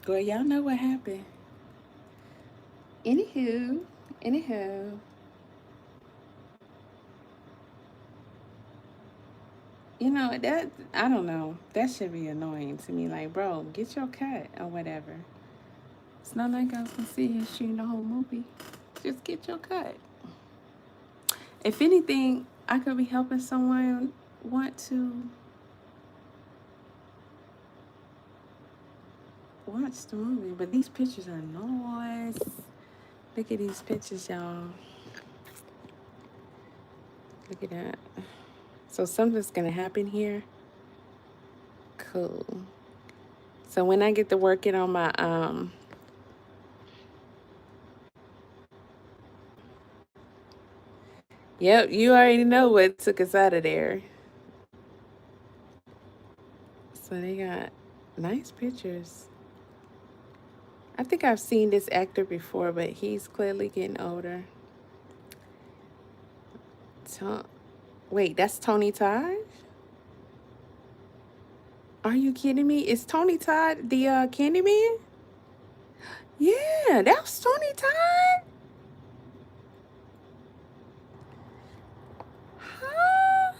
Girl, y'all know what happened. Anywho, you know that I don't know. That should be annoying to me. Like, bro, get your cut or whatever. It's not like I was gonna sit here shooting the whole movie. Just get your cut. If anything, I could be helping someone want to watch the movie. But these pictures are noise. Look at these pictures, y'all. Look at that. So something's gonna happen here. Cool. So when I get to working on my yep, you already know what took us out of there. So they got nice pictures. I think I've seen this actor before, but he's clearly getting older. To- Wait, that's Tony Todd? Are you kidding me? Is Tony Todd the Candyman? Yeah, that was Tony Todd. Huh?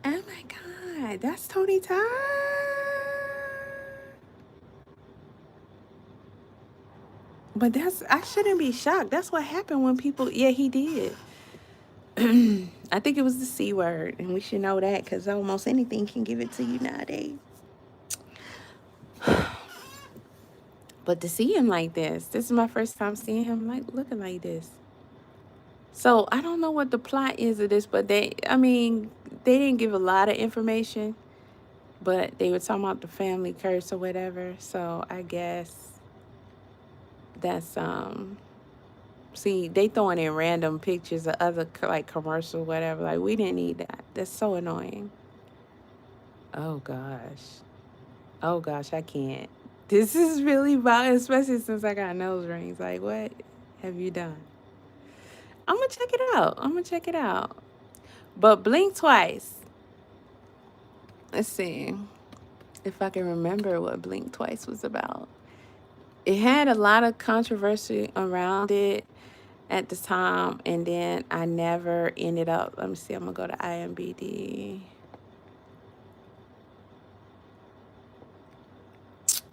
Oh my God, that's Tony Todd. But that's I shouldn't be shocked. That's what happened when people. Yeah, he did. I think it was the C word, and we should know that because almost anything can give it to you nowadays. But to see him like this is my first time seeing him like looking like this. So I don't know what the plot is of this, but I mean, they didn't give a lot of information, but they were talking about the family curse or whatever. So I guess that's see, they throwing in random pictures of other like commercial whatever. Like we didn't need that. That's so annoying. Oh gosh. Oh gosh, I can't. This is really bad, especially since I got nose rings. Like, what have you done? I'm gonna check it out. I'm gonna check it out. But blink twice. Let's see if I can remember what Blink Twice was about. It had a lot of controversy around it at the time, and then I never ended up. Let me see. I'm gonna go to IMBD,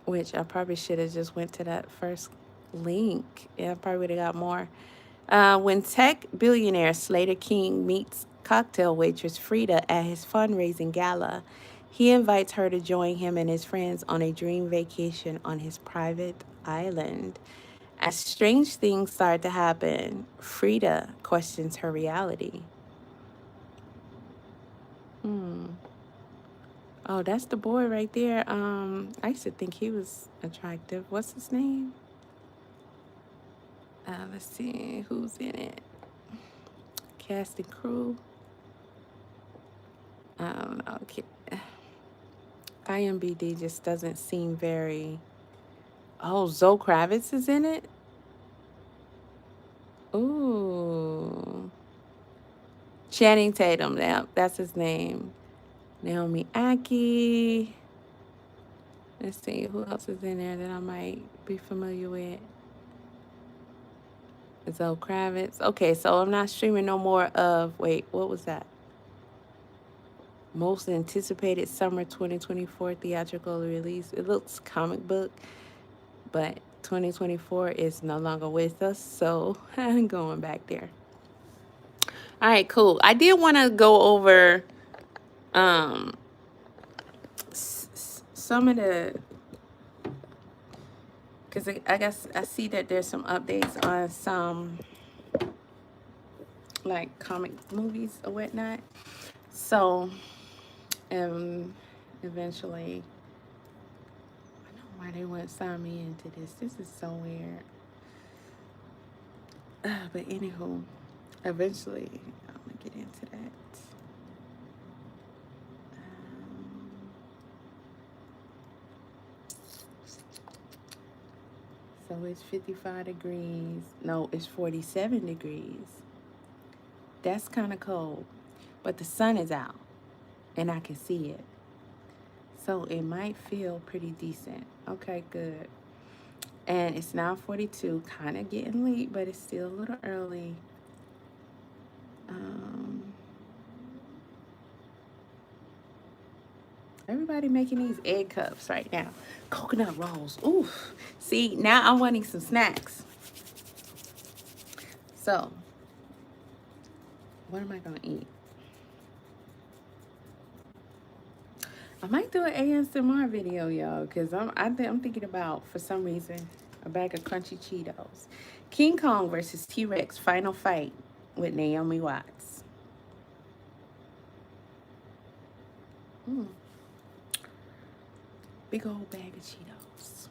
which I probably should have just went to that first link. Yeah, I probably would have got more. When tech billionaire Slater King meets cocktail waitress Frida at his fundraising gala, he invites her to join him and his friends on a dream vacation on his private island. As strange things start to happen, Frida questions her reality. Hmm. Oh, that's the boy right there. I used to think he was attractive. What's his name? Let's see who's in it. Cast and crew. I don't know. IMBD just doesn't seem very. Oh, Zoe Kravitz is in it. Ooh, Channing Tatum. Now that's his name. Naomi Aki. Let's see who else is in there that I might be familiar with. Zoe Kravitz. Okay, so I'm not streaming no more of. Wait, what was that? Most anticipated summer 2024 theatrical release. It looks comic book, but 2024 is no longer with us, so I'm going back there. All right, cool. I did want to go over um some of the because I guess I see that there's some updates on some like comic movies or whatnot. So, um, eventually, I know why they wouldn't sign me into this. This is so weird. But anywho, eventually, I'm gonna get into that. So it's 55 degrees. No, it's 47 degrees. That's kind of cold, but the sun is out. and I can see it. So it might feel pretty decent. Okay, good. And it's now 42, kind of getting late, but it's still a little early. Um, Everybody making these egg cups right now. Coconut rolls. Ooh. See, now I'm wanting some snacks. So, what am I going to eat? I might do an ASMR video, y'all, because I'm thinking about, for some reason, a bag of crunchy Cheetos. King Kong versus T-Rex final fight with Naomi Watts. Big old bag of Cheetos.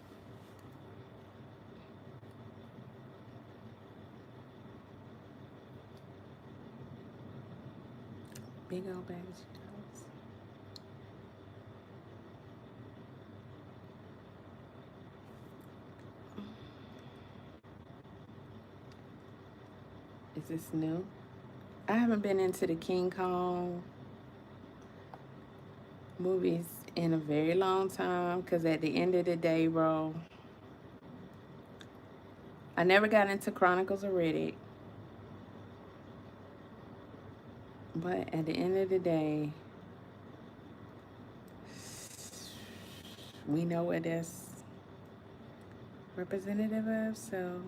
Big old bag of Cheetos. Is this new? I haven't been into the King Kong movies in a very long time, because at the end of the day, bro, I never got into Chronicles of Riddick. But at the end of the day, we know what that's representative of. So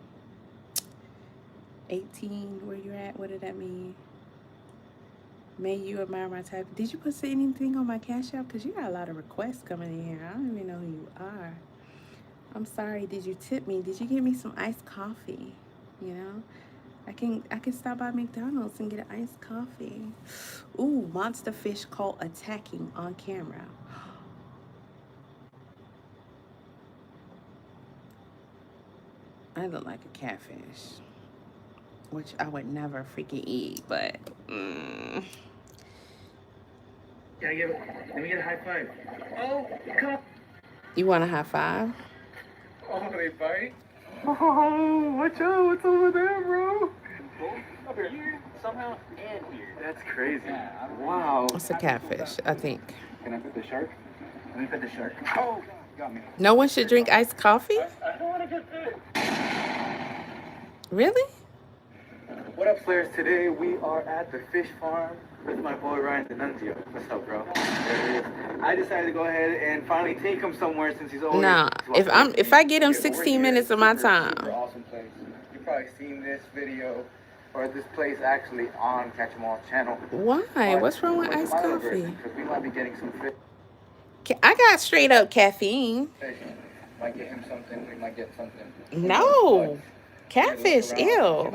18, where you at? What did that mean? May you admire my type. Did you put anything on my Cash App? Because you got a lot of requests coming in here. I don't even know who you are. I'm sorry. Did you tip me? Did you get me some iced coffee? You know, I can stop by McDonald's and get an iced coffee. Ooh, monster fish caught attacking on camera. I look like a catfish, which I would never freaking eat, but Can I give it? Let me get a high five. Oh, come. You want a high five? Oh, they bite. Oh, watch out! What's over there, bro? Up here, somehow, and here. That's crazy. Wow. It's a catfish, I think. Can I put the shark? Let me put the shark. Oh, got me. No one should drink iced coffee? I don't want to get bit. Really? What up, Slayers? Today we are at the fish farm with my boy Ryan D'Annunzio. What's up, bro? There it is. I decided to go ahead and finally take him somewhere since he's always. Nah, if I get him 16 minutes of my time. Super awesome place. You've probably seen this video or this place actually on Catch 'em All channel. Why? What's wrong with iced coffee? Because we might be getting some fish. I got straight up caffeine. Might get him something. We might get something. No. Catfish, ew.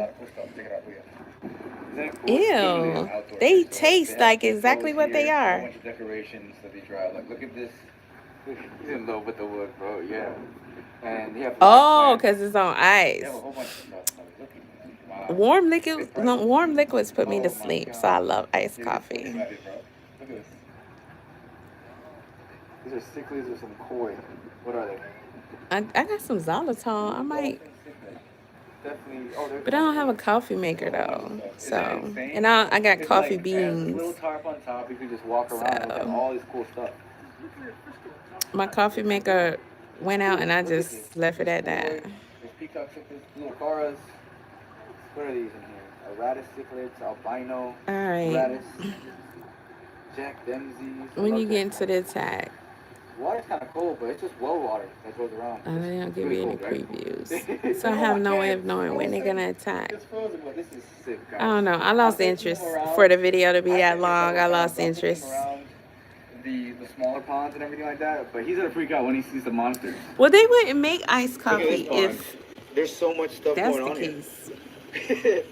Ew. They taste like exactly what they are. A bunch of decorations that they draw. Like, look at this. He's in love with the wood, bro. Yeah. And you have. Oh, because it's on ice. They have a whole bunch of stuff. Wow. Warm liquids put me to sleep, so I love iced coffee. Look at this. These are sticklers or some koi. What are they? I got some xylitol. I might. Definitely. But I don't have a coffee maker though. So, and I got coffee beans. Little tarp on top. You can just walk around and look at all this cool stuff. My coffee maker went out and I just left it at that. There's peacock cichlids, little caras. What are these in here? Aratus cichlids, albino. All right. Aratus. Jack Dempsey's. When you get into the attack. Water's kind of cold, but it's just well water that goes around. They don't give you any previews. So I have no way of knowing when they're going to attack. It's frozen, but this is sick, guys. I don't know. I lost interest. For the video to be that long, I lost interest. The smaller ponds and everything like that, but he's gonna freak out when he sees the monsters. Well, they wouldn't make iced coffee if there's so much stuff that's going the on case. Here.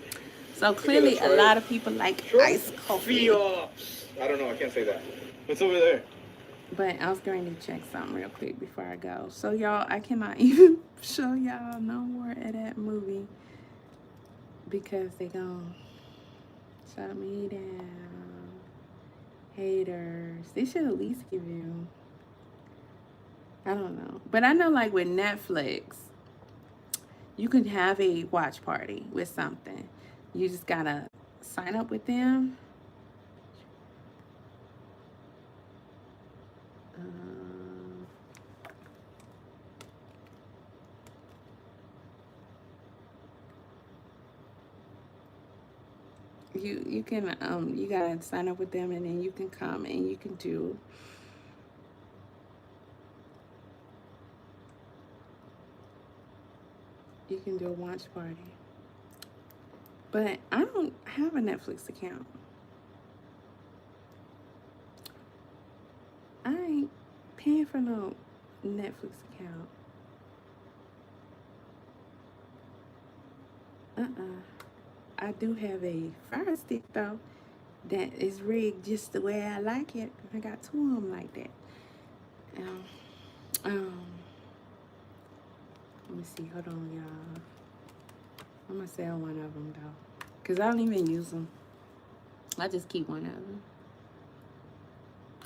So clearly a lot of people like iced coffee. I don't know, I can't say that. What's over there? But I was going to check something real quick before I go. So y'all, I cannot even show y'all no more of that movie because they gonna shut me down. Haters. They should at least give you, I don't know. But I know like with Netflix, you can have a watch party with something. You just gotta sign up with them. You can you gotta sign up with them, and then you can come and you can do a watch party. But I don't have a Netflix account. I ain't paying for no Netflix account. I do have a Fire Stick though that is rigged just the way I like it. I got two of them like that. Um, um, let me see. Hold on, y'all. I'm gonna sell one of them though, cause I don't even use them. I just keep one of them.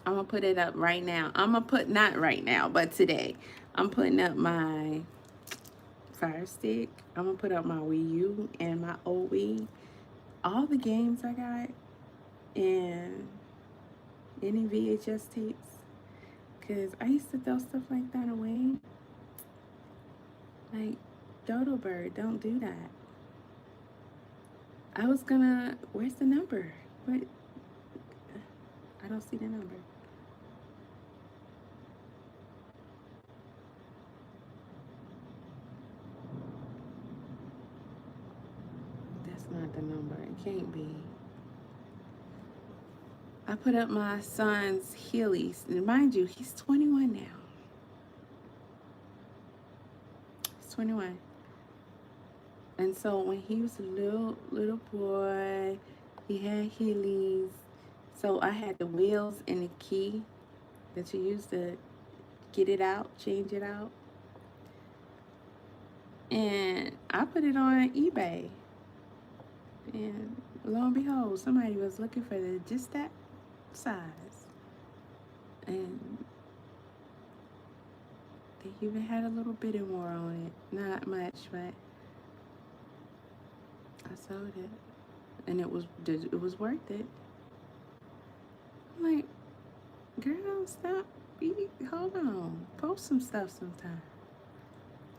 I'm gonna put it up right now. I'm gonna put, not right now, but today. I'm putting up my Fire Stick. I'm gonna put up my Wii U and my old Wii. All the games I got and any VHS tapes. Cause I used to throw stuff like that away. Like, Dodo Bird, don't do that. I was gonna, where's the number? What? I don't see the number. That's not the number. It can't be. I put up my son's Heelys. And mind you, he's 21 now. He's 21. And so when he was a little boy, he had Heelys. So I had the wheels and the key that you use to get it out, change it out. And I put it on eBay. And lo and behold, somebody was looking for just that size. And they even had a little bit more on it. Not much, but I sold it. And it was worth it. I'm like, girl, stop. Hold on. Post some stuff sometime.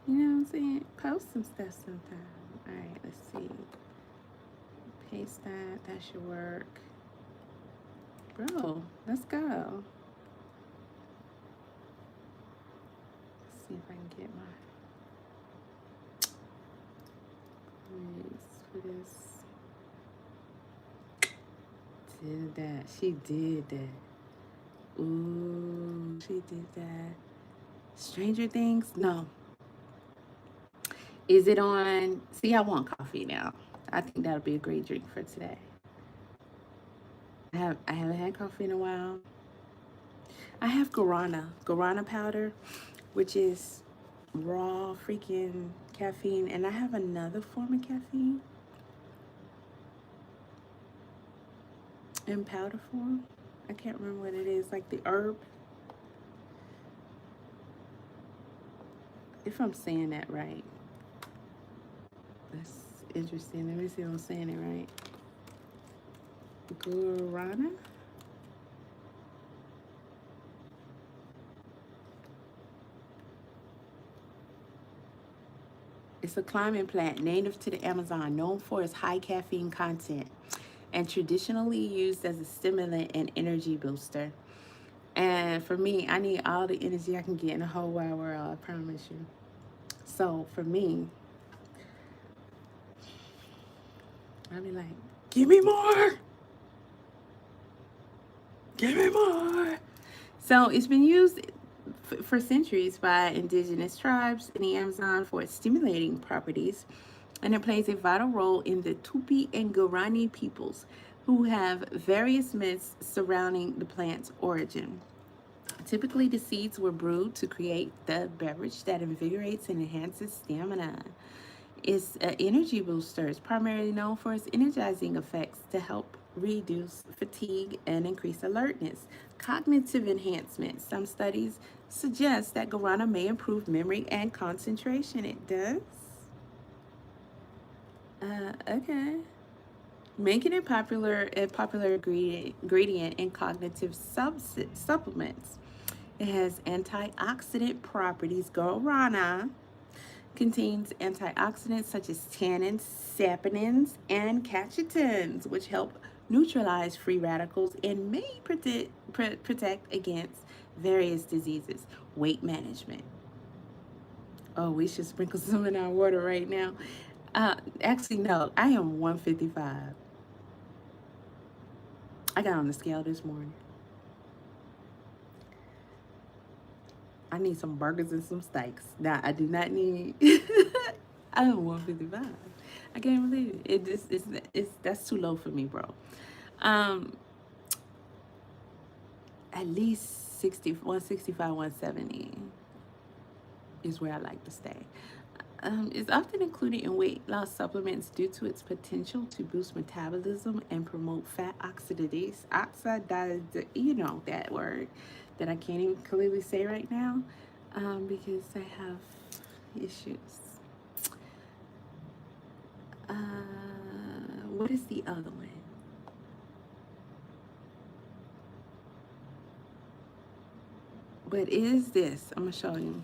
You know what I'm saying? Post some stuff sometime. Alright, let's see. Paste that. That should work. Bro, let's go. Let's see if I can get my for this. Did that. She did that. Ooh, she did that. Stranger Things? No. Is it on? See, I want coffee now. I think that'll be a great drink for today. I haven't had coffee in a while. I have guarana powder, which is raw freaking caffeine, and I have another form of caffeine in powder form. I can't remember what it is, like the herb. If I'm saying that right. That's interesting. Let me see if I'm saying it right. Guarana? It's a climbing plant native to the Amazon, known for its high caffeine content and traditionally used as a stimulant and energy booster. And for me, I need all the energy I can get in the whole wide world, I promise you. So for me, I'll be like, give me more. Give me more. So it's been used for centuries by indigenous tribes in the Amazon for its stimulating properties, and it plays a vital role in the Tupi and Guarani peoples, who have various myths surrounding the plant's origin. Typically, the seeds were brewed to create the beverage that invigorates and enhances stamina. It's an energy booster. It's primarily known for its energizing effects to help reduce fatigue and increase alertness. Cognitive enhancement. Some studies suggest that guarana may improve memory and concentration. It does? Okay. Making it a popular ingredient in cognitive supplements. It has antioxidant properties. Guarana Contains antioxidants such as tannins, saponins, and catechins, which help neutralize free radicals and may protect against various diseases. Weight management. Oh, we should sprinkle some in our water right now. Actually, no, I am 155. I got on the scale this morning. I need some burgers and some steaks. Now, I do not need. I'm 155. I can't believe it. It's that's too low for me, bro. Um, at least 60, 165, 170 is where I like to stay. Is often included in weight loss supplements due to its potential to boost metabolism and promote fat oxidase, you know that word that I can't even clearly say right now, because I have issues. Uh, what is the other one? But is this? I'm gonna show you.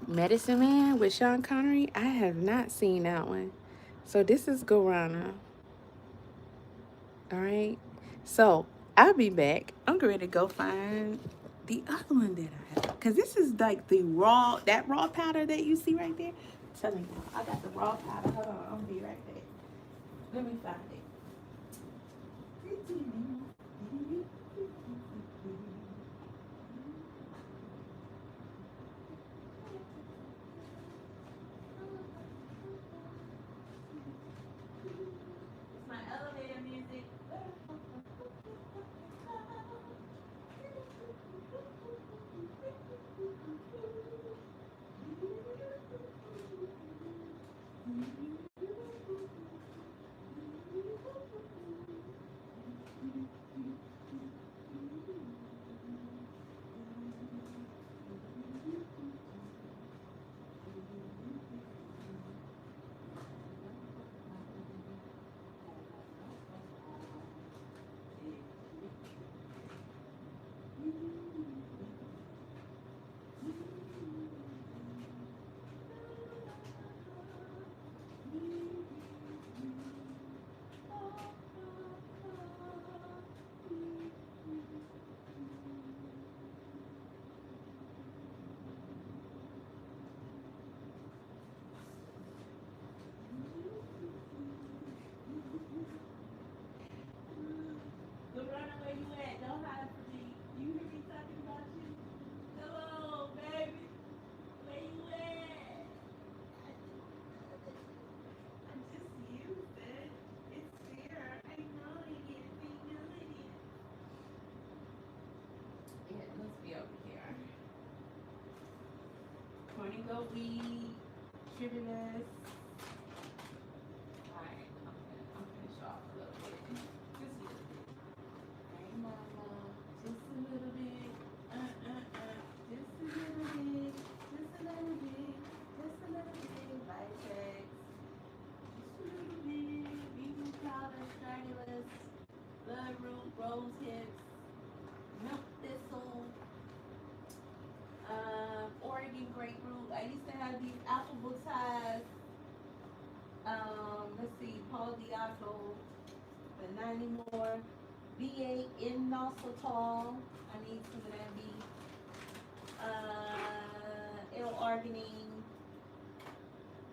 Medicine Man with Sean Connery. I have not seen that one. So this is Guarana. All right. So I'll be back. I'm ready to go find the other one that I have. Because this is like that raw powder that you see right there. I'm telling you, I got the raw powder. Hold on, I'll be right back. Let me find it. It's my elevator music. Where you at? Don't hide from me. You hear me talking about you? Hello, baby. Where you at? I just used it. It's there. I know you get a big million. Yeah, it must be over here. Corny goat weed, tribulus. Alright, I'm gonna show off a little bit. Just a little bit. Hey mama, just a little bit. Just a little bit. Just a little bit. Just a little bit. Vitex. Just a little bit. Beetroot powder, stridulus, bloodroot, rose hips, milk thistle, Oregon grapefruit. I used to have these alphabet ties. Let's see, Paul Diaco, but not anymore. B8 inositol. I need some of that B. L-arginine.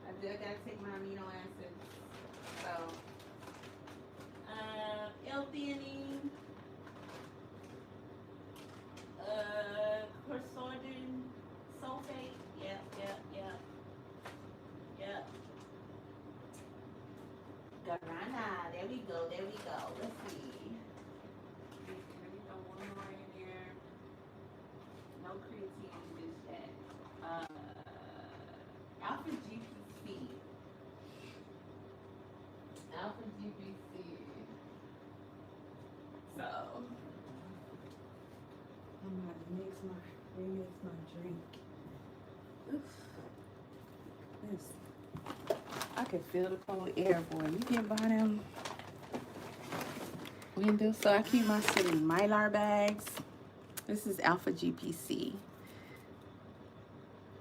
I gotta take my amino acids. So, L-theanine. Quercetin sulfate. Yep. Guarana. There we go. Let's see. Let me throw one more in there. No creatine just yet. Alpha GPC. So I'm about to remix my drink. Oof. This. I can feel the cold air, boy. You get by them windows. So I keep my shit in Mylar bags. This is Alpha GPC.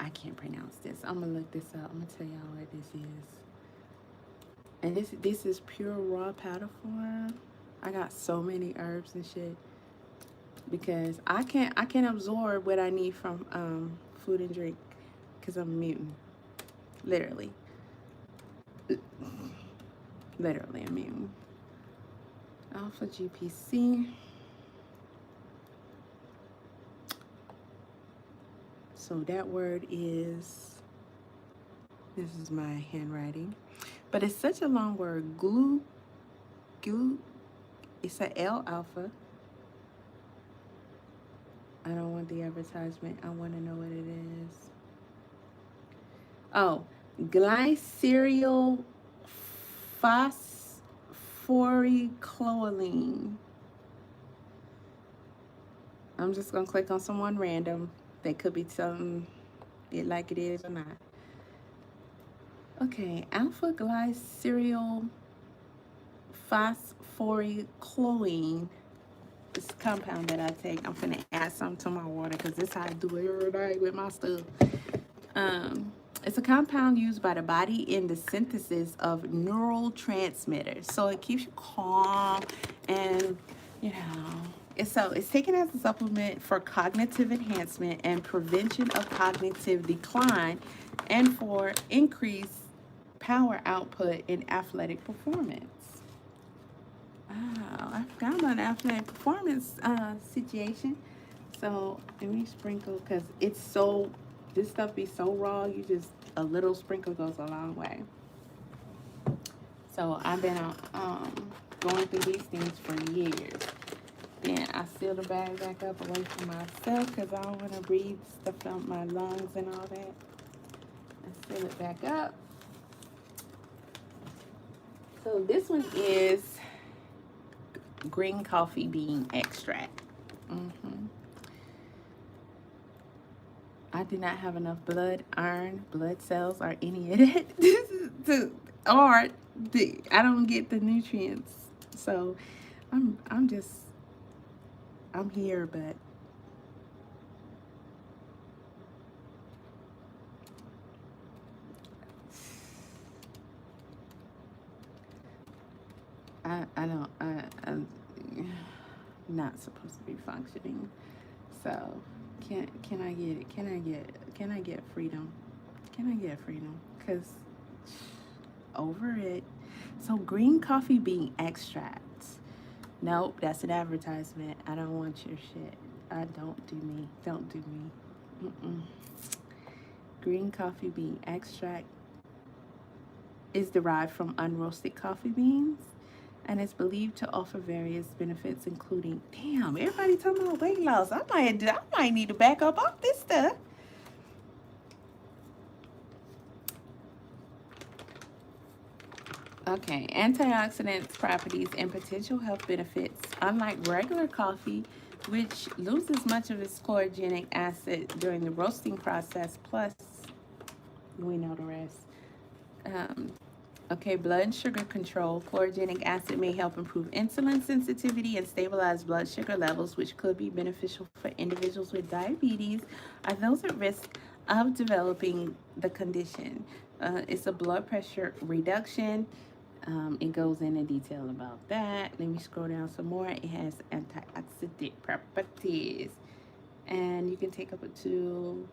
I can't pronounce this. I'm gonna look this up. I'm gonna tell y'all what this is. And this is pure raw powder form. I got so many herbs and shit because I can't absorb what I need from food and drink because I'm a mutant. Literally. Literally a mutant. Alpha GPC. So that word is, this is my handwriting, but it's such a long word. Glue, it's a L alpha. I don't want the advertisement. I want to know what it is. Oh, glyceryl phosphorylcholine. I'm just going to click on someone random. They could be telling it like it is or not. Okay, alpha glyceryl phosphorylcholine. This compound that I take. I'm gonna add some to my water because this is how I do it every day with my stuff. It's a compound used by the body in the synthesis of neurotransmitters. So it keeps you calm and, you know, it's taken as a supplement for cognitive enhancement and prevention of cognitive decline and for increased power output in athletic performance. Wow, I forgot about the athletic performance situation. So let me sprinkle because this stuff be so raw. You just, a little sprinkle goes a long way. So I've been going through these things for years. Then I seal the bag back up away from myself because I don't want to breathe stuff out my lungs and all that. I seal it back up. So this one is green coffee bean extract. I do not have enough blood, iron, blood cells, or any of that. I don't get the nutrients. So I'm here, but I'm not supposed to be functioning. So can I get freedom? Can I get freedom? Cause over it. So green coffee bean extracts. Nope, that's an advertisement. I don't want your shit. Don't do me. Don't do me. Green coffee bean extract is derived from unroasted coffee beans and is believed to offer various benefits, including, damn, everybody talking about weight loss. I might need to back up off this stuff. Okay, antioxidants properties and potential health benefits. Unlike regular coffee, which loses much of its chlorogenic acid during the roasting process, plus we know the rest. Okay, blood and sugar control. Chlorogenic acid may help improve insulin sensitivity and stabilize blood sugar levels, which could be beneficial for individuals with diabetes or those at risk of developing the condition. It's a blood pressure reduction. It goes into detail about that. Let me scroll down some more. It has antioxidant properties. And you can take up to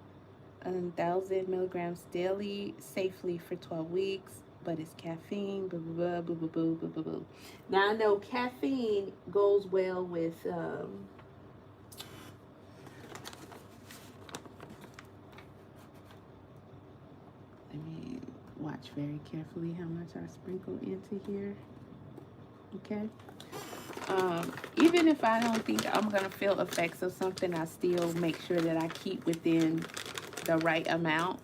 1,000 milligrams daily safely for 12 weeks. But it's caffeine, blah, blah, blah, blah, blah, blah, blah, blah. Now, I know caffeine goes well with, let me watch very carefully how much I sprinkle into here, okay? Even if I don't think I'm going to feel effects of something, I still make sure that I keep within the right amount.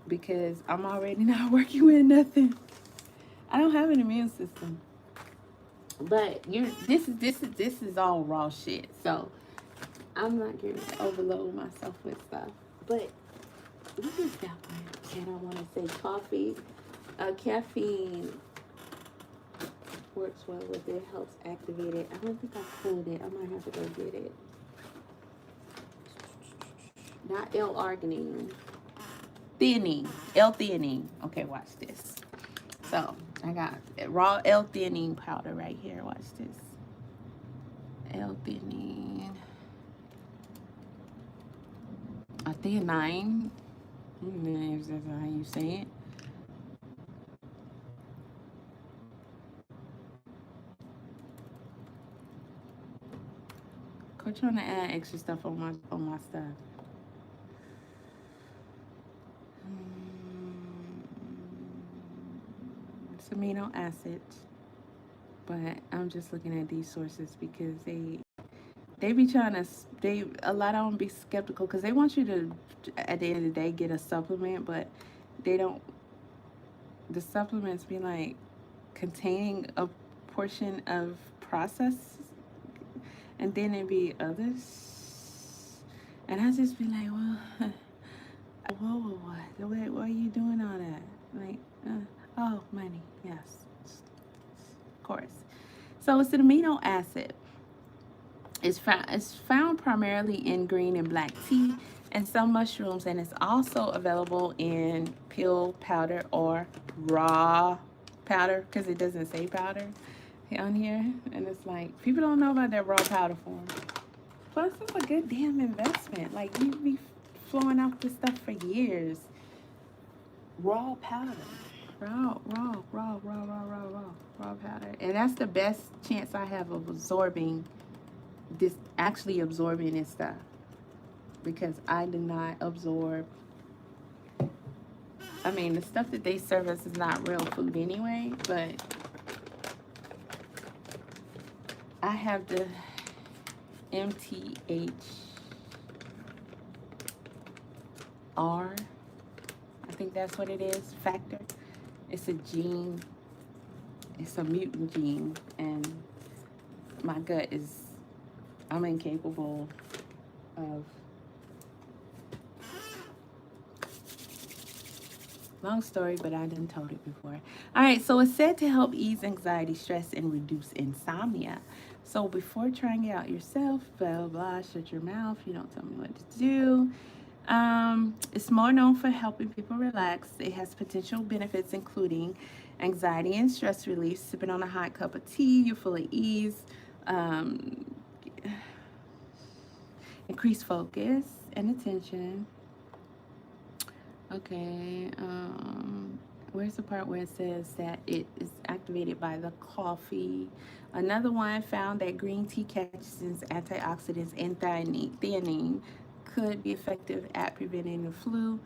Because I'm already not working with nothing. I don't have an immune system. But this is all raw shit. So I'm not going to overload myself with stuff. But what is that one? And I want to say coffee. Caffeine works well with it, helps activate it. I don't think I pulled it. I might have to go get it. not L-arginine. Theanine, L-theanine. Okay, watch this. So I got raw L-theanine powder right here. Watch this. L-theanine. A theanine. If that's how you say it. Quit trying to add extra stuff on my stuff. It's amino acids, but I'm just looking at these sources because they be trying to a lot of them be skeptical because they want you to at the end of the day get a supplement, but they don't. The supplements be like containing a portion of process, and then it be others, and I just be like, well, whoa, why are you doing all that? Like, oh, money, yes, of course. So it's an amino acid. It's found primarily in green and black tea and some mushrooms, and it's also available in pill powder or raw powder because it doesn't say powder on here. And it's like, people don't know about that raw powder form. Plus, it's a good damn investment. Like, you be flowing off this stuff for years. Raw powder. Raw powder. And that's the best chance I have of absorbing this, actually absorbing this stuff, because I do not absorb. I mean, the stuff that they serve us is not real food anyway, but I have the MTHR, I think that's what it is, factor. It's a gene, it's a mutant gene, and my gut is, I'm incapable of. Long story, but I done told it before. All right, so it's said to help ease anxiety, stress, and reduce insomnia. So before trying it out yourself, blah, blah, blah, shut your mouth. You don't tell me what to do. It's more known for helping people relax. It has potential benefits including anxiety and stress relief. Sipping on a hot cup of tea, you're full of ease. Increase focus and attention. Okay, where's the part where it says that it is activated by the coffee? Another one found that green tea catches antioxidants and theanine could be effective at preventing the flu,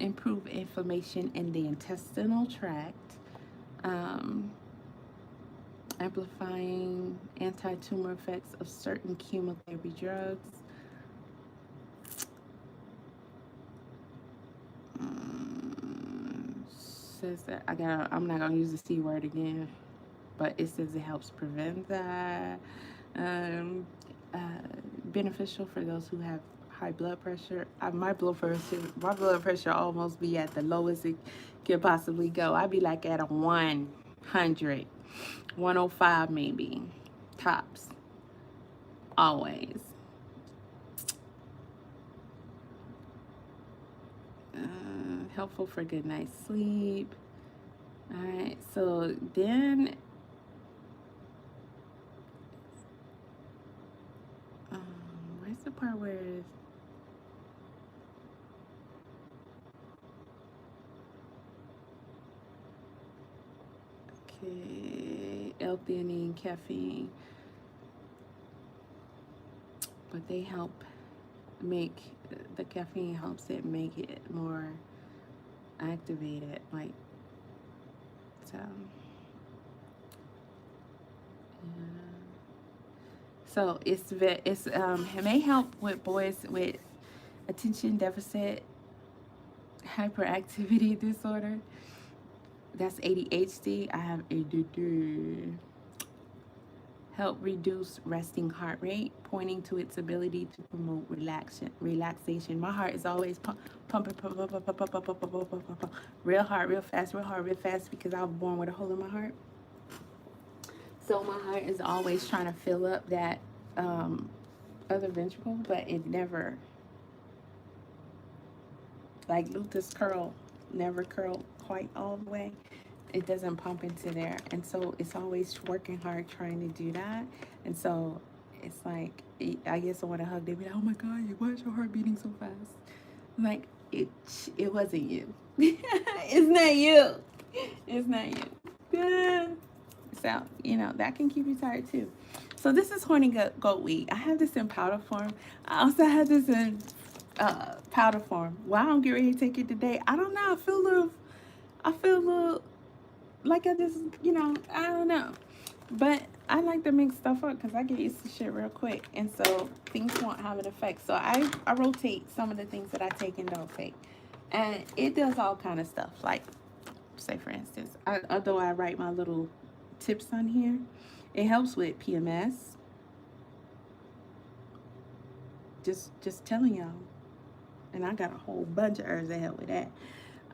improve inflammation in the intestinal tract, amplifying anti-tumor effects of certain chemotherapy drugs. Says that I'm not gonna use the C word again, but it says it helps prevent that. Beneficial for those who have high blood pressure. My blood pressure almost be at the lowest it could possibly go. I'd be like at a 100, 105 maybe, tops, always. Helpful for good night's sleep. All right, so then where's the part where okay, L-theanine, caffeine, but they help make, the caffeine helps it make it more activated, like, so yeah. So it may help with boys with attention deficit hyperactivity disorder. That's ADHD. I have ADD. Help reduce resting heart rate, pointing to its ability to promote relaxation. My heart is always pumping, real hard, real fast, because I was born with a hole in my heart. So my heart is always trying to fill up that other ventricle, but it never like Luther's curl never curl quite all the way. It doesn't pump into there, and so it's always working hard trying to do that. And so it's like, I guess I want to hug. They be like, "Oh my God, why is your heart beating so fast?" Like, it wasn't you. It's not you. It's not you. Yeah. So, that can keep you tired too. So this is horny goat weed. I have this in powder form. I also have this in powder form. Well, I don't get ready to take it today. I don't know. I feel a little like I just, I don't know. But I like to mix stuff up because I get used to shit real quick. And so things won't have an effect. So I rotate some of the things that I take and don't take. And it does all kind of stuff. Like, say for instance, although I write my little tips on here, it helps with PMS. Just telling y'all. And I got a whole bunch of herbs that help with that.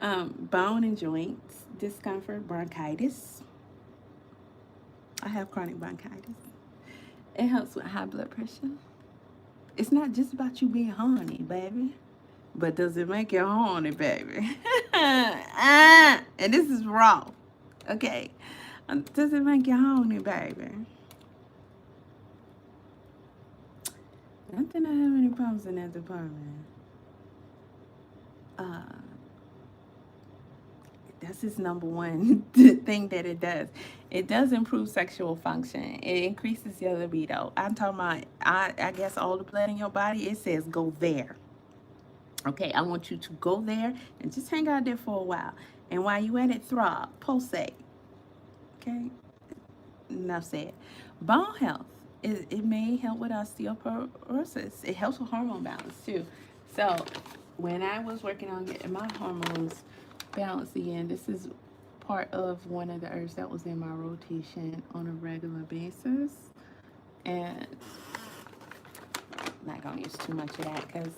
Bone and joints, discomfort, bronchitis. I have chronic bronchitis. It helps with high blood pressure. It's not just about you being horny, baby. But does it make you horny, baby? And this is raw. Okay. Does it make you horny, baby? Not that I have any problems in that department. That's his number one thing that it does. It does improve sexual function. It increases your libido. I'm talking about, I guess all the blood in your body, it says go there. Okay, I want you to go there and just hang out there for a while. And while you at it, throb, pulsate. Okay, enough said. Bone health. It may help with osteoporosis. It helps with hormone balance too. So when I was working on getting my hormones balanced again, this is part of one of the herbs that was in my rotation on a regular basis. And I'm not gonna use too much of that because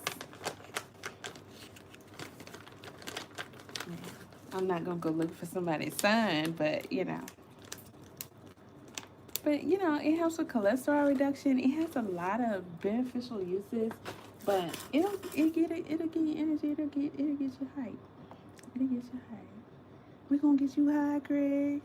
I'm not gonna go look for somebody's son, but it helps with cholesterol reduction. It has a lot of beneficial uses, but it'll give you energy. It'll get you hype. It'll get you hype. We're gonna get you high, Greg.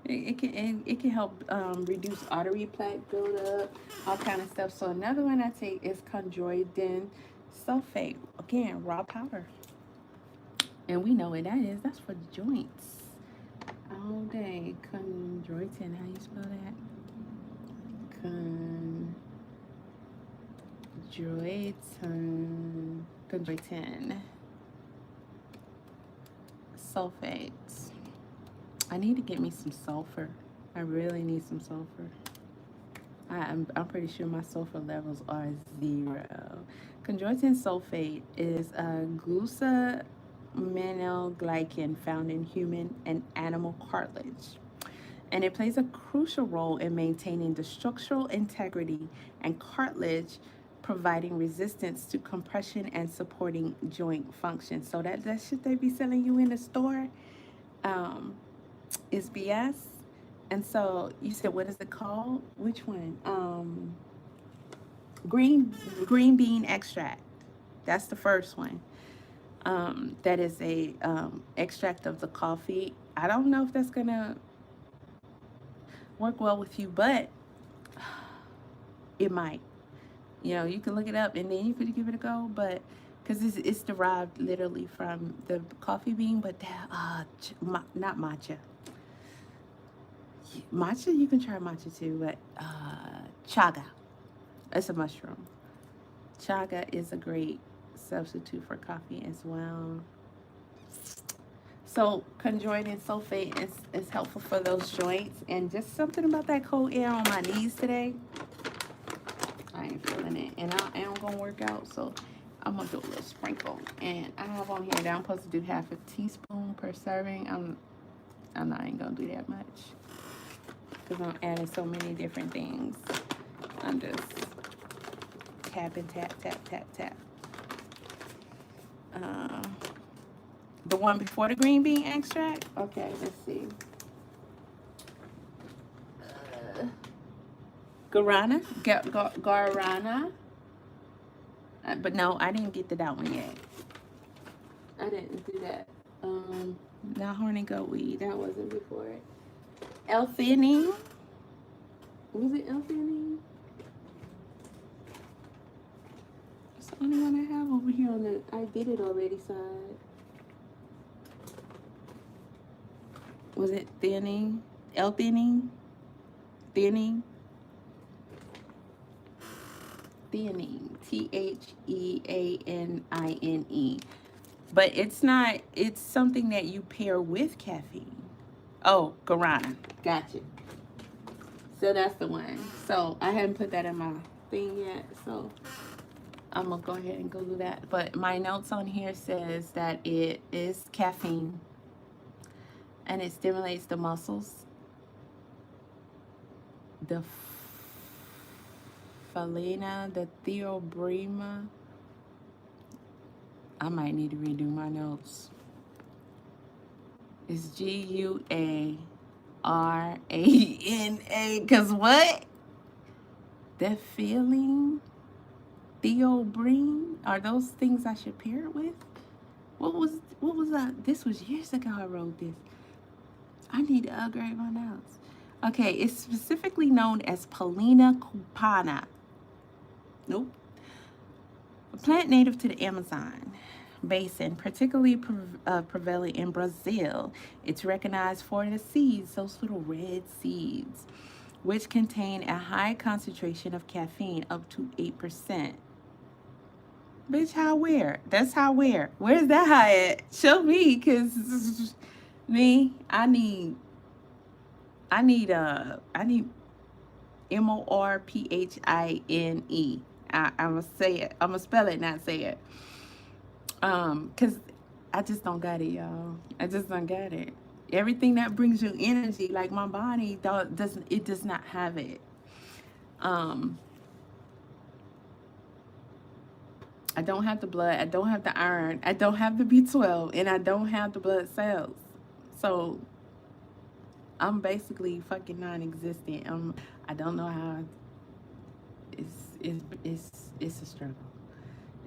It can help reduce artery plaque buildup, all kind of stuff. So another one I take is chondroitin sulfate. Again, raw powder. And we know what that is. That's for the joints. All day. Chondroitin. How you spell that? Chondroitin. Sulfates. I need to get me some sulfur. I really need some sulfur. I'm pretty sure my sulfur levels are 0. Chondroitin sulfate is a glucosaminoglycan found in human and animal cartilage. And it plays a crucial role in maintaining the structural integrity and cartilage, providing resistance to compression and supporting joint function. So that shit they be selling you in the store is BS. And so you said, what is it called? Which one? Green bean extract. That's the first one. That is a extract of the coffee. I don't know if that's gonna work well with you, but it might. You can look it up and then you could give it a go, but because it's derived literally from the coffee bean, but not matcha. Matcha, you can try matcha too, but chaga, it's a mushroom. Chaga is a great substitute for coffee as well. So chondroitin sulfate is helpful for those joints. And just something about that cold air on my knees today. I ain't feeling it. And I am going to work out, so I'm going to do a little sprinkle. And I have on here that I'm supposed to do half a teaspoon per serving. I ain't going to do that much, because I'm adding so many different things. I'm just tapping, tap, tap, tap, tap. The one before the green bean extract? Okay, let's see. Guarana. But no, I didn't get to that one yet. I didn't do that. Not horny goat weed. That wasn't before it. L-theanine. Was it L-theanine? It's the only one I have over here on the I did it already side. Was it theanine? L-theanine? Theanine? Theanine. Theanine. But it's not, it's something that you pair with caffeine. Oh, guarana. Gotcha. So that's the one. So I haven't put that in my thing yet. So I'm going to go ahead and go do that. But my notes on here says that it is caffeine. And it stimulates the muscles. The phalena, the theobroma. I might need to redo my notes. It's Guarana. Because what? The feeling? Theobrine? Are those things I should pair it with? What was that? This was years ago I wrote this. I need to upgrade my notes. Okay, it's specifically known as Polina cupana. Nope. A plant native to the Amazon basin, particularly prevalent in Brazil. It's recognized for the seeds, those little red seeds, which contain a high concentration of caffeine, up to 8%. Bitch, how where? That's how where? Where's that high at? Show me, cause me, I need MORPHINE. I'm gonna say it. I'm gonna spell it, not say it. Cause I just don't got it, y'all. I just don't got it. Everything that brings you energy, like my body, does not have it. I don't have the blood. I don't have the iron. I don't have the B12, and I don't have the blood cells. So I'm basically fucking non-existent. I don't know how. It's a struggle,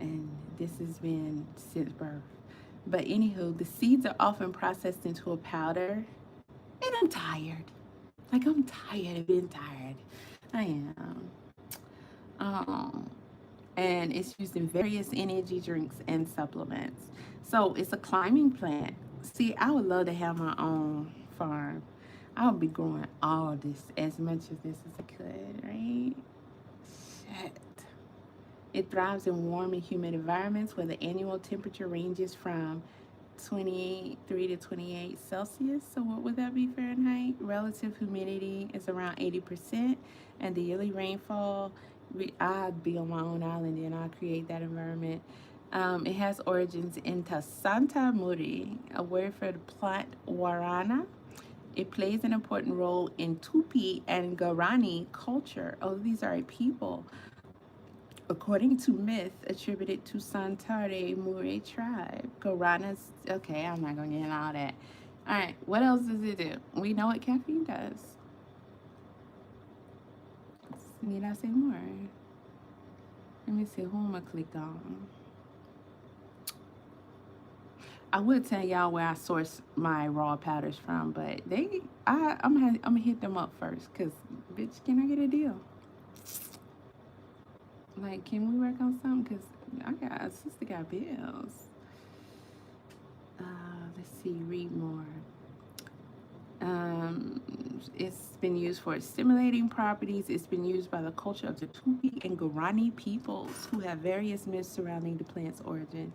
and this has been since birth. But anywho, the seeds are often processed into a powder, and I'm tired. Like, I'm tired of being tired. I am. Um, and it's used in various energy drinks and supplements. So it's a climbing plant. See, I would love to have my own farm. I would be growing all this, as much of this as I could, right? Shit. It thrives in warm and humid environments where the annual temperature ranges from 23 to 28 Celsius. So what would that be Fahrenheit? Relative humidity is around 80%, and the yearly rainfall, I'd be on my own island and I'd create that environment. It has origins into Santa Muri, a word for the plant Guarana. It plays an important role in Tupi and Guarani culture. Oh, these are a people. According to myth attributed to Santare Mure tribe, Guaranas. Okay, I'm not gonna get into all that. All right, what else does it do? We know what caffeine does. Need I say more? Let me see who I'm gonna click on. I would tell y'all where I source my raw powders from, but I'm gonna hit them up first, cause bitch, can I get a deal? Like, can we work on something? Cause a sister got bills. Let's see, read more. It's been used for its stimulating properties. It's been used by the culture of the Tupi and Guarani peoples, who have various myths surrounding the plant's origin.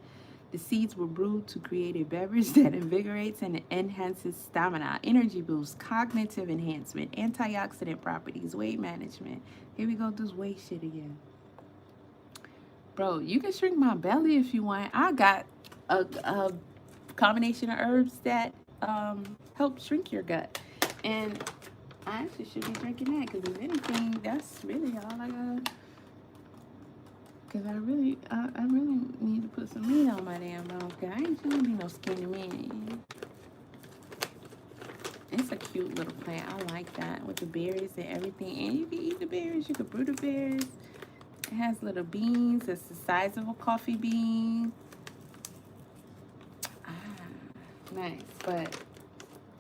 The seeds were brewed to create a beverage that invigorates and enhances stamina, energy boost, cognitive enhancement, antioxidant properties, weight management. Here we go, this weight shit again. Bro, you can shrink my belly if you want. I got a combination of herbs that help shrink your gut. And I actually should be drinking that, because if anything, that's really all I got. Because I really need to put some meat on my damn bone. Because I ain't trying to be no skinny man. It's a cute little plant. I like that, with the berries and everything. And you can eat the berries. You can brew the berries. It has little beans. It's the size of a coffee bean. Ah, nice. But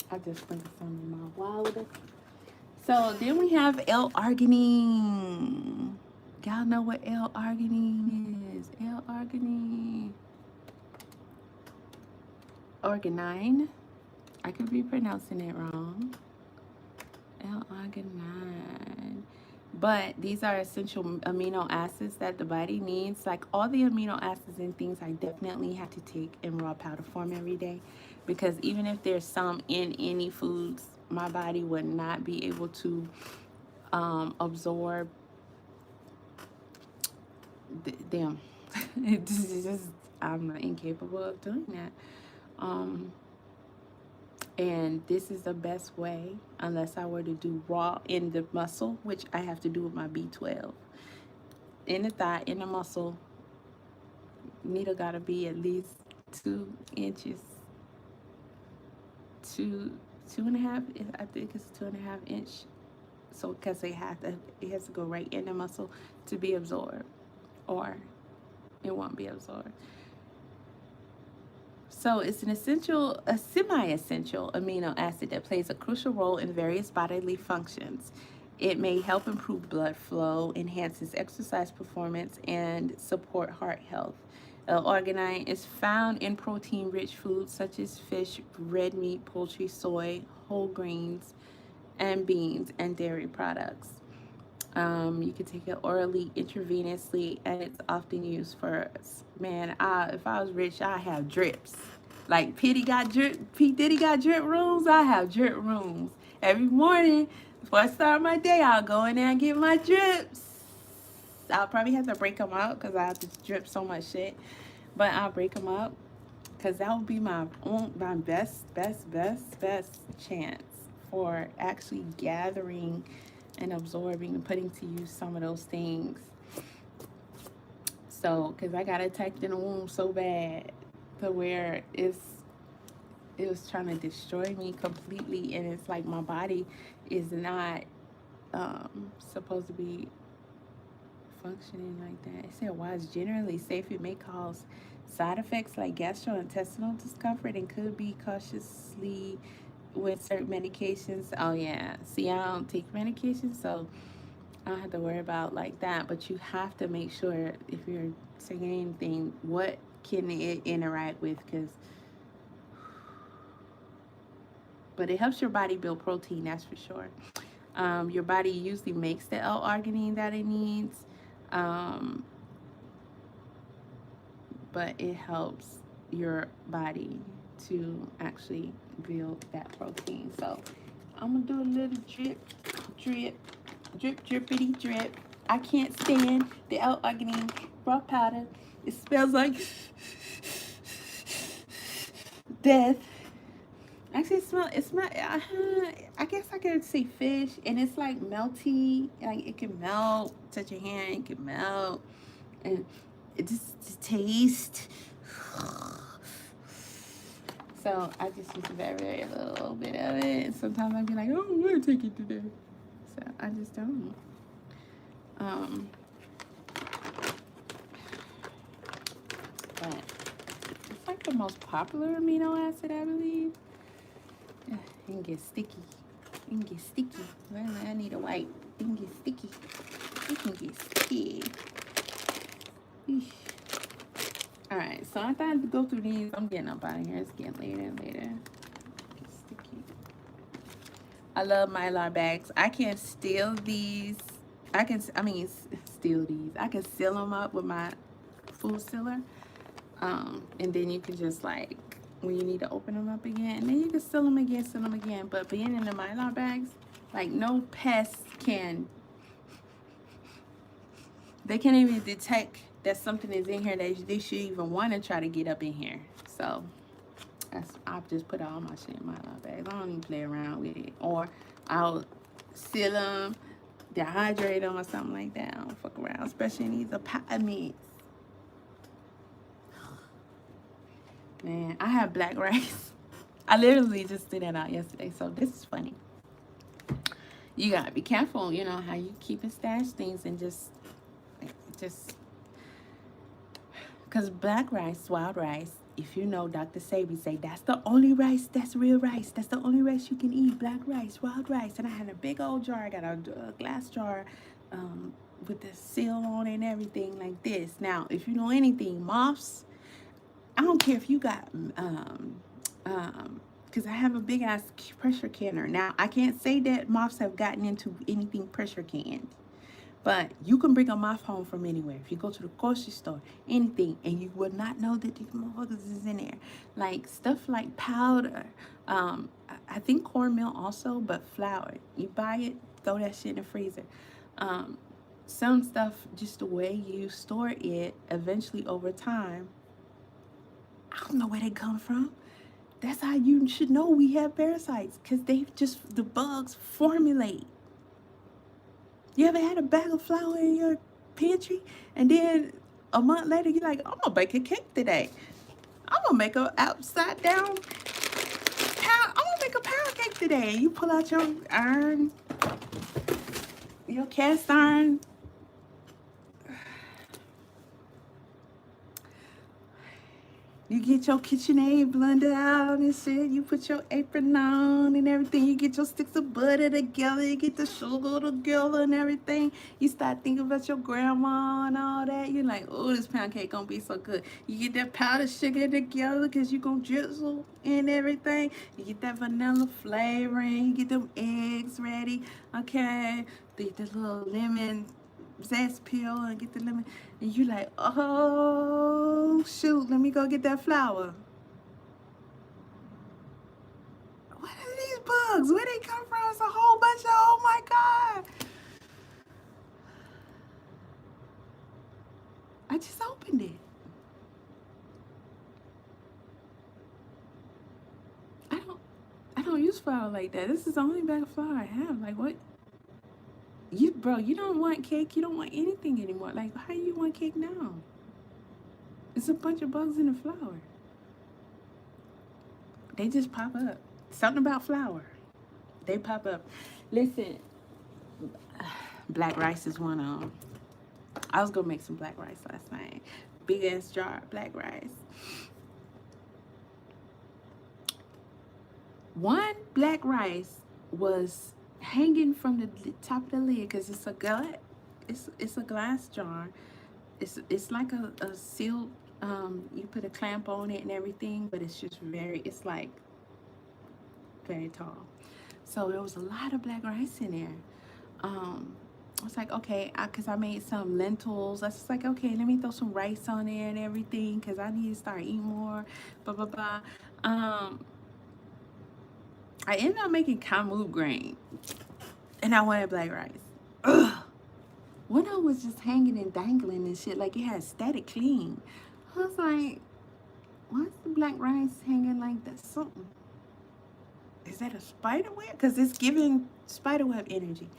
I just put some in my water. So then we have L-arginine. Y'all know what L-arginine is. L-arginine. Arginine. I could be pronouncing it wrong. L-arginine. But these are essential amino acids that the body needs. Like all the amino acids and things I definitely have to take in raw powder form every day. Because even if there's some in any foods, my body would not be able to absorb them. It's just, I'm not incapable of doing that. And this is the best way, unless I were to do raw in the muscle, which I have to do with my B12. In the thigh, in the muscle, needle gotta be at least 2 inches, two and a half. I think it's 2.5 inch. So because it has to go right in the muscle to be absorbed, or it won't be absorbed. So it's a semi-essential amino acid that plays a crucial role in various bodily functions. It may help improve blood flow, enhances exercise performance, and support heart health. L-arginine is found in protein-rich foods such as fish, red meat, poultry, soy, whole grains, and beans, and dairy products. You can take it orally, intravenously, and it's often used for, man, if I was rich, I have drips. Like P. Diddy got drip rooms, I have drip rooms. Every morning, before I start my day, I'll go in there and get my drips. I'll probably have to break them out because I have to drip so much shit. But I'll break them up because that would be my best chance for actually gathering and absorbing and putting to use some of those things. So, because I got attacked in the womb so bad to where it was trying to destroy me completely, and it's like my body is not supposed to be functioning like that. It said, while it's generally safe, it may cause side effects like gastrointestinal discomfort and could be cautiously with certain medications. Oh yeah, see, I don't take medications, so I don't have to worry about like that. But you have to make sure if you're taking anything, what can it interact with? But it helps your body build protein, that's for sure. Your body usually makes the L-arginine that it needs, but it helps your body to actually build that protein. So I'm gonna do a little drippity drip. I can't stand the L-arginine raw powder. It smells like death. Actually, it smell. I guess I could say fish, and it's like melty. Like it can melt. Touch your hand, it can melt, and it just taste. So I just use a very little bit of it. And sometimes I'd be like, oh, I'm gonna take it today. So I just don't. But it's like the most popular amino acid, I believe. It can get sticky. Well, I need a wipe. It can get sticky. Eesh. Alright, so I thought I'd go through these. I'm getting up out of here. It's getting later and later. It's sticky. I love Mylar bags. I can steal these. Steal these. I can seal them up with my food sealer. And then you can just like, when you need to open them up again, and then you can seal them again. But being in the Mylar bags, like no pests they can't even detect that something is in here that they should even want to try to get up in here. So I'll just put all my shit in Mylar bags. I don't even play around with it. Or I'll seal them, dehydrate them or something like that. I don't fuck around, especially in these apartments. Man, I have black rice. I literally just did that out yesterday, so this is funny. You gotta be careful, you know, how you keep and stash things, and just just because black rice, wild rice, if you know Dr. Sabi say that's the only rice that's real rice. That's the only rice you can eat. Black rice, wild rice. And I had a big old jar. I got a glass jar with the seal on it and everything like this. Now, if you know anything, moths, I don't care if you got because I have a big ass pressure canner. Now I can't say that moths have gotten into anything pressure canned, but you can bring a moth home from anywhere. If you go to the grocery store, anything, and you will not know that these motherfuckers is in there. Like stuff like powder. I think cornmeal also, but flour. You buy it, throw that shit in the freezer. Some stuff, just the way you store it, eventually over time, I don't know where they come from. That's how you should know we have parasites, because they just, the bugs formulate. You ever had a bag of flour in your pantry and then a month later you're like, I'm gonna bake a cake today. I'm gonna make a upside down pound. I'm gonna make a pound cake today. And you pull out your iron, your cast iron. You get your KitchenAid blender out and shit. You put your apron on and everything. You get your sticks of butter together. You get the sugar together and everything. You start thinking about your grandma and all that. You're like, oh, this pound cake gonna be so good. You get that powdered sugar together because you gonna drizzle and everything. You get that vanilla flavoring. You get them eggs ready. Okay. The little lemon zest peel and get the lemon, and you like, oh shoot, let me go get that flour. What are these bugs? Where they come from? It's a whole bunch of, oh my god. I just opened it. I don't use flour like that. This is the only bag of flour I have. Like what? You don't want cake. You don't want anything anymore. Like, how do you want cake now? It's a bunch of bugs in the flour. They just pop up. Something about flour. They pop up. Listen, black rice is one of them. I was gonna make some black rice last night. Big ass jar of black rice. One black rice was hanging from the top of the lid because it's a glass jar. It's like a sealed. You put a clamp on it and everything, but it's just it's like very tall. So there was a lot of black rice in there. I was like, okay, because I made some lentils. I was just like, okay, let me throw some rice on there and everything because I need to start eating more. Blah blah blah. I ended up making kamut grain, and I wanted black rice. Ugh. One of them was just hanging and dangling and shit, like it had static clean. I was like, why's the black rice hanging like that? Something. Is that a spider web? Because it's giving spider web energy.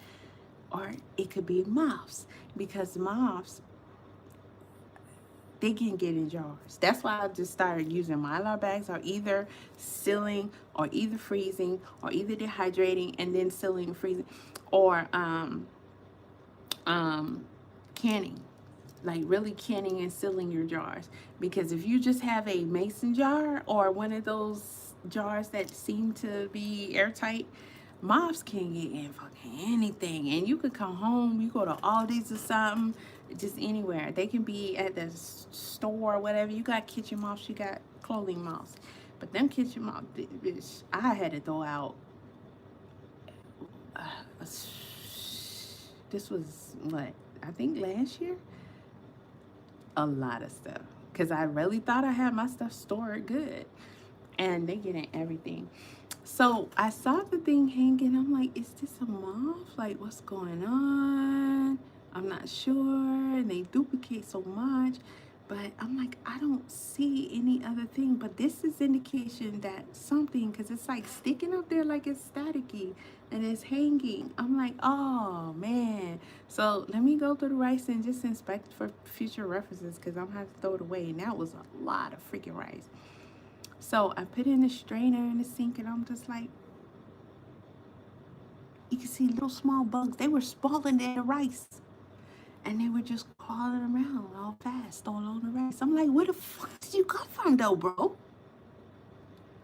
Or it could be moths, because moths, they can get in jars. That's why I just started using Mylar bags, or either sealing, or either freezing, or either dehydrating and then sealing and freezing, or canning, like really canning and sealing your jars. Because if you just have a mason jar or one of those jars that seem to be airtight, moths can get in fucking anything. And you could come home, you go to Aldi's or something, just anywhere. They can be at the store or whatever. You got kitchen moths, you got clothing moths. But them kitchen moths, bitch, I had to throw out. This was what? I think last year? A lot of stuff. Because I really thought I had my stuff stored good. And they get in everything. So I saw the thing hanging. I'm like, is this a moth? Like, what's going on? I'm not sure. And they duplicate so much. But I'm like, I don't see any other thing. But this is indication that something, because it's like sticking up there like it's staticky. And it's hanging. I'm like, oh, man. So let me go through the rice and just inspect for future references, because I'm going to have to throw it away. And that was a lot of freaking rice. So I put in the strainer in the sink, and I'm just like, you can see little small bugs. They were spawning in the rice. and they were just crawling around all fast all on the rice. I'm like, where the fuck did you come from though, bro?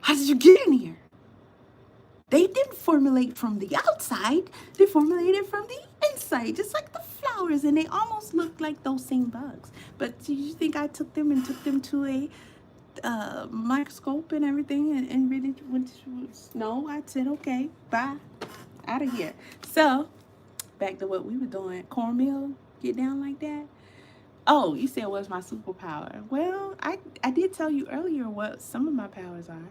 How did you get in here? They didn't formulate from the outside, they formulated from the inside, just like the flowers, and they almost looked like those same bugs. But do you think I took them and took them to a microscope and everything and really went to, no, I said, okay, bye, out of here. So, back to what we were doing, cornmeal, get down like that. Oh, you said what's my superpower? Well, I did tell you earlier what some of my powers are,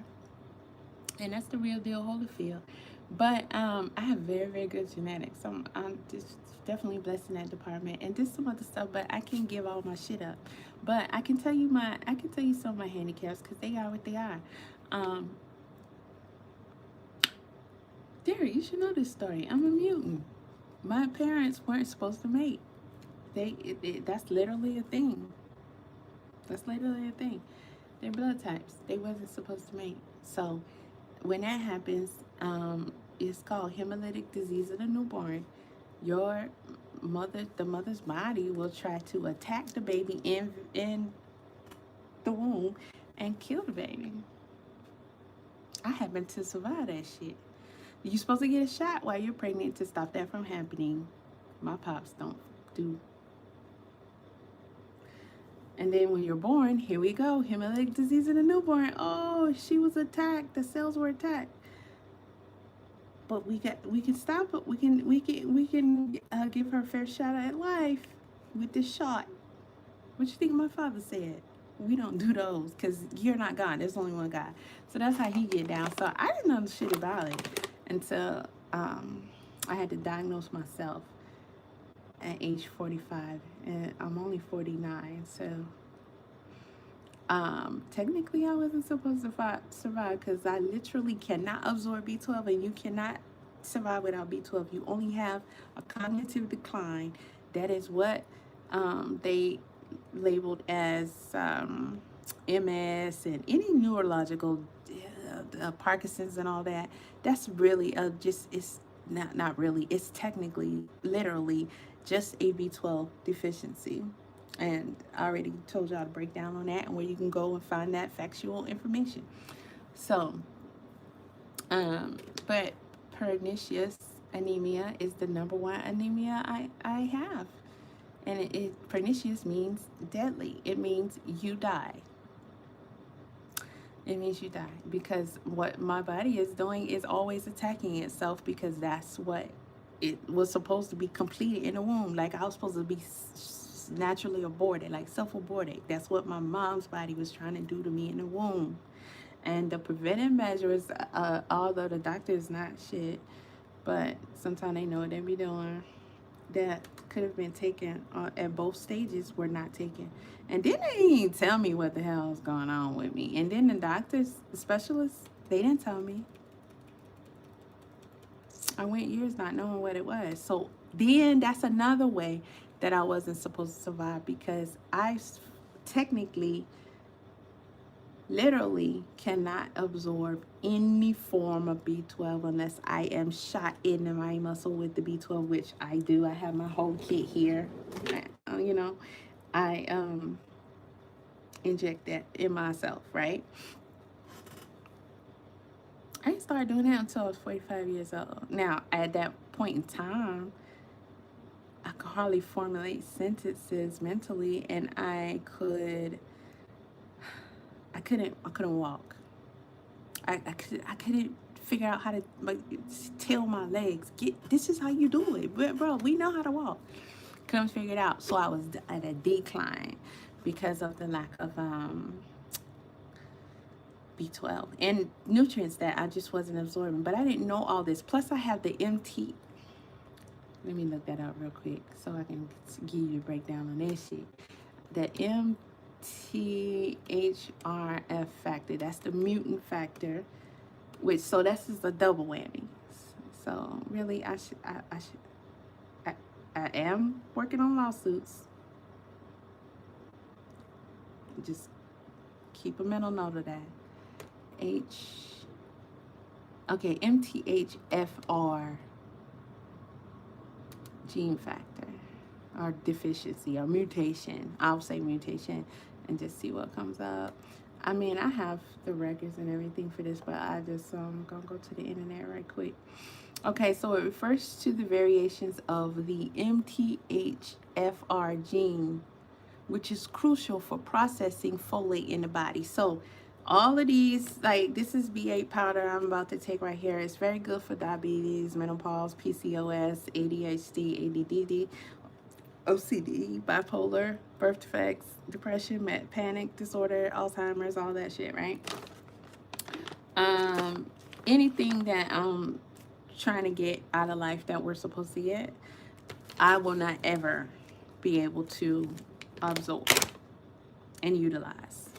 and that's the real deal Holyfield. But I have very, very good genetics. I'm just definitely blessed in that department, and just some other stuff. But I can't give all my shit up. But I can tell you some of my handicaps because they are what they are. Um, Derek, you should know this story. I'm a mutant. My parents weren't supposed to mate. That's literally a thing. That's literally a thing. They're blood types. They wasn't supposed to mate. So when that happens, it's called hemolytic disease of the newborn. Your the mother's body will try to attack the baby in the womb and kill the baby. I happen to survive that shit. You're supposed to get a shot while you're pregnant to stop that from happening. My pops don't do. And then when you're born, here we go, hemolytic disease in the newborn. Oh, she was attacked. The cells were attacked. But we can stop it. We can give her a fair shot at life with this shot. What you think my father said? We don't do those because you're not God. There's only one God. So that's how he get down. So I didn't know shit about it until I had to diagnose myself at age 45, and I'm only 49. So technically I wasn't supposed to survive because I literally cannot absorb B12, and you cannot survive without B12. You only have a cognitive decline. That is what they labeled as MS and any neurological Parkinson's and all that. That's really just, it's not really, it's technically literally just a B12 deficiency. And I already told y'all to break down on that and where you can go and find that factual information. So but pernicious anemia is the number one anemia I have. And pernicious means deadly. It means you die. It means you die because what my body is doing is always attacking itself, because that's what it was supposed to be completed in the womb. Like I was supposed to be naturally aborted, like self-aborted. That's what my mom's body was trying to do to me in the womb. And the preventive measures, although the doctor is not shit, but sometimes they know what they be doing, that could have been taken at both stages were not taken. And then they didn't even tell me what the hell was going on with me. And then the doctors, the specialists, they didn't tell me. I went years not knowing what it was. So then that's another way that I wasn't supposed to survive, because I technically, literally cannot absorb any form of B12 unless I am shot into my muscle with the B12, which I do. I have my whole kit here. You know, I inject that in myself, right? I didn't start doing that until I was 45 years old. Now, at that point in time, I could hardly formulate sentences mentally, and I couldn't walk. I couldn't figure out how to tail my legs. This is how you do it, bro. We know how to walk. Couldn't figure it out. So I was at a decline because of the lack of B12 and nutrients that I just wasn't absorbing. But I didn't know all this. Plus, I have the MT. Let me look that up real quick so I can give you a breakdown on this shit. The MTHRF factor. That's the mutant factor. So this is a double whammy. So really, I am working on lawsuits. Just keep a mental note of that. MTHFR gene factor. or deficiency or mutation. I'll say mutation and just see what comes up. I mean, I have the records and everything for this, but I just gonna go to the internet right quick. Okay, so it refers to the variations of the MTHFR gene, which is crucial for processing folate in the body. So all of these, like this is B8 powder I'm about to take right here. It's very good for diabetes, menopause, PCOS, ADHD, ADD, OCD, bipolar, birth defects, depression, panic disorder, Alzheimer's, all that shit, right? Anything that I'm trying to get out of life that we're supposed to get, I will not ever be able to absorb and utilize,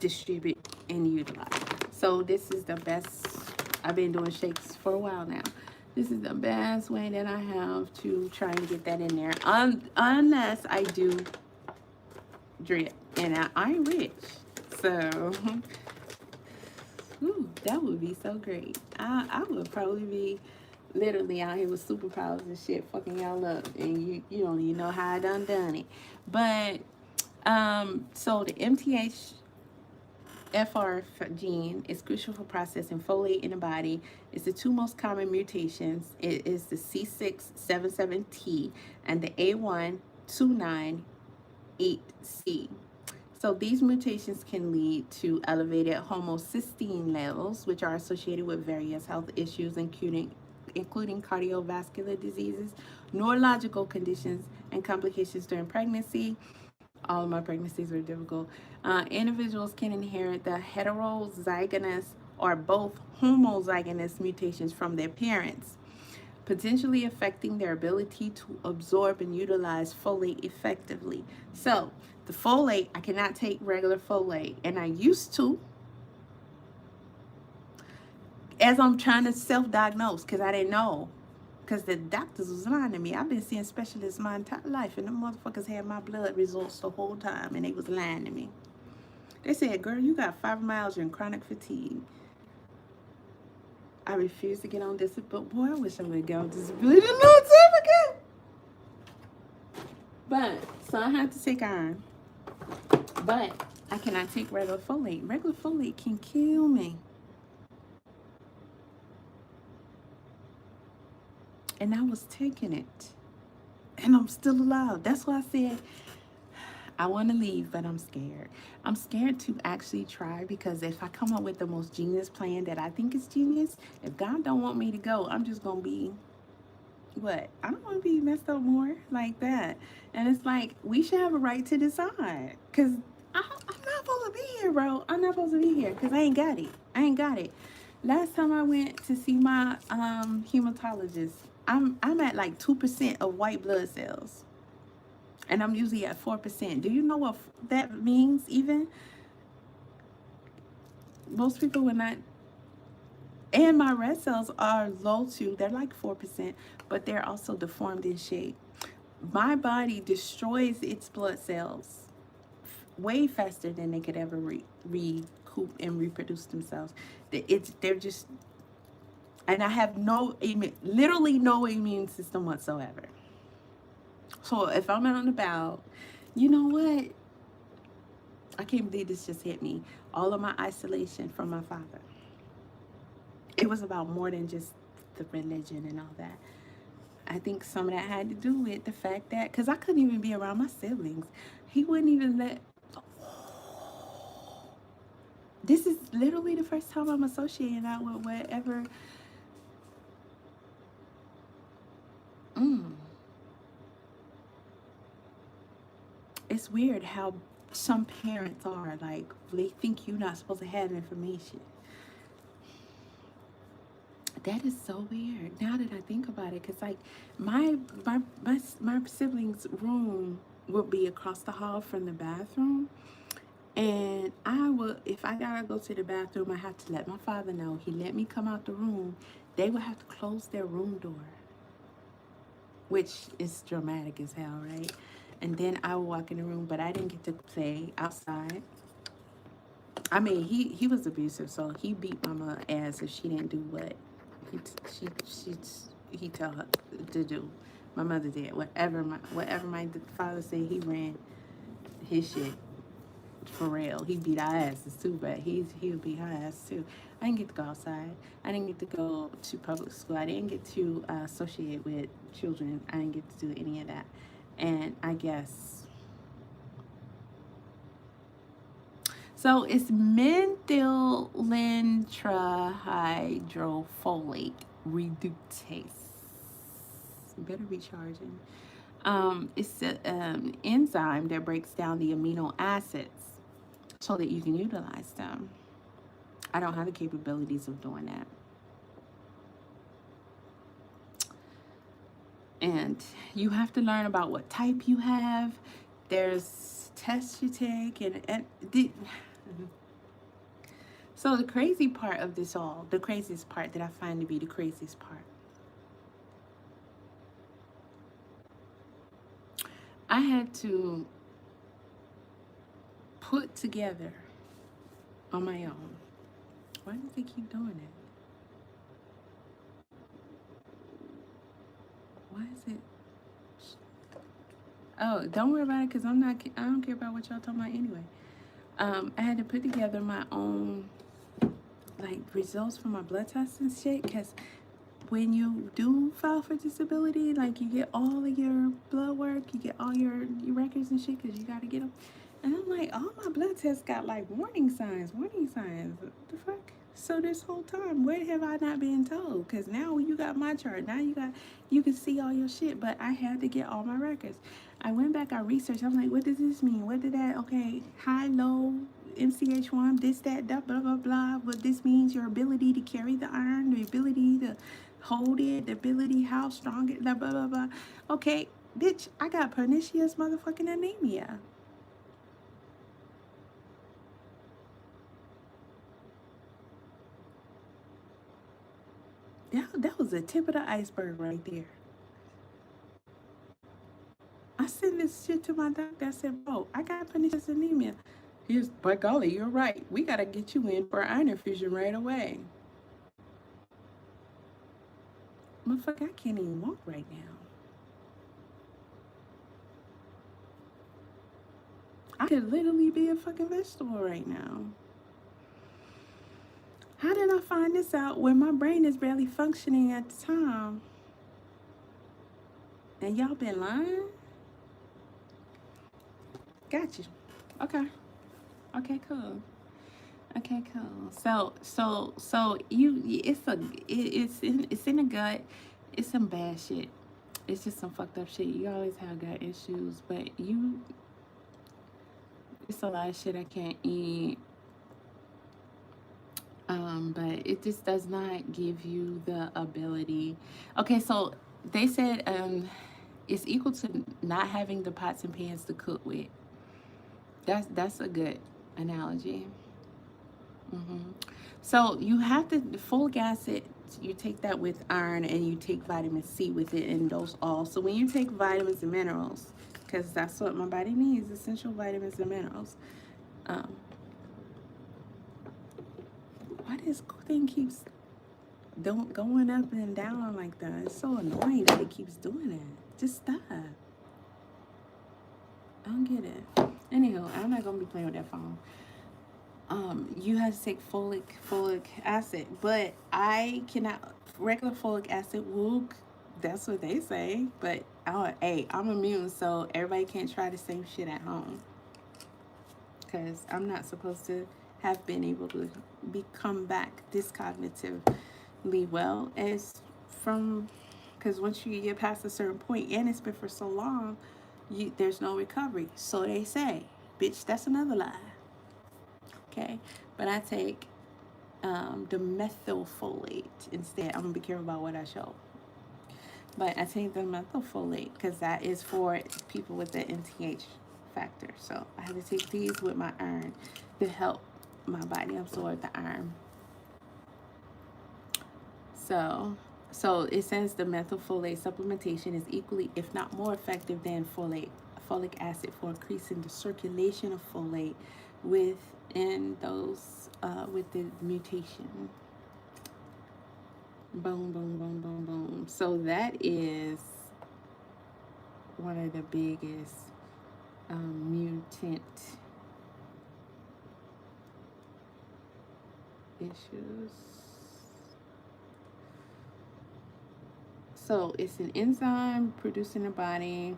distribute and utilize. So this is the best. I've been doing shakes for a while now. This is the best way that I have to try and get that in there, unless I do drip, and I'm rich, so ooh, that would be so great. I would probably be literally out here with superpowers and shit, fucking y'all up, and you don't even know how I done it. But so the MTHFR gene is crucial for processing folate in the body. It's the two most common mutations. It is the C677T and the A1298C. So these mutations can lead to elevated homocysteine levels, which are associated with various health issues, including cardiovascular diseases, neurological conditions, and complications during pregnancy. All of my pregnancies were difficult. Individuals can inherit the heterozygous or both homozygous mutations from their parents, potentially affecting their ability to absorb and utilize folate effectively. So, the folate, I cannot take regular folate, and I used to, as I'm trying to self-diagnose, because I didn't know, because the doctors was lying to me. I've been seeing specialists my entire life, and the motherfuckers had my blood results the whole time, and they was lying to me. They said, girl, you got fibromyalgia and chronic fatigue. I refuse to get on disability, but boy, I wish I would get on disability a long time ago. But, so I had to take iron. But I cannot take regular folate. Regular folate can kill me. And I was taking it. And I'm still alive. That's why I said I want to leave, but I'm scared. I'm scared to actually try, because if I come up with the most genius plan that I think is genius, if God don't want me to go, I'm just going to be, what? I don't want to be messed up more like that. And it's like, we should have a right to decide. Because I'm not supposed to be here, bro. I'm not supposed to be here because I ain't got it. I ain't got it. Last time I went to see my hematologist, I'm at like 2% of white blood cells. And I'm usually at 4%. Do you know what that means even? Most people would not. And my red cells are low too. They're like 4%, but they're also deformed in shape. My body destroys its blood cells way faster than they could ever recoup and reproduce themselves. They're just, and I have literally no immune system whatsoever. So if I'm out and about, you know what? I can't believe this just hit me. All of my isolation from my father. It was about more than just the religion and all that. I think some of that had to do with the fact that, because I couldn't even be around my siblings. He wouldn't even let. This is literally the first time I'm associating that with whatever. It's weird how some parents are like, they think you're not supposed to have information. That is so weird now that I think about it, because like my siblings' room would be across the hall from the bathroom, and I would, if I gotta go to the bathroom, I have to let my father know. He let me come out the room. They would have to close their room door, which is dramatic as hell, right? And then I would walk in the room, but I didn't get to play outside. I mean, he was abusive, so he beat mama ass if she didn't do what he tell her to do. My mother did. Whatever my father said, he ran his shit for real. He beat our asses too, but he'll beat our ass too. I didn't get to go outside. I didn't get to go to public school. I didn't get to associate with children. I didn't get to do any of that. And I guess so. It's methyllentrahydrofolate reductase. Better be charging. It's an enzyme that breaks down the amino acids so that you can utilize them. I don't have the capabilities of doing that. And you have to learn about what type you have. There's tests you take, so the crazy part of this all, the craziest part that I find to be the craziest part, I had to put together on my own. Why do they keep doing it? Why is it? Oh, don't worry about it, because I don't care about what y'all talking about anyway. I had to put together my own, like, results for my blood tests and shit, because when you do file for disability, like, you get all of your blood work, you get all your records and shit, because you got to get them. And I'm like, all my blood tests got, like, warning signs. What the fuck? So this whole time, where have I not been told? Because now you got my chart. Now you can see all your shit. But I had to get all my records. I went back, I researched. I'm like, what does this mean? What did that, okay, high, low, MCH1, this, that, blah, blah, blah. What this means, your ability to carry the iron, the ability to hold it, the ability, how strong it, blah, blah, blah, blah. Okay, bitch, I got pernicious motherfucking anemia. That was the tip of the iceberg right there. I sent this shit to my doctor. I said, bro, I got pernicious anemia. He's, by golly, you're right. We got to get you in for iron infusion right away. Motherfucker, I can't even walk right now. I could literally be a fucking vegetable right now. How did I find this out when my brain is barely functioning at the time? And y'all been lying? Got you. Okay. Okay, cool. Okay, cool. So it's in the gut. It's some bad shit. It's just some fucked up shit. You always have gut issues, but it's a lot of shit I can't eat. But it just does not give you the ability. Okay, so they said it's equal to not having the pots and pans to cook with. That's a good analogy. So you have the folic acid. You take that with iron, and you take vitamin C with it, and those all. So when you take vitamins and minerals, because that's what my body needs, essential vitamins and minerals. Why this thing keeps going up and down like that? It's so annoying that it keeps doing it. Just stop. I don't get it. Anyhow, I'm not gonna be playing with that phone. You have to take folic acid, but I cannot. Regular folic acid will. That's what they say, but hey, I'm immune, so everybody can't try the same shit at home. Because I'm not supposed to have been able to come back this cognitively well as from, because once you get past a certain point, and it's been for so long, there's no recovery. So they say, bitch, that's another lie. Okay, but I take the methylfolate instead. I'm gonna be careful about what I show. But I take the methylfolate because that is for people with the NTH factor. So I have to take these with my iron to help my body absorb the iron. So it says the methylfolate supplementation is equally, if not more effective than folic acid for increasing the circulation of folate within those with the mutation. Boom, boom, boom, boom, boom. So that is one of the biggest mutant issues. So it's an enzyme produced in the body.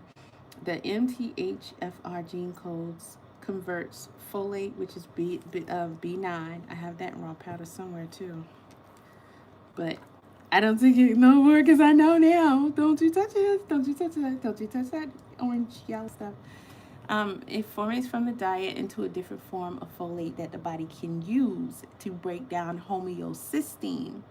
The MTHFR gene codes converts folate, which is B9. I have that in raw powder somewhere too. But I don't take it no more because I know now. Don't you touch it. Don't you touch that. Don't you touch that orange, yellow stuff. It forms from the diet into a different form of folate that the body can use to break down homeocysteine.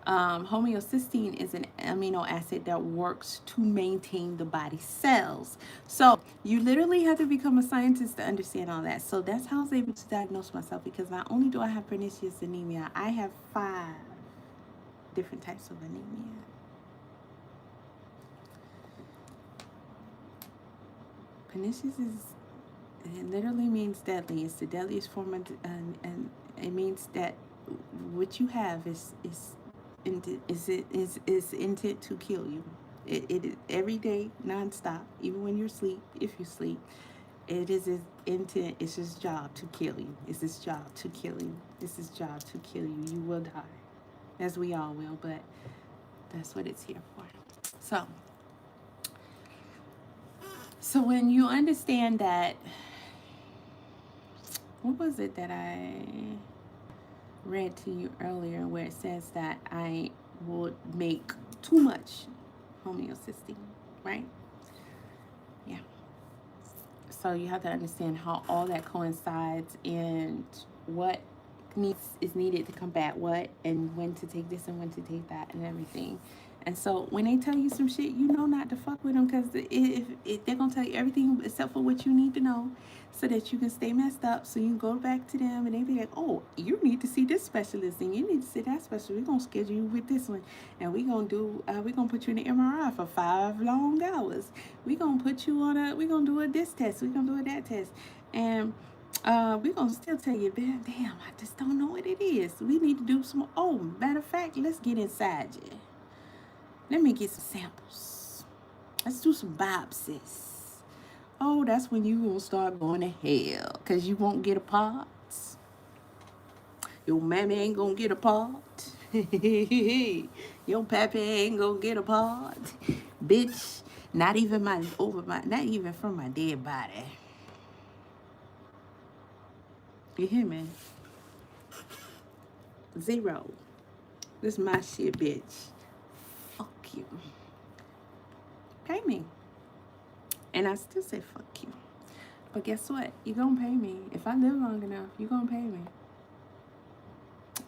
Homeocysteine is an amino acid that works to maintain the body's cells. So you literally have to become a scientist to understand all that. So that's how I was able to diagnose myself, because not only do I have pernicious anemia, I have 5 different types of anemia. Pernicious it literally means deadly. It's the deadliest form of, and it means that what you have is intent to kill you. It is every day, nonstop, even when you're asleep. If you sleep, it is his intent. It's his job to kill you. It's his job to kill you. It's his job to kill you. You will die, as we all will. But that's what it's here for. So when you understand that, what was it that I read to you earlier where it says that I would make too much homeocysteine, right? Yeah. So you have to understand how all that coincides and what is needed to combat what, and when to take this and when to take that and everything. And so when they tell you some shit, you know not to fuck with them, because if they're going to tell you everything except for what you need to know so that you can stay messed up, so you can go back to them and they be like, oh, you need to see this specialist and you need to see that specialist. We're going to schedule you with this one, and we're going to put you in the MRI for 5 long hours. We're going to put you on we're going to do a this test. We're going to do a that test. And we're going to still tell you, damn, I just don't know what it is. We need to do some, oh, matter of fact, let's get inside you. Let me get some samples. Let's do some biopsies. Oh, that's when you gonna start going to hell, because you won't get a part. Your mammy ain't gonna get a part. Your pappy ain't gonna get a part. Bitch, not even not even from my dead body. You hear me? 0. This is my shit, bitch. Fuck you. Pay me. And I still say fuck you. But guess what? You gonna pay me. If I live long enough, you gonna pay me.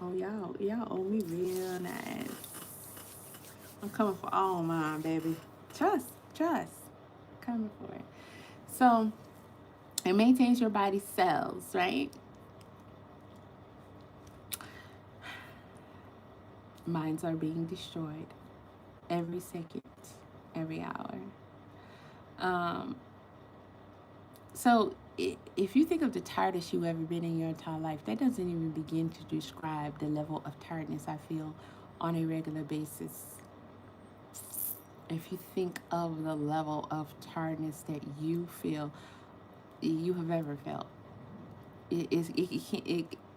Oh, y'all owe me real nice. I'm coming for all mine, baby. Trust. Coming for it. So it maintains your body's cells, right? Minds are being destroyed every second, every hour. So if you think of the tiredest you've ever been in your entire life, that doesn't even begin to describe the level of tiredness I feel on a regular basis. If you think of the level of tiredness that you feel, you have ever felt,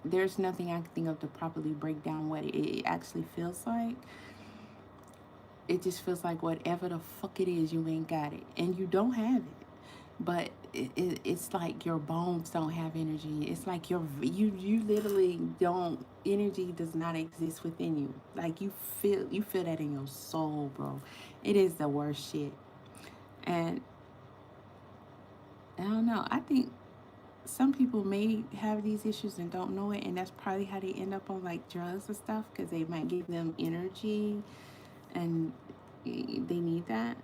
there's nothing I can think of to properly break down what it actually feels like. It just feels like whatever the fuck it is, you ain't got it, and you don't have it. But it's like your bones don't have energy. It's like you literally don't. Energy does not exist within you. Like you feel that in your soul, bro. It is the worst shit. And I don't know. I think some people may have these issues and don't know it, and that's probably how they end up on like drugs and stuff, because they might give them energy, and they need that.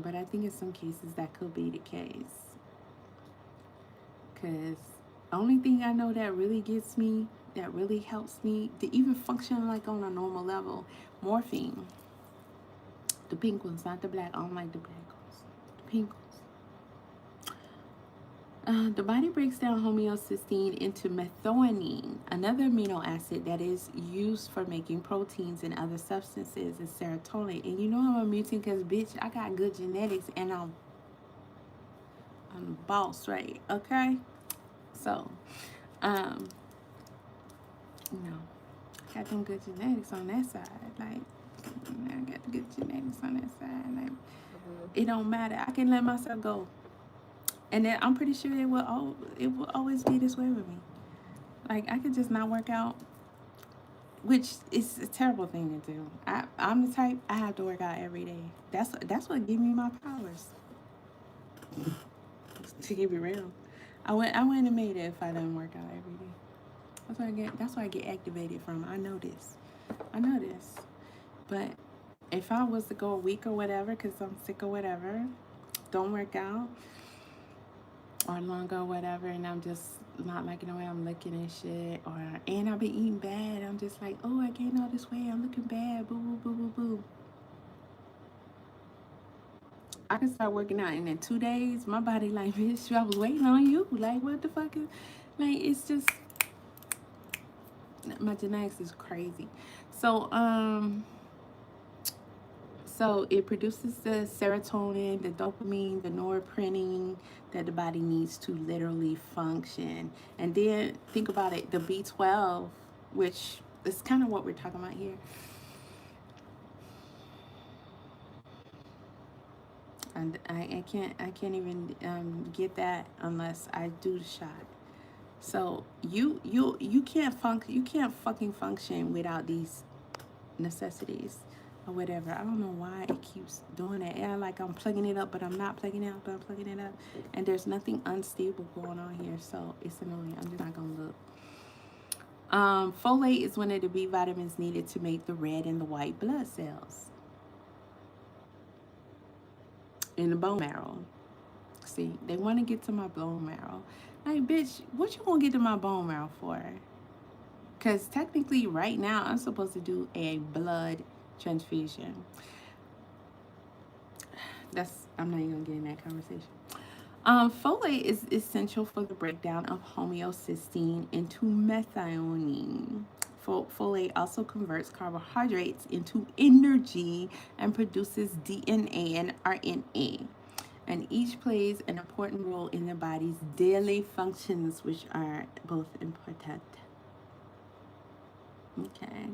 But I think in some cases that could be the case, because the only thing I know that really gets me, that really helps me to even function like on a normal level, morphine. The pink ones, not the black. I don't like the black ones. The pink ones. The body breaks down homeocysteine into methionine, another amino acid that is used for making proteins and other substances, and serotonin. And you know I'm a mutant because, bitch, I got good genetics and I'm the boss, right? Okay? So, um, you know, I got them good genetics on that side. Like, I got the good genetics on that side. Like, it don't matter. I can let myself go. And then I'm pretty sure it will always be this way with me. Like, I could just not work out, which is a terrible thing to do. I'm the type, I have to work out every day. That's what gave me my powers. To keep it real, I wouldn't have made it if I didn't work out every day. That's why I get activated from. I know this. I know this. But if I was to go a week or whatever, because I'm sick or whatever, don't work out, or longer or whatever, and I'm just not liking the way I'm looking and shit, and I've been eating bad, I'm just like, oh, I gained all this weight, I'm looking bad, boo boo boo boo boo. I can start working out, and in 2 days, my body like, bitch, I was waiting on you. Like, what the fuck is, like, it's just, my genetics is crazy. So, so it produces the serotonin, the dopamine, the norepinephrine that the body needs to literally function. And then think about it, the B12, which is kind of what we're talking about here. And I can't even get that unless I do the shot. So you can't fucking function without these necessities or whatever. I don't know why it keeps doing that. Yeah, like I'm plugging it up, but I'm not plugging it up, but I'm plugging it up. And there's nothing unstable going on here, so it's annoying. I'm just not gonna look. Folate is one of the B vitamins needed to make the red and the white blood cells in the bone marrow. See, they want to get to my bone marrow. Like, bitch, what you gonna get to my bone marrow for? Because technically, right now, I'm supposed to do a blood transfusion. I'm not even gonna get in that conversation. Folate is essential for the breakdown of homeocysteine into methionine. Folate also converts carbohydrates into energy and produces DNA and RNA. And each plays an important role in the body's daily functions, which are both important. Okay.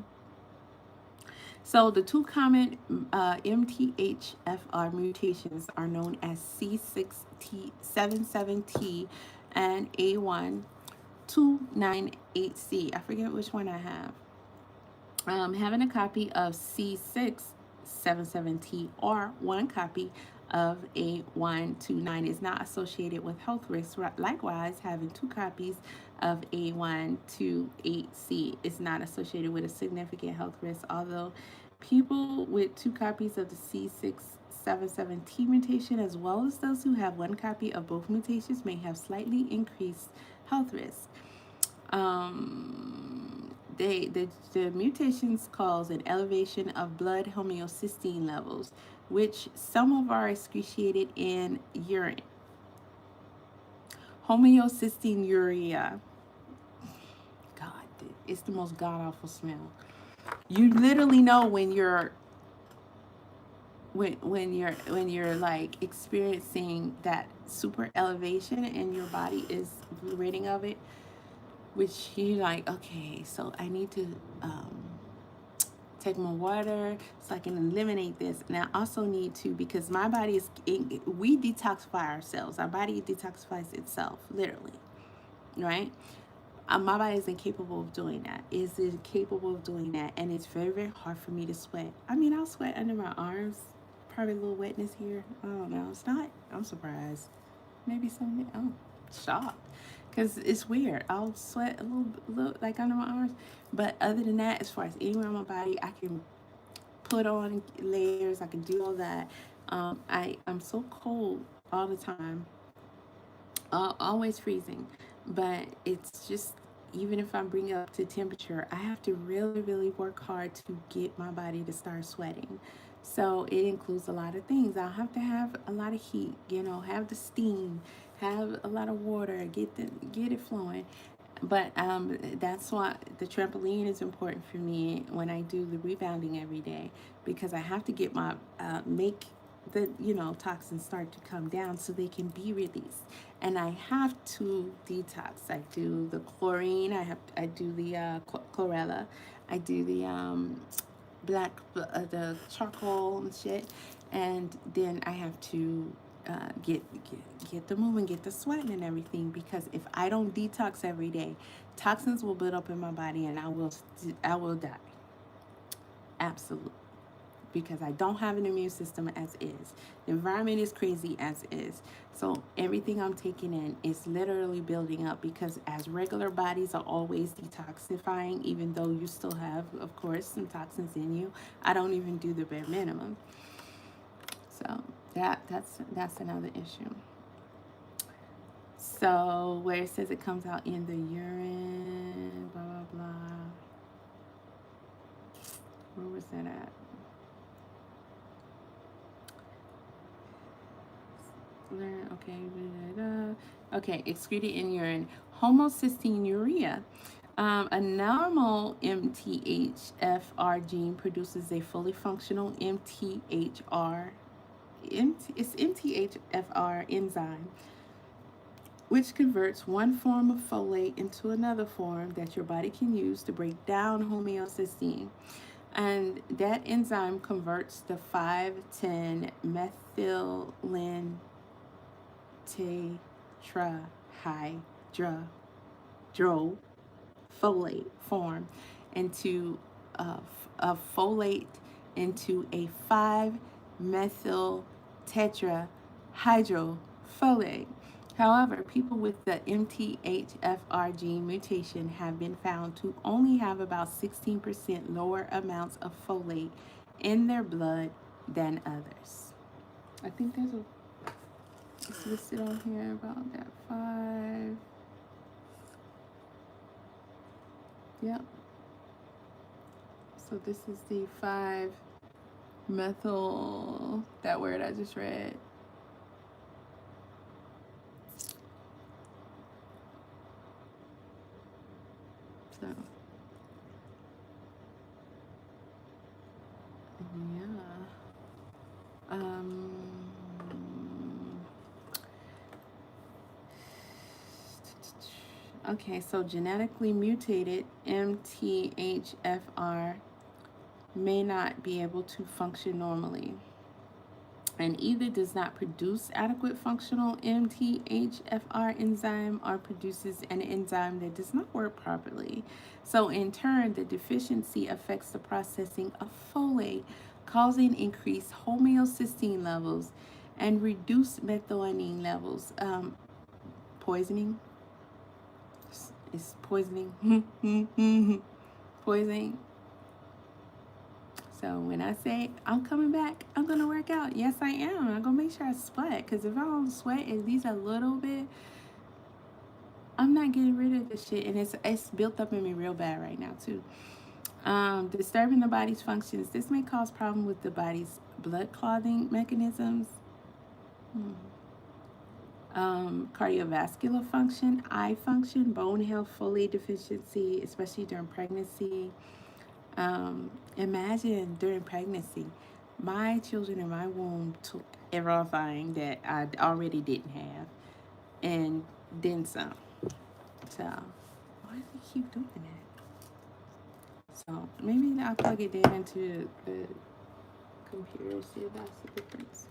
So the two common MTHFR mutations are known as C6T77T and A1298C. I forget which one I have. Having a copy of C677T or one copy of A129 is not associated with health risks. Likewise, having two copies of A128C is not associated with a significant health risk, although people with two copies of the C677T mutation, as well as those who have one copy of both mutations, may have slightly increased health risk. The mutations cause an elevation of blood homeocysteine levels, which some of are excreted in urine. Homeocystinuria. God, it's the most god awful smell. You literally know when you're like experiencing that super elevation and your body is reading of it, which you like, okay, so I need to take more water so I can eliminate this. And I also need to, because my body is, we detoxify ourselves. Our body detoxifies itself, literally, right? My body is incapable of doing that. Is incapable of doing that, and it's very, very hard for me to sweat. I mean, I'll sweat under my arms. Probably a little wetness here. I don't know. It's not. I'm surprised. Maybe something. I'm shocked because it's weird. I'll sweat a little, like under my arms, but other than that, as far as anywhere on my body, I can put on layers. I can do all that. I'm so cold all the time. Always freezing, but it's just, even if I bring it up to temperature, I have to really, really work hard to get my body to start sweating. So it includes a lot of things. I'll have to have a lot of heat, have the steam, have a lot of water, get it flowing. But that's why the trampoline is important for me when I do the rebounding every day, because I have to get my make the toxins start to come down so they can be released, and I have to detox. I do the chlorine. I do the chlorella. I do the the charcoal and shit, and then I have to get the moving, get the sweating and everything, because if I don't detox every day, toxins will build up in my body and I will die. Absolutely. Because I don't have an immune system as is. The environment is crazy as is. So everything I'm taking in is literally building up, because as regular bodies are always detoxifying, even though you still have, of course, some toxins in you, I don't even do the bare minimum. So that's another issue. So where it says it comes out in the urine, blah blah blah. Where was that at? Okay, excreted in urine. Homocystinuria. A normal MTHFR gene produces a fully functional MTHFR enzyme, which converts one form of folate into another form that your body can use to break down homocysteine. And that enzyme converts the 5,10 methylene tetrahydrofolate form into a folate into a 5-methyl tetrahydrofolate. However, people with the MTHFR gene mutation have been found to only have about 16% lower amounts of folate in their blood than others. I think it's listed on here about that 5. Yep. So this is the 5-methyl, that word I just read. So, yeah. Okay, so genetically mutated MTHFR may not be able to function normally, and either does not produce adequate functional MTHFR enzyme or produces an enzyme that does not work properly. So in turn, the deficiency affects the processing of folate, causing increased homocysteine levels and reduced methionine levels. Poisoning. It's poisoning. Poisoning. So when I say I'm coming back, I'm gonna work out. Yes, I am. I'm gonna make sure I sweat, because if I don't sweat at least a little bit, I'm not getting rid of this shit, and it's built up in me real bad right now too. Disturbing the body's functions. This may cause problems with the body's blood clotting mechanisms. Cardiovascular function, eye function, bone health, folate deficiency, especially during pregnancy. Imagine during pregnancy, my children in my womb took everything that I already didn't have, and then some. So why do they keep doing that? So maybe I'll plug it in into the computer, see if that's the difference.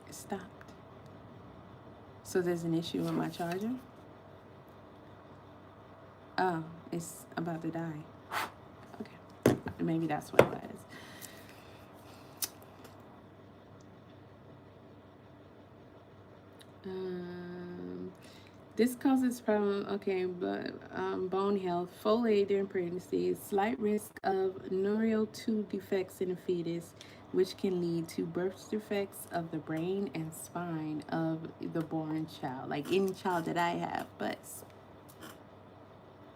It stopped. So there's an issue with my charger. Oh, it's about to die. Okay, maybe that's what it was. This causes problem. Okay, but bone health, folate during pregnancy, slight risk of neural tube defects in a fetus, which can lead to birth defects of the brain and spine of the born child, like any child that I have. But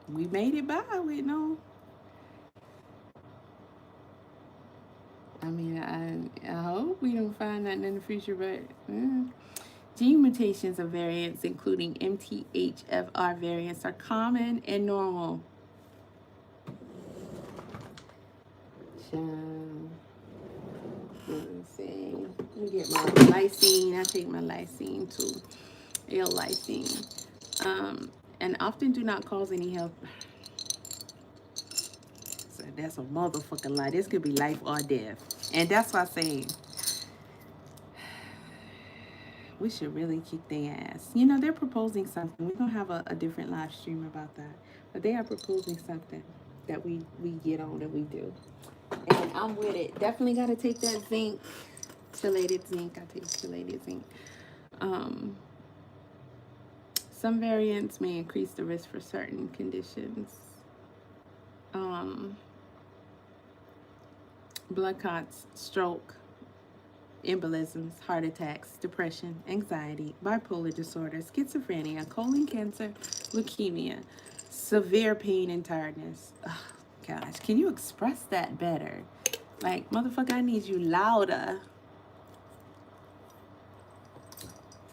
we made it by with no. I mean, I hope we don't find nothing in the future, but gene mutations of variants, including MTHFR variants, are common and normal. Let me see. Let me get my lysine. I take my lysine too. L-lysine. And often do not cause any health. So that's a motherfucking lie. This could be life or death. And that's why I say we should really kick their ass. You know, they're proposing something. We're going to have a different live stream about that. But they are proposing something that we get on, that we do. And I'm with it. Definitely got to take that zinc, chelated zinc. I take chelated zinc. Some variants may increase the risk for certain conditions. Blood clots, stroke, embolisms, heart attacks, depression, anxiety, bipolar disorder, schizophrenia, colon cancer, leukemia, severe pain and tiredness. Oh, gosh, can you express that better? Like, motherfucker, I need you louder.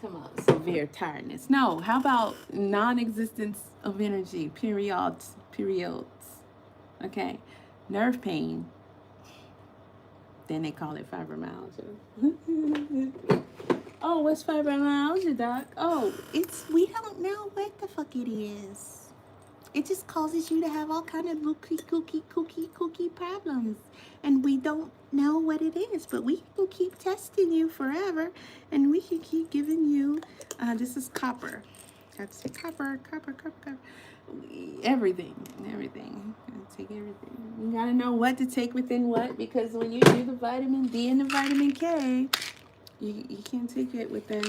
Come on, severe tiredness. No, how about non-existence of energy, periods. Okay, nerve pain. Then they call it fibromyalgia. Oh, what's fibromyalgia, doc? Oh, we don't know what the fuck it is. It just causes you to have all kind of kooky problems. And we don't know what it is, but we can keep testing you forever, and we can keep giving you, this is copper. That's copper. Everything. Take everything. You gotta know what to take within what, because when you do the vitamin D and the vitamin K, you can't take it within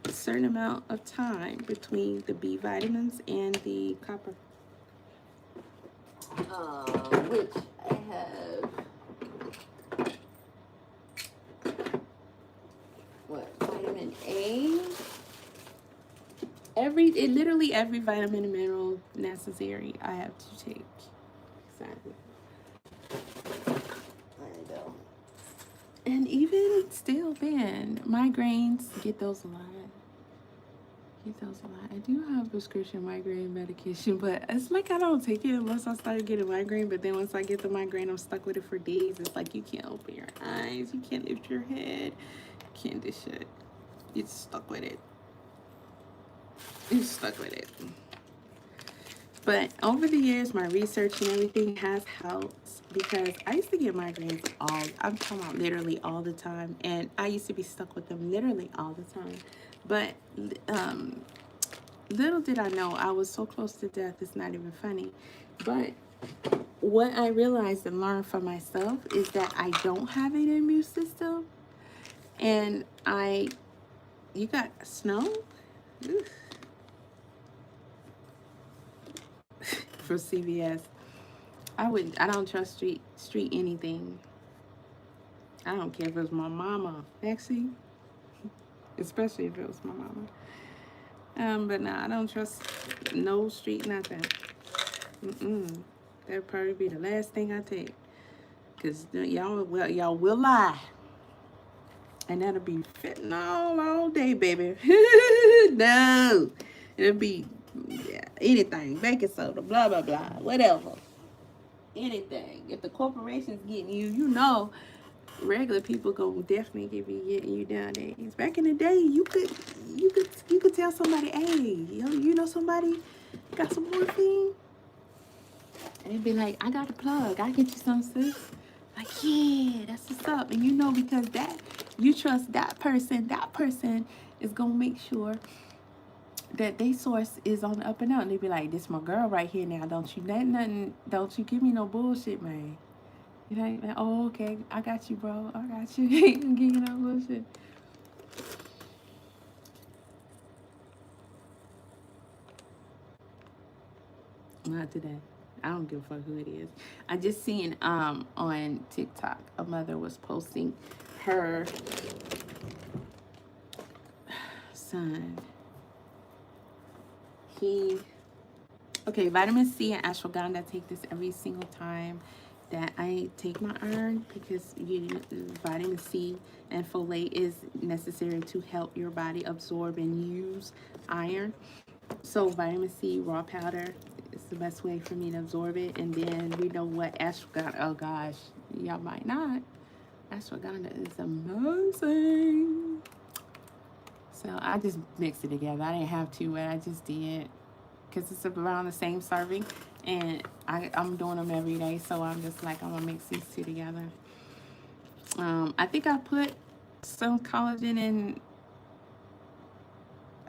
a certain amount of time between the B vitamins and the copper. Which I have. What, vitamin A? Literally every vitamin and mineral necessary I have to take. Exactly. I know. And even still, man, migraines, get those a lot. I do have prescription migraine medication, but it's like I don't take it unless I start getting migraine. But then once I get the migraine, I'm stuck with it for days. It's like you can't open your eyes, you can't lift your head, you can't do shit. You're stuck with it. But over the years, my research and everything has helped, because I used to get migraines I'm talking about literally all the time. And I used to be stuck with them literally all the time. But little did I know, I was so close to death, it's not even funny. But what I realized and learned for myself is that I don't have an immune system. And you got snow? For CVS. I don't trust street anything. I don't care if it was my mama. Actually, especially if it was my mama. But nah, I don't trust no street nothing. That'd probably be the last thing I take. Cause y'all will lie. And that'll be fentanyl all day, baby. No. It'll be anything. Baking soda, blah, blah, blah. Whatever. Anything. If the corporation's getting you, you know regular people gonna definitely be getting you nowadays. Back in the day, you could tell somebody, hey, you know somebody got some morphine? And they'd be like, I got a plug, I get you some, sis. Like, yeah, that's what's up. And you know, because that you trust that person is gonna make sure that they source is on the up and up. And they be like, this my girl right here now. Don't you give me no bullshit, man. You know, like, oh, okay, I got you, bro. I got you. Ain't gonna give you no bullshit. Not today. I don't give a fuck who it is. I just seen on TikTok a mother was posting her son. Vitamin C and ashwagandha. I take this every single time that I take my iron because vitamin C and folate is necessary to help your body absorb and use iron. So vitamin C raw powder is the best way for me to absorb it. And then we know what ashwagandha. Oh gosh, y'all might not. Ashwagandha is amazing. So I just mixed it together. I didn't have to, but I just did because it's around the same serving, and I'm doing them every day. So I'm just like, I'm gonna mix these two together. I think I put some collagen in.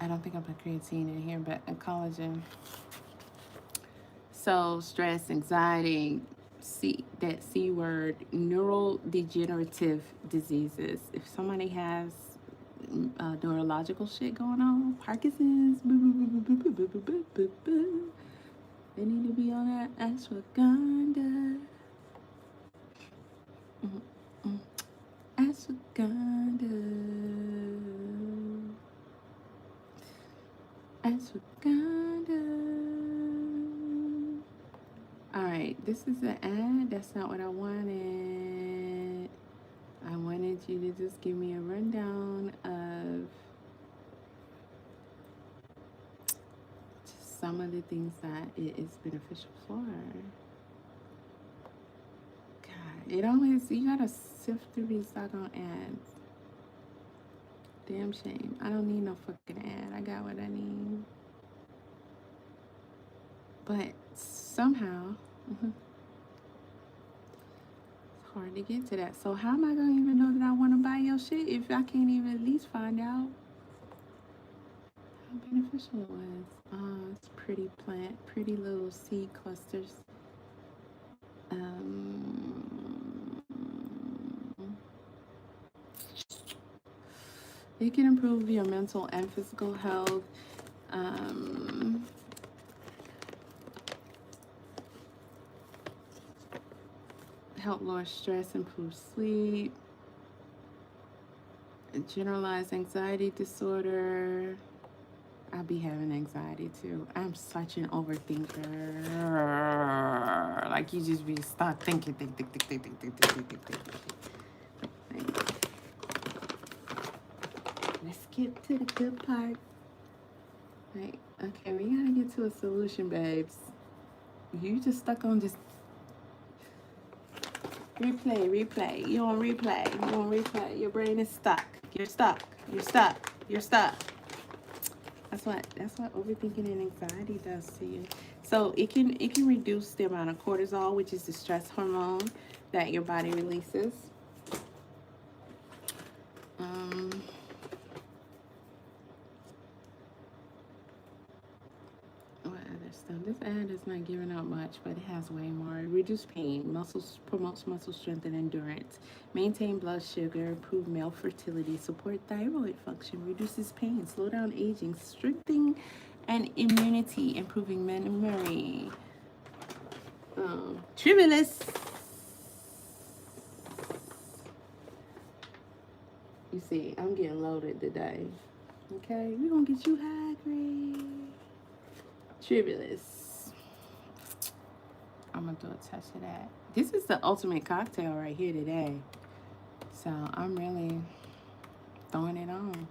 I don't think I put creatine in here, but a collagen. So stress, anxiety, that C word, neurodegenerative diseases. If somebody has neurological shit going on, Parkinson's, they need to be on that ashwagandha. Ashwagandha. Ashwagandha. Alright, this is an ad. That's not what I wanted. I wanted you to just give me a rundown of just some of the things that it is beneficial for. God, it always, you gotta sift through these doggone ads. Damn shame. I don't need no fucking ad. I got what I need. But somehow, it's hard to get to that. So how am I gonna even know that I want to buy your shit if I can't even at least find out how beneficial it was? Oh, it's pretty plant, pretty little seed clusters. It can improve your mental and physical health. Help lower stress, improve sleep, generalized anxiety disorder. I be having anxiety too. I'm such an overthinker. Like you just be start thinking, think. Let's get to the good part. Right? Okay, we gotta get to a solution, babes. You just stuck on just replay. You on replay. Your brain is stuck. You're stuck. That's what overthinking and anxiety does to you. So it can reduce the amount of cortisol, which is the stress hormone that your body releases. What other stuff? This ad is not giving out much, but it has way more. Reduce pain, promotes muscle strength and endurance, maintain blood sugar, improve male fertility, support thyroid function, reduces pain, slow down aging, strengthening and immunity, improving memory. Tribulus. You see, I'm getting loaded today. Okay, we're gonna get you high grade. Tribulus. I'm gonna do a touch of that. This is the ultimate cocktail right here today. So I'm really throwing it on.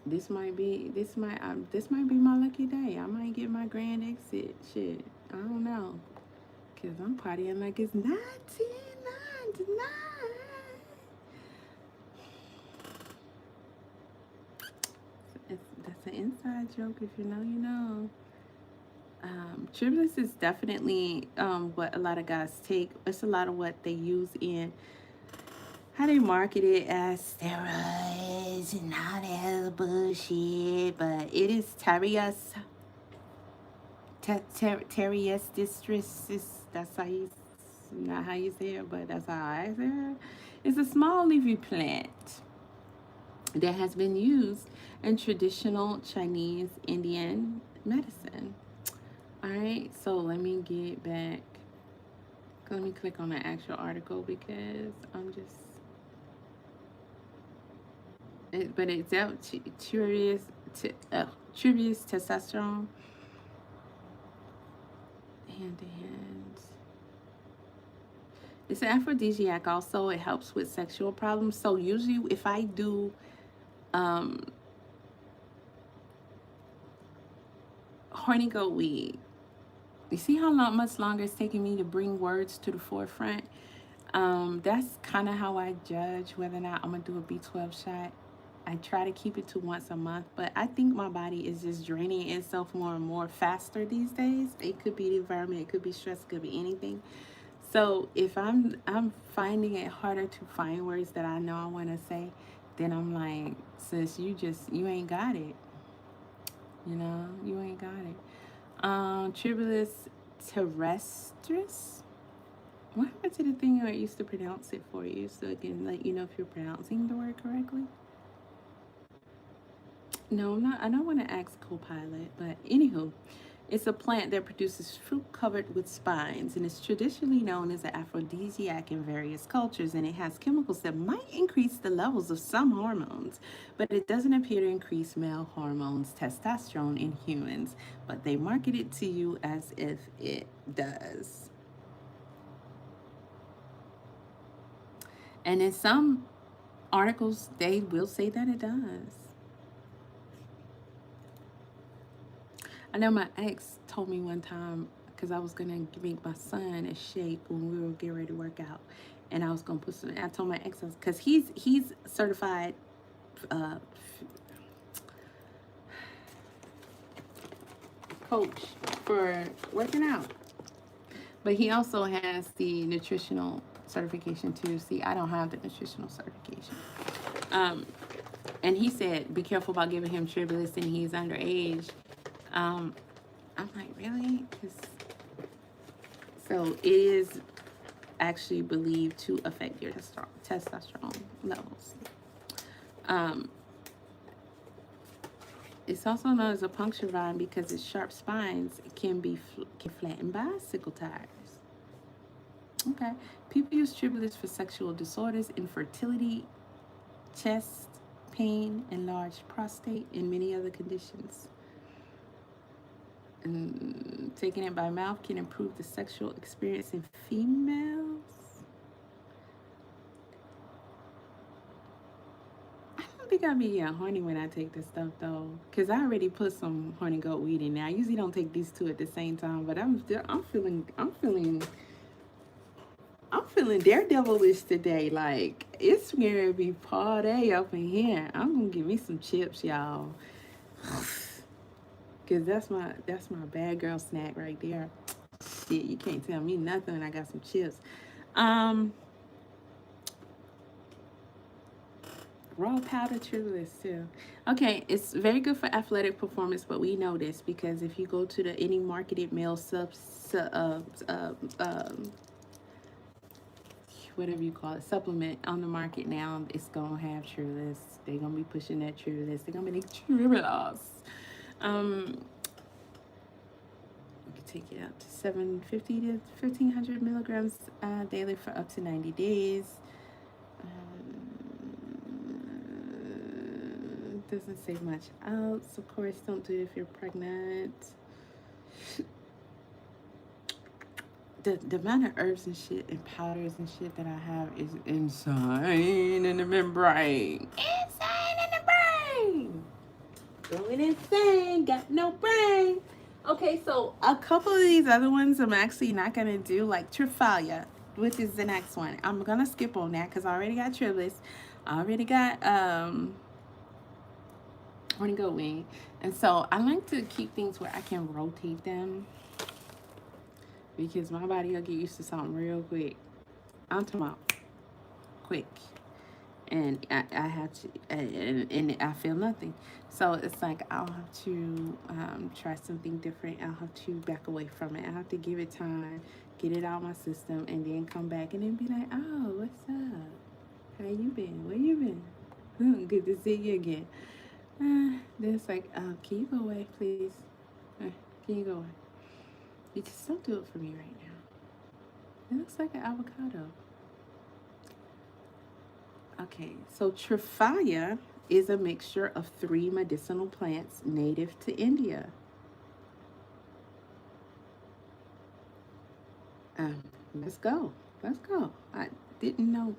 This might be my lucky day. I might get my grand exit. Shit, I don't know, cause I'm partying like it's 1999. That's an inside joke. If you know, you know. Tribulus is definitely what a lot of guys take. It's a lot of what they use in how they market it as steroids and all that bullshit. But it is Terius distress. That's how you, not how you say it, but that's how I say it. It's a small leafy plant that has been used in traditional Chinese Indian medicine. All right, so let me get back. Let me click on the actual article because I'm just. But it's out trivious testosterone hand to hand. It's an aphrodisiac. Also, it helps with sexual problems. So usually, if I do um, horny goat weed, you see how much longer it's taking me to bring words to the forefront. That's kind of how I judge whether or not I'm gonna do a B12 shot. I try to keep it to once a month, but I think my body is just draining itself more and more faster these days. It could be the environment, it could be stress, it could be anything. So if I'm finding it harder to find words that I know I want to say, then I'm like, sis, you ain't got it. You know, you ain't got it. Tribulus terrestris. What happened to the thing where I used to pronounce it for you so it can let you know if you're pronouncing the word correctly? No, I'm not. I don't want to ask Copilot, but anywho, it's a plant that produces fruit covered with spines and is traditionally known as an aphrodisiac in various cultures. And it has chemicals that might increase the levels of some hormones, but it doesn't appear to increase male hormones, testosterone, in humans. But they market it to you as if it does. And in some articles, they will say that it does. I know my ex told me one time because I was gonna make my son a shape when we were getting ready to work out, and I was gonna put some. I told my ex because he's certified uh, coach for working out, but he also has the nutritional certification too. See, I don't have the nutritional certification. Um, and he said, be careful about giving him Tribulus, and he's underage. Um, I'm like, really? So it is actually believed to affect your testosterone levels. Um, it's also known as a puncture vine because its sharp spines can be flattened bicycle tires. Okay. People use Tribulus for sexual disorders, infertility, chest pain, enlarged prostate, and many other conditions. And taking it by mouth can improve the sexual experience in females. I don't think I'll be horny when I take this stuff though, cause I already put some horny goat weed in there. I usually don't take these two at the same time, but I'm feeling daredevilish today. Like it's gonna be party up in here. I'm gonna give me some chips, y'all. Cause that's my bad girl snack right there. Shit, you can't tell me nothing when I got some chips. Raw powder Tribulus too. Okay, it's very good for athletic performance, but we know this because if you go to any marketed male whatever you call it, supplement on the market now, it's gonna have Tribulus. They're gonna be pushing that Tribulus. They're gonna be like Tribulus. You can take it out to 750 to 1500 milligrams daily for up to 90 days. Doesn't say much else. Of course, don't do it if you're pregnant. The amount of herbs and shit and powders and shit that I have is insane in the membrane. Insane in the brain. Going insane. Got no brain. Okay, so a couple of these other ones I'm actually not going to do, like Triphalia, which is the next one. I'm going to skip on that because I already got Tribulus. I already got horny goat wing. And so I like to keep things where I can rotate them because my body will get used to something real quick. I'm talking about quick. And I have to, and I feel nothing. So it's like I'll have to try something different. I'll have to back away from it. I have to give it time, get it out of my system, and then come back and then be like, oh, what's up? How you been? Where you been? Good to see you again. Then it's like, can you go away, please? Can you go away? You just don't do it for me right now. It looks like an avocado. Okay, so Triphala is a mixture of three medicinal plants native to India. Um, let's go. Let's go. I didn't know.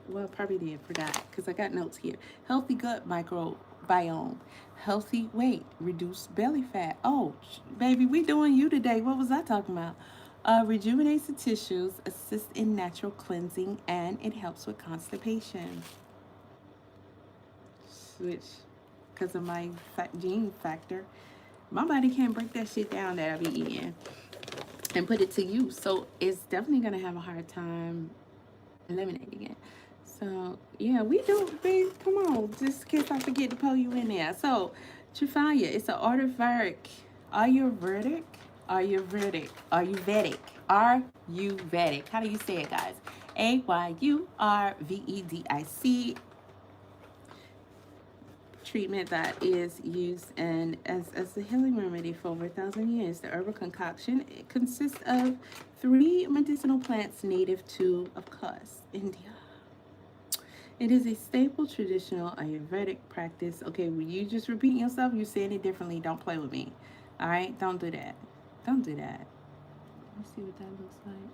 Well, probably did. Forgot because I got notes here. Healthy gut microbiome. Healthy weight. Reduced belly fat. Oh, baby, we doing you today. What was I talking about? Rejuvenates the tissues, assists in natural cleansing, and it helps with constipation. Which, because of my gene factor, my body can't break that shit down that I be eating and put it to use. So it's definitely gonna have a hard time eliminating it. So yeah, we do, babe. Come on, just in case I forget to pull you in there. So Triphala, it's an Ayurvedic, Ayurvedic, Ayurvedic, Ayurvedic, Ayurvedic. How do you say it, guys? Ayurvedic treatment that is used and as a healing remedy for over 1,000 years. The herbal concoction, it consists of three medicinal plants native to, of course, India. It is a staple traditional Ayurvedic practice. Okay, when you just repeating yourself, you're saying it differently. Don't play with me. All right, don't do that. Don't do that. Let me see what that looks like.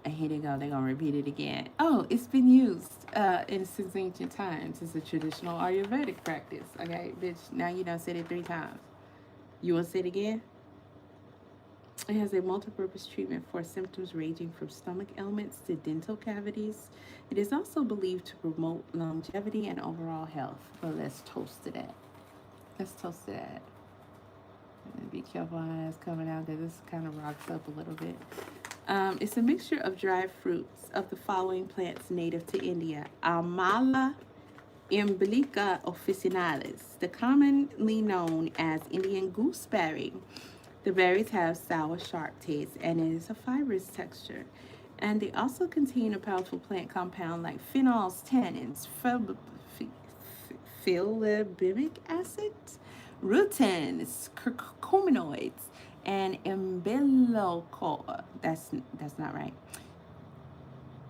And here they go. They're gonna repeat it again. Oh, it's been used since ancient times. It's a traditional Ayurvedic practice. Okay, bitch. Now you done said it 3 times. You want to say it again? It has a multi-purpose treatment for symptoms ranging from stomach ailments to dental cavities. It is also believed to promote longevity and overall health. Well, let's toast to that. Let's toast to that. And be careful how that's coming out because this kind of rocks up a little bit. It's a mixture of dried fruits of the following plants native to India: Amala imblica officinalis, the commonly known as Indian gooseberry. The berries have sour, sharp taste and it is a fibrous texture. And they also contain a powerful plant compound like phenols, tannins, phyllobibic acid, rutins, curcuminoids, and umbilical. That's not right.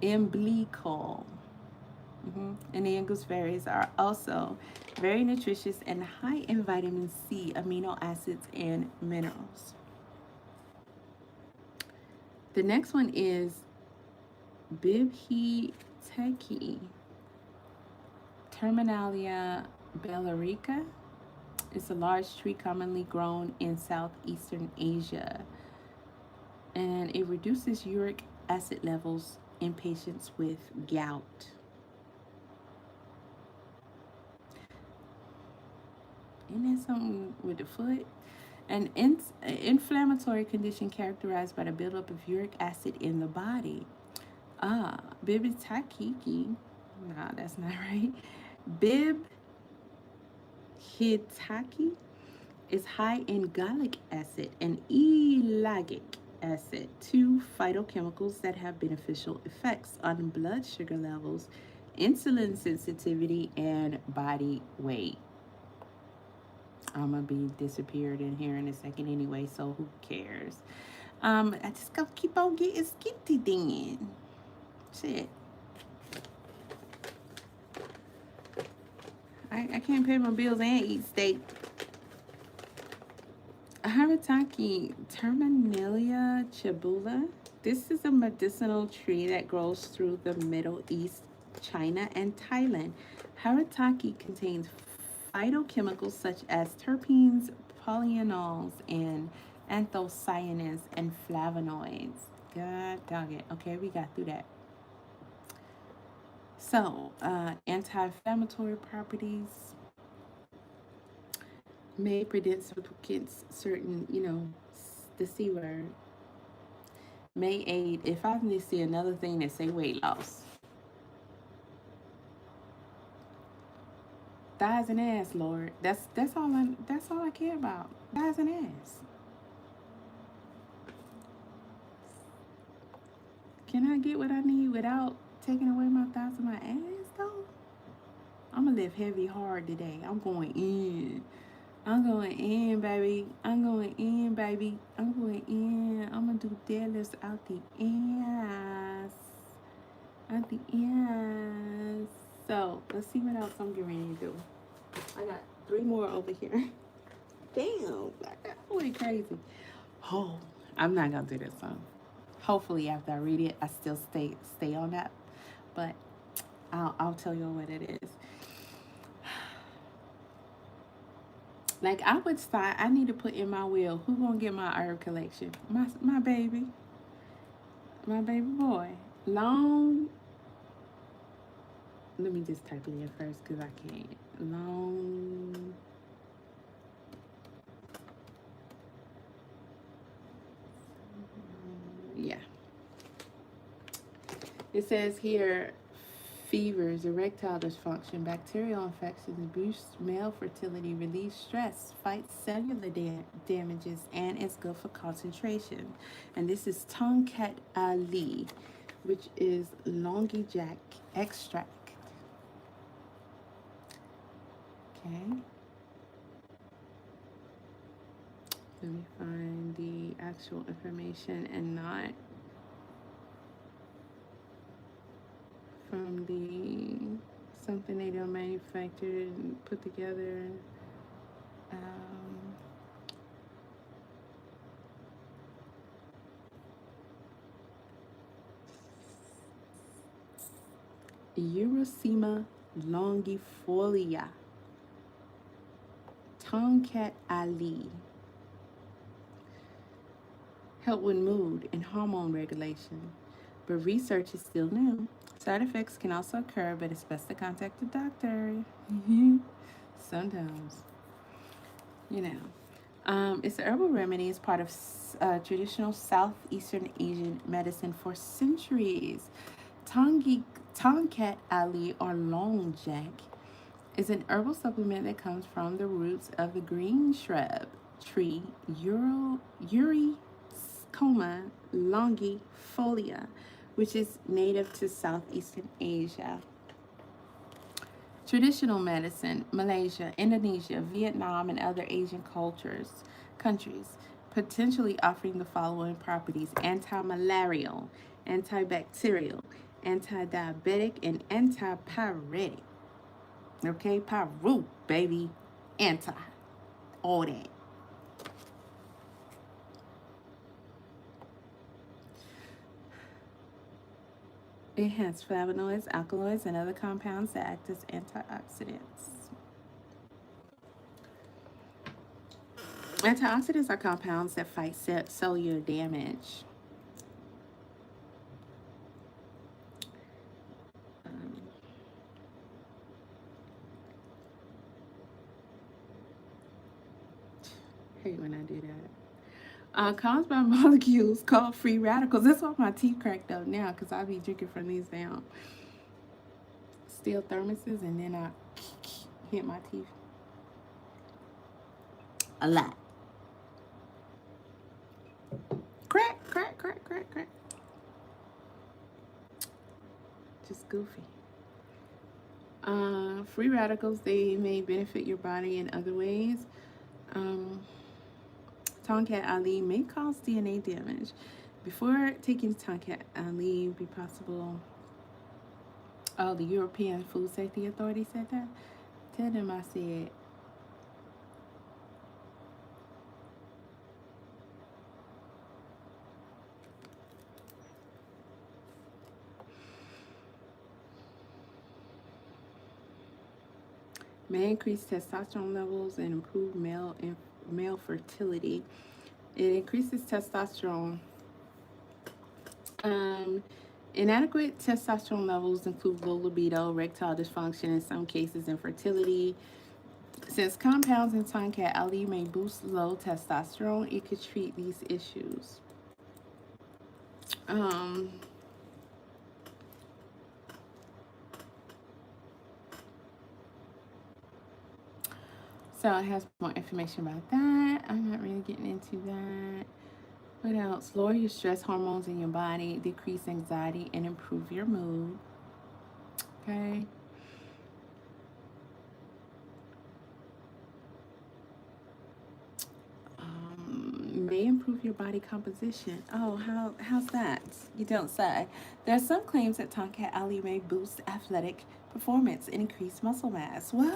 Umbilical. Indian gooseberries are also very nutritious and high in vitamin C, amino acids, and minerals. The next one is Bibhiteki, Terminalia bellerica. It's a large tree commonly grown in southeastern Asia, and it reduces uric acid levels in patients with gout. Isn't that something with the foot? An inflammatory condition characterized by the buildup of uric acid in the body. Bibitaki. Nah, that's not right. Bibhitaki is high in gallic acid and ellagic acid, two phytochemicals that have beneficial effects on blood sugar levels, insulin sensitivity, and body weight. I'm gonna be disappeared in here in a second anyway, so who cares? I just gotta keep on getting skinty then. Shit. I can't pay my bills and eat steak. Haritaki Terminalia chibula. This is a medicinal tree that grows through the Middle East, China, and Thailand. Haritaki contains phytochemicals such as terpenes, polyphenols, and anthocyanins and flavonoids. God dog it. Okay, we got through that. So, anti-inflammatory properties may predict against certain, the C word. May aid. If I need to see another thing that say weight loss. Thighs and ass, Lord. That's all I care about. Thighs and ass. Can I get what I need without taking away my thighs and my ass though? I'm gonna live heavy hard today. I'm going in. I'm going in, baby. I'm going in, baby. I'm going in. I'm gonna do deadlifts out the ass. Out the ass. So let's see what else I'm getting ready to do. I got 3 more over here. Damn, I went crazy. Oh, I'm not gonna do this one. Hopefully, after I read it, I still stay on that. But I'll tell you what it is. Like I would start. I need to put in my will. Who gonna get my herb collection? My baby boy. Long. Let me just type it in first because I can't. Long. Yeah. It says here fevers, erectile dysfunction, bacterial infections, abuse, male fertility, release stress, fight cellular damages, and it's good for concentration. And this is Tonkat Ali, which is Longi Jack extract. Okay. Let me find the actual information and not from the something they don't manufacture and put together. Um, Urosema longifolia, Tonkat Ali. Help with mood and hormone regulation, but research is still new. Side effects can also occur, but it's best to contact a doctor. Sometimes, you know. It's a herbal remedy. It's part of traditional Southeastern Asian medicine for centuries. Tonkat Ali or Long Jack is an herbal supplement that comes from the roots of the green shrub tree Uricoma longifolia, which is native to Southeastern Asia. Traditional medicine, Malaysia, Indonesia, Vietnam, and other Asian countries, potentially offering the following properties: anti-malarial, antibacterial, anti-diabetic, and antipyretic. Okay, pyru, baby, anti, all that. It has flavonoids, alkaloids, and other compounds that act as antioxidants. Antioxidants are compounds that fight cellular damage. Um, hate when I do that. Caused by molecules called free radicals. That's why my teeth cracked up now because I be drinking from these down steel thermoses and then I hit my teeth a lot. Crack, crack, crack, crack, crack. Just goofy. Free radicals, they may benefit your body in other ways. Tonkat Ali may cause DNA damage. Before taking Tonkat Ali, it would be possible. Oh, the European Food Safety Authority said that. Tell them I said. May increase testosterone levels and improve male fertility. It increases testosterone. Inadequate testosterone levels include low libido, erectile dysfunction, in some cases infertility. Since compounds in Tonkat Ali may boost low testosterone, it could treat these issues. So it has more information about that. I'm not really getting into that. What else? Lower your stress hormones in your body, decrease anxiety, and improve your mood. Okay. may improve your body composition. Oh, how's that? You don't say. There are some claims that Tonkat Ali may boost athletic performance and increase muscle mass. What?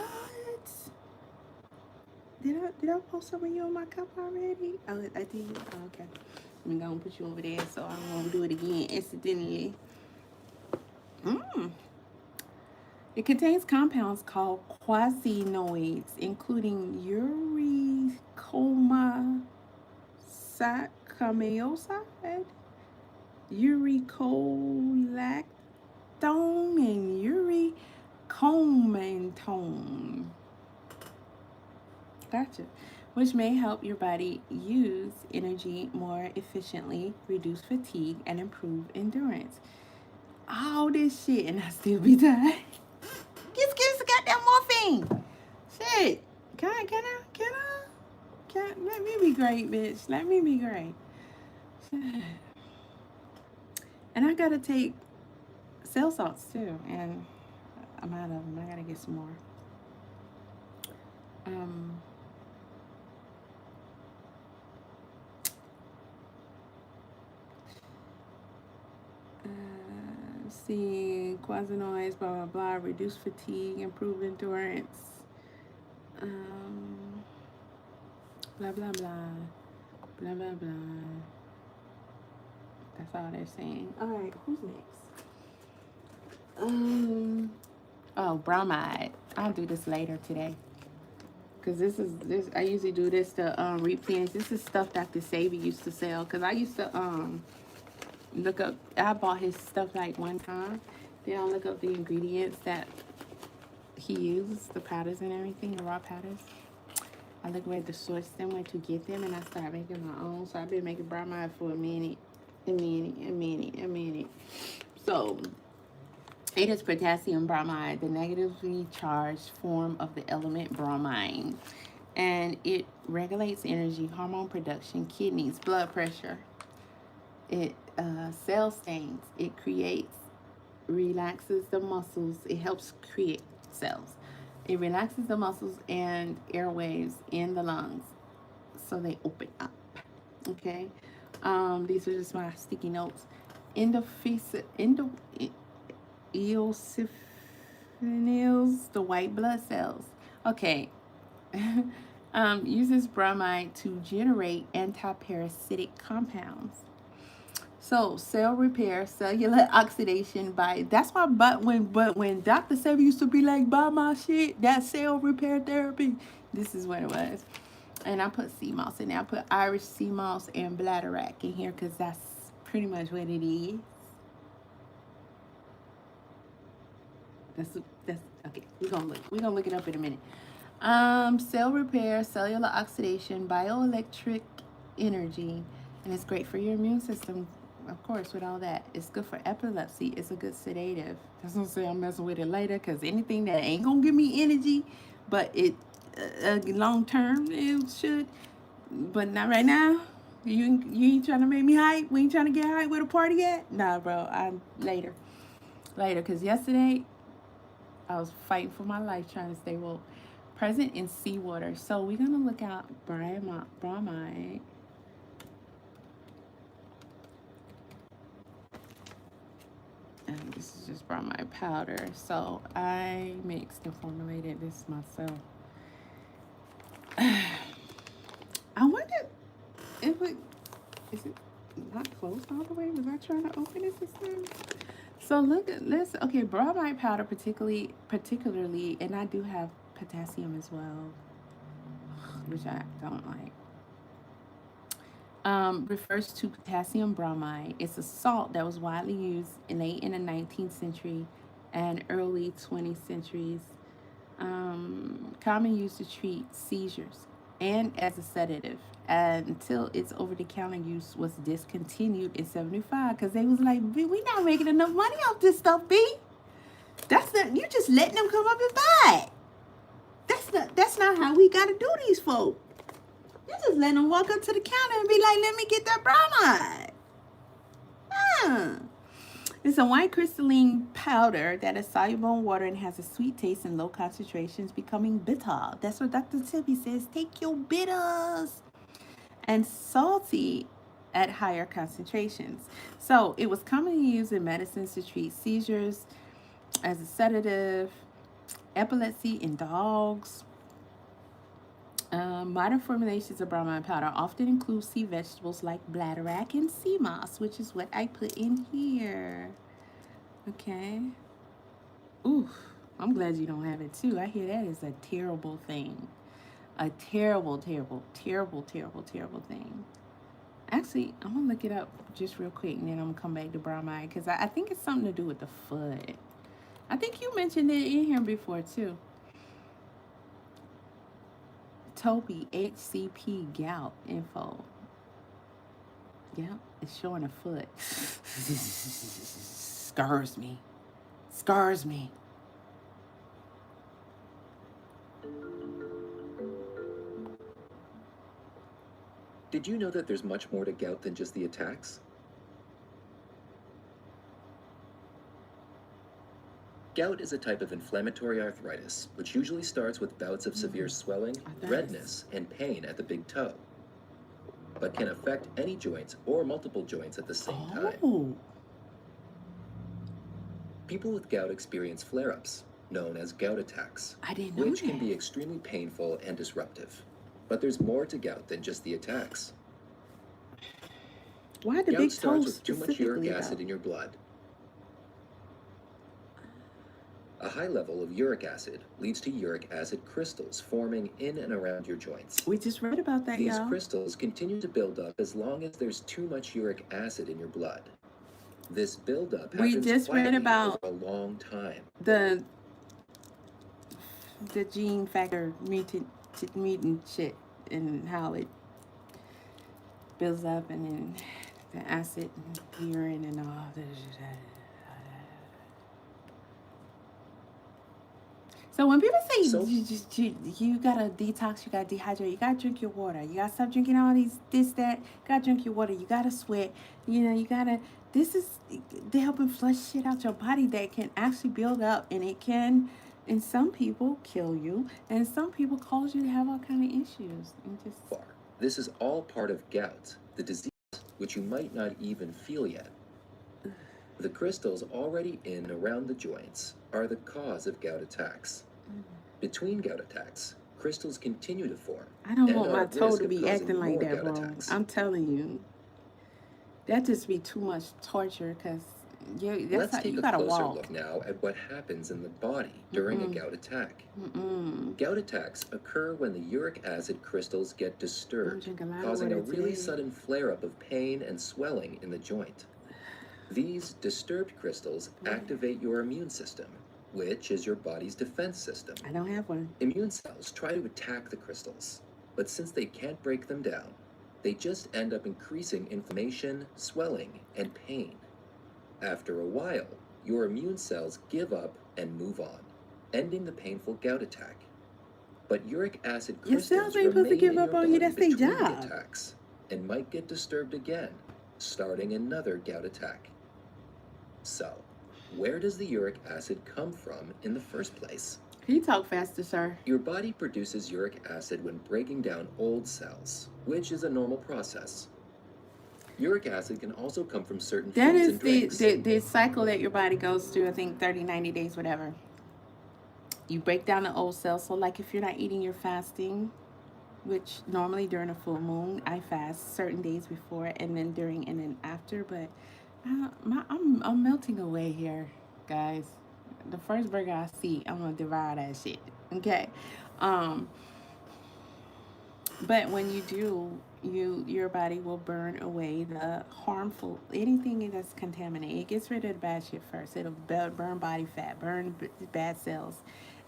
Did I post some of you on my cup already? Oh, I did. Oh, okay. I'm gonna put you over there so I won't do it again accidentally. It contains compounds called quasinoids, including uricoma saccharomycin, uricolactone, and uricomentone. Gotcha. Which may help your body use energy more efficiently, reduce fatigue, and improve endurance. All this shit, and I still be tired. Just give us a goddamn morphine. Shit. Can let me be great, bitch. Let me be great. Shit. And I gotta take cell salts too, and I'm out of them. I gotta get some more. See, quasinoids, blah blah blah, reduce fatigue, improve endurance, blah blah blah, blah blah blah. That's all they're saying. All right, who's next? Oh, bromide. I'll do this later today. Cause this. I usually do this to replenish. This is stuff Dr. Savy used to sell. Cause I used to look up. I bought his stuff like one time. Then I look up the ingredients that he used, the powders and everything, the raw powders. I look where to source them, where to get them, and I start making my own. So I've been making bromide for a minute. So it is potassium bromide, the negatively charged form of the element bromine. And it regulates energy, hormone production, kidneys, blood pressure. It cell stains. It relaxes the muscles. It helps create cells. It relaxes the muscles and airways in the lungs so they open up. Okay. These are just my sticky notes. Eosinophils, the white blood cells. Okay. Uses bromide to generate antiparasitic compounds. So cell repair, cellular oxidation that's why. But when Dr. Sebi used to be like, buy my shit, that cell repair therapy. This is what it was. And I put sea moss in there. I put Irish sea moss and bladderwrack in here because that's pretty much what it is. That's okay. We're gonna look it up in a minute. Cell repair, cellular oxidation, bioelectric energy, and it's great for your immune system. Of course, with all that, it's good for epilepsy. It's a good sedative. That's not say I'm messing with it later, because anything that ain't gonna give me energy, but it long term it should, but not right now. You ain't trying to make me hype. We ain't trying to get hype with a party yet. Nah, bro. Later, because yesterday I was fighting for my life trying to stay woke. Present in seawater. So we're gonna look out bromide. And this is just bromide powder. So I mixed and formulated this myself. I wonder if is it not closed all the way? Was I trying to open it this time? So look at this. Okay, bromide powder particularly, and I do have potassium as well, which I don't like. Refers to potassium bromide. It's a salt that was widely used late in the 19th century and early 20th centuries. Common use to treat seizures and as a sedative until its over-the-counter use was discontinued in 75 because they was like, we not making enough money off this stuff, B. That's not, you just letting them come up and buy it. That's not how we gotta do these folk. You just let them walk up to the counter and be like, let me get that bromide. It's a white crystalline powder that is soluble in water and has a sweet taste in low concentrations, becoming bitter. That's what Dr. Tippy says. Take your bitters. and salty at higher concentrations. So it was commonly used in medicines to treat seizures, as a sedative, epilepsy in dogs. Modern formulations of bromide powder often include sea vegetables like bladderwrack and sea moss, which is what I put in here. Okay. Ooh, I'm glad you don't have it too. I hear that is a terrible thing. A terrible, terrible, terrible, terrible, terrible thing. Actually, I'm gonna look it up just real quick, and then I'm gonna come back to bromide because I think it's something to do with the foot. I think you mentioned it in here before too. Toby HCP gout info. Yep, it's showing a foot. Scars me. Scars me. Did you know that there's much more to gout than just the attacks? Gout is a type of inflammatory arthritis, which usually starts with bouts of severe swelling, redness, and pain at the big toe, but can affect any joints or multiple joints at the same time. People with gout experience flare-ups, known as gout attacks, I didn't know which that. can be extremely painful and disruptive. But there's more to gout than just the attacks. Why the Gout big starts toes with too much uric specifically acid though? in your blood. A high level of uric acid leads to uric acid crystals forming in and around your joints. We just read about that, These y'all. crystals continue to build up as long as there's too much uric acid in your blood. This buildup We happens just read quietly about over a long time. the gene factor mutant shit and how it builds up, and then the acid and urine and all that. So when people say you gotta detox, you gotta dehydrate, you gotta drink your water, you gotta stop drinking all this, that, you gotta drink your water, you gotta sweat, you gotta, this is, they're helping flush shit out your body that can actually build up, and it can, in some people, kill you, and some people cause you to have all kind of issues. And just This is all part of gout, the disease which you might not even feel yet. The crystals already in and around the joints are the cause of gout attacks. Between gout attacks, crystals continue to form. I don't and want are my at toe risk to of be causing acting like more that, gout bro. attacks. I'm telling you, that just be too much torture, because Let's you take a gotta closer walk. look now at what happens in the body during a gout attack. Gout attacks occur when the uric acid crystals get disturbed, causing a really sudden flare-up of pain and swelling in the joint. These disturbed crystals activate your immune system, which is your body's defense system. I don't have one. Immune cells try to attack the crystals, but since they can't break them down, they just end up increasing inflammation, swelling, and pain. After a while, your immune cells give up and move on, ending the painful gout attack. But uric acid Your cells crystals ain't supposed to remain give in up your on you. body That's their between the job. attacks and might get disturbed again, starting another gout attack. So, where does the uric acid come from in the first place? Can you talk faster, sir? Your body produces uric acid when breaking down old cells, which is a normal process. Uric acid can also come from certain That foods is and drinks. the cycle that your body goes through, I think 30, 90 days, whatever. You break down the old cells. So like if you're not eating, you're fasting, which normally during a full moon, I fast certain days before and then during and then after. But I'm melting away here, guys. The first burger I see, I'm gonna devour that shit. Okay. But when you do, your body will burn away the harmful, anything that's contaminated. It gets rid of the bad shit first. It'll burn body fat, burn bad cells,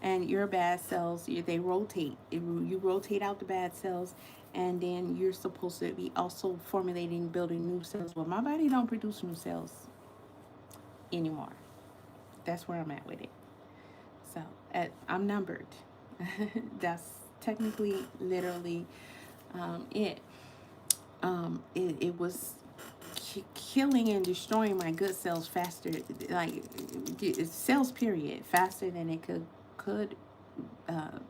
and your bad cells, they rotate. You rotate out the bad cells, and then you're supposed to be also formulating, building new cells. Well, my body don't produce new cells anymore. That's where I'm at with it. So I'm numbered. That's technically, literally, it. It was killing and destroying my good cells faster, like cells period, faster than it could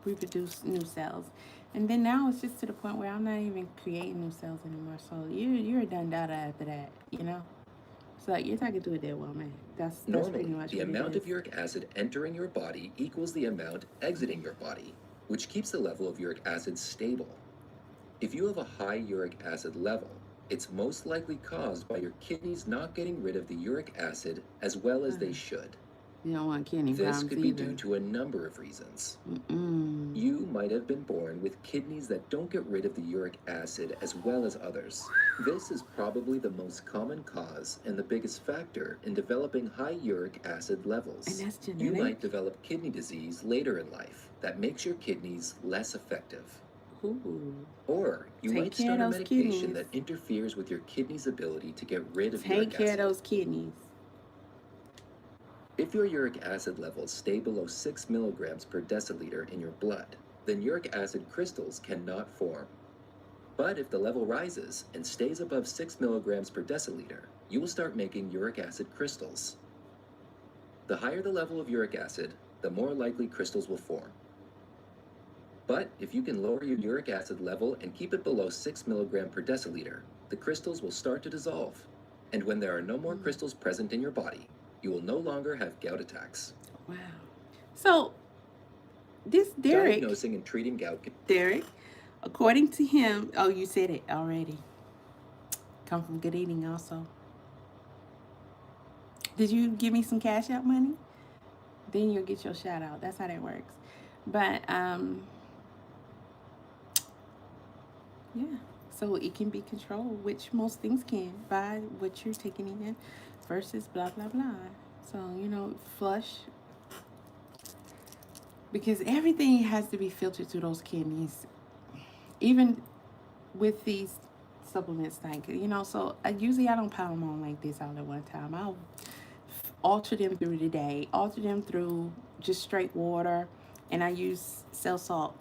reproduce new cells. And then now it's just to the point where I'm not even creating new cells anymore. So you're a done data after that, you know? So you're talking to a dead woman. That's pretty Normally, much the what it amount is. of uric acid entering your body equals the amount exiting your body, which keeps the level of uric acid stable. If you have a high uric acid level, it's most likely caused by your kidneys not getting rid of the uric acid as well as they should. You don't want kidney This problems could be either. due to a number of reasons. Mm-mm. You might have been born with kidneys that don't get rid of the uric acid as well as others. This is probably the most common cause and the biggest factor in developing high uric acid levels. And that's You genetic. might develop kidney disease later in life that makes your kidneys less effective. Ooh. Or you Take might care of start a those medication kidneys. that interferes with your kidney's ability to get rid of Take uric care of acid. those kidneys. If your uric acid levels stay below 6 milligrams per deciliter in your blood, then uric acid crystals cannot form. But if the level rises and stays above 6 milligrams per deciliter, you will start making uric acid crystals. The higher the level of uric acid, the more likely crystals will form. But if you can lower your uric acid level and keep it below 6 milligram per deciliter, the crystals will start to dissolve. And when there are no more crystals present in your body, you will no longer have gout attacks. Wow. So this Derek, Diagnosing and treating gout. according to him, oh, you said it already. Come from good eating also. Did you give me some Cash.app money? Then you'll get your shout out. That's how that works. But yeah. So it can be controlled, which most things can, by what you're taking in versus blah blah blah. So, you know, flush, because everything has to be filtered through those kidneys. Even with these supplements, like, you know, so usually I don't pile them on like this all at one time. I'll alter them through the day, alter them through just straight water, and I use cell salt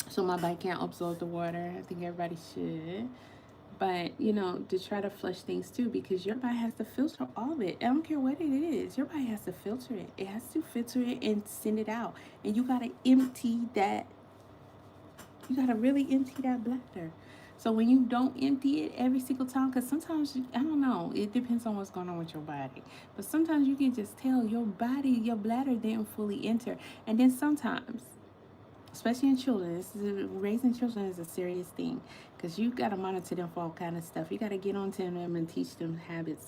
so my body can't absorb the water. I think everybody should. But, you know, to try to flush things too, because your body has to filter all of it. I don't care what it is. Your body has to filter it. It has to filter it and send it out. And you got to empty that. You got to really empty that bladder. So when you don't empty it every single time, because sometimes, I don't know, it depends on what's going on with your body. But sometimes you can just tell your body, your bladder didn't fully enter. And then sometimes, especially in children, raising children is a serious thing, because you got to monitor them for all kind of stuff. You got to get on to them and teach them habits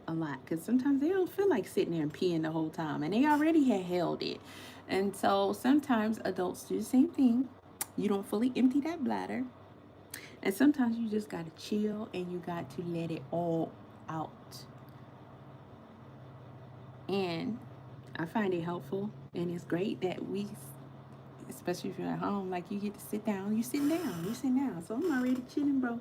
a lot, because sometimes they don't feel like sitting there and peeing the whole time, and they already had held it. And so sometimes adults do the same thing. You don't fully empty that bladder, and sometimes you just got to chill and you got to let it all out. And I find it helpful, and it's great that we, especially if you're at home, like, you get to sit down. You're sitting down. So I'm already chilling, bro.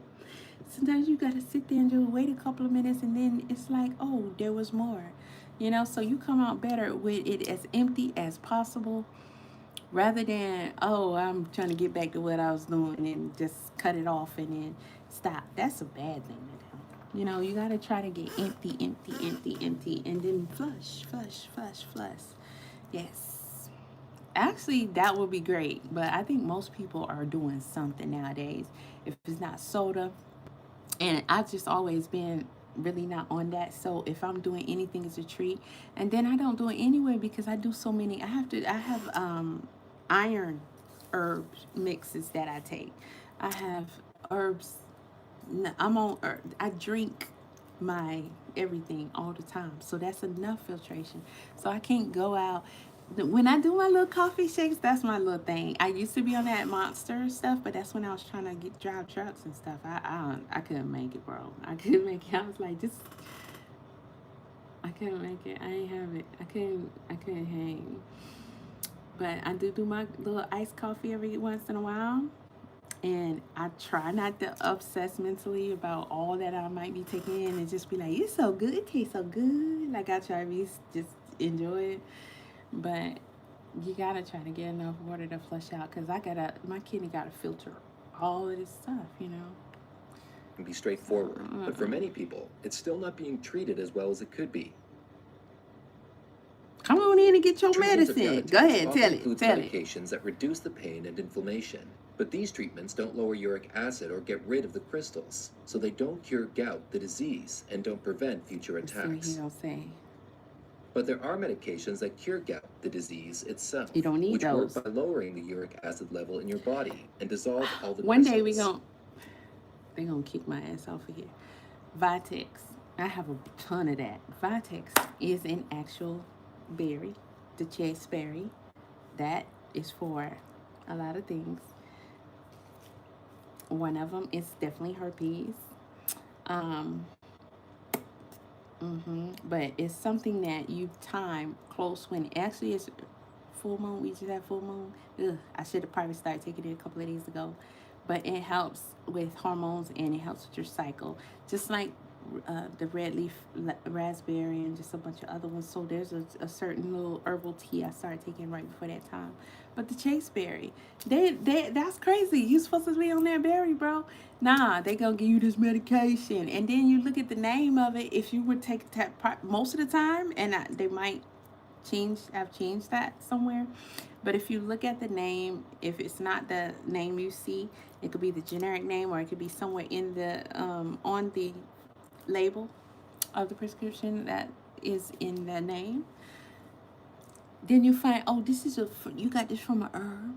Sometimes you gotta sit there and just wait a couple of minutes, and then it's like, oh, there was more, you know. So you come out better with it as empty as possible, rather than, oh, I'm trying to get back to what I was doing and just cut it off and then stop. That's a bad thing to do. You know, you gotta try to get empty, and then flush. Yes. Actually, that would be great, but I think most people are doing something nowadays. If it's not soda, and I've just always been really not on that. So if I'm doing anything, it's a treat, and then I don't do it anyway because I do so many. I have iron herbs mixes that I take. I have herbs. I'm on. I drink my everything all the time, so that's enough filtration. So I can't go out. When I do my little coffee shakes, that's my little thing. I used to be on that Monster stuff, but that's when I was trying to drive trucks and stuff. I couldn't make it, bro. I couldn't make it. I was like, just, I couldn't make it. I ain't have it. I couldn't hang. But I do my little iced coffee every once in a while. And I try not to obsess mentally about all that I might be taking in, and just be like, it's so good. It tastes so good. Like, I try to just enjoy it. But you gotta try to get enough water to flush out, because my kidney gotta filter all of this stuff, you know. It can be straightforward, but for many people, it's still not being treated as well as it could be. Come on in and get your Treatments of medicine. gout Go ahead, often tell it. includes medications that reduce the pain and inflammation. But these treatments don't lower uric acid or get rid of the crystals, so they don't cure gout, the disease, and don't prevent future attacks. But there are medications that cure gout, the disease itself, You don't need which those. work by lowering the uric acid level in your body and dissolve all the One crystals. day they're gonna kick my ass off of here. Vitex. I have a ton of that. Vitex is an actual berry, the chase berry. That is for a lot of things. One of them is definitely herpes. But it's something that you time close when actually it's full moon. We just had full moon. Ugh, I should have probably started taking it a couple of days ago. But it helps with hormones and it helps with your cycle. Just like the red leaf raspberry and just a bunch of other ones. So there's a certain little herbal tea I started taking right before that time. But the chaseberry, that's crazy. You supposed to be on that berry, bro. Nah, they gonna give you this medication, and then you look at the name of it. If you would take that part most of the time, and they might I've changed that somewhere. But if you look at the name, if it's not the name you see, it could be the generic name, or it could be somewhere in the on the label of the prescription that is in the name. Then you find, oh, this is you got this from an herb.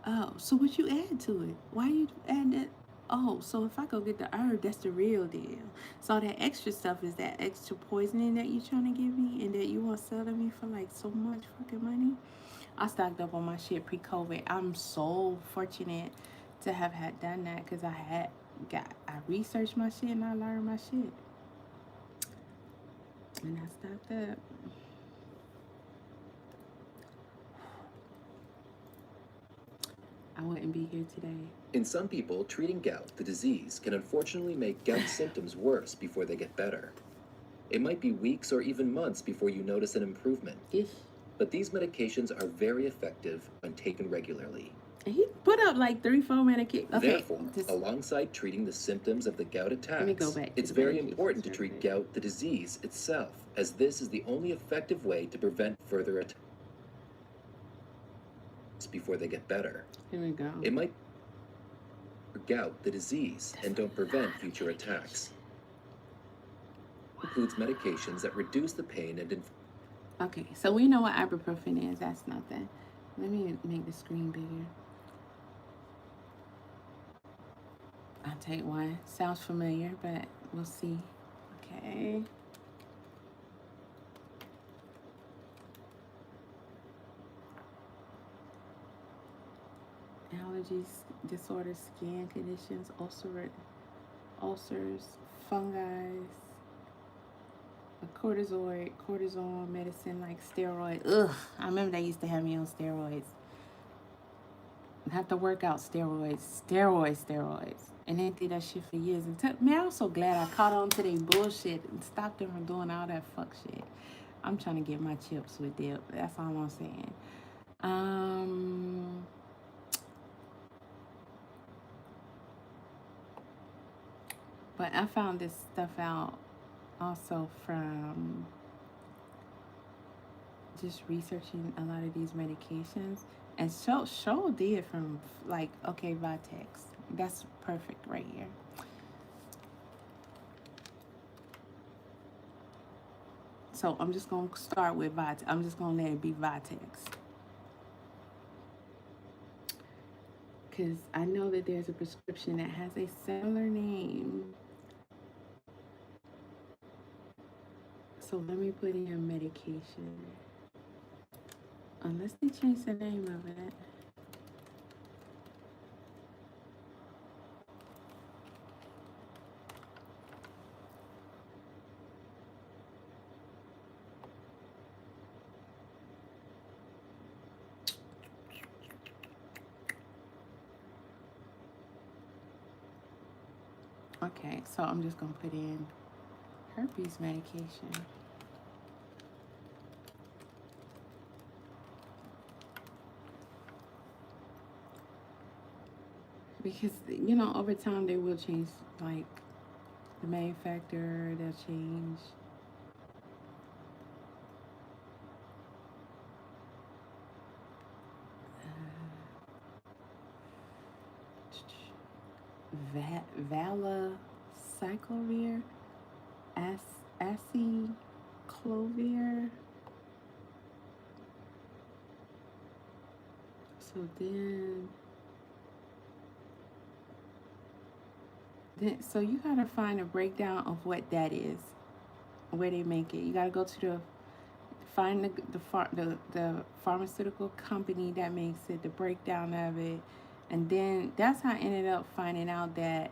Oh, so what you add to it? Why you add that? Oh, so if I go get the herb, that's the real deal. So that extra stuff is that extra poisoning that you trying to give me and that you want to sell to me for like so much fucking money. I stocked up on my shit pre-COVID. I'm so fortunate to have had done that because I researched my shit and I learned my shit. And I stocked up. I wouldn't be here today. In some people, treating gout, the disease, can unfortunately make gout symptoms worse before they get better. It might be weeks or even months before you notice an improvement. Ish. But these medications are very effective when taken regularly. He put up like 3-4 medications. Okay. Therefore, alongside treating the symptoms of the gout attacks, back it's very important to treat gout, the disease itself, as this is the only effective way to prevent further attacks before they get better. Here we go. It might gout, the disease, and don't prevent future attacks. Includes medications that reduce the pain and Okay, so we know what ibuprofen is. That's nothing. Let me make the screen bigger. I'll take one. Sounds familiar, but we'll see. Okay. Allergies, disorders, skin conditions, ulcers, fungi, cortisone medicine like steroids. Ugh, I remember they used to have me on steroids. I have to work out steroids. And they did that shit for years. Man, I'm so glad I caught on to their bullshit and stopped them from doing all that fuck shit. I'm trying to get my chips with dip. That's all I'm saying. But I found this stuff out also from just researching a lot of these medications. And show did from like, okay, Vitex. That's perfect right here. So I'm just going to start with Vitex. I'm just going to let it be Vitex. Because I know that there's a prescription that has a similar name. So let me put in medication. Unless they change the name of it. Okay, so I'm just gonna put in herpes medication. Because, you know, over time they will change, like, the manufacturer, they'll change. valacyclovir, aciclovir. So so you gotta find a breakdown of what that is, where they make it. You gotta go to find the pharmaceutical company that makes it, the breakdown of it, and then that's how I ended up finding out that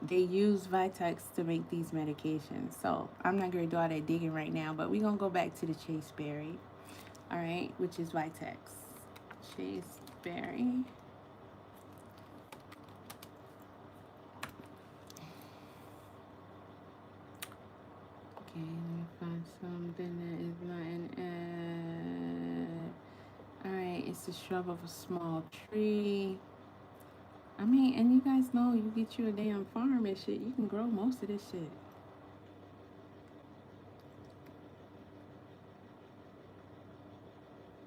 they use Vitex to make these medications. So I'm not gonna do all that digging right now, but we're gonna go back to the chasteberry, all right, which is Vitex. Chasteberry. Okay, let me find something that is not an ad. Alright, it's the shrub of a small tree. I mean, and you guys know, you get you a damn farm and shit, you can grow most of this shit.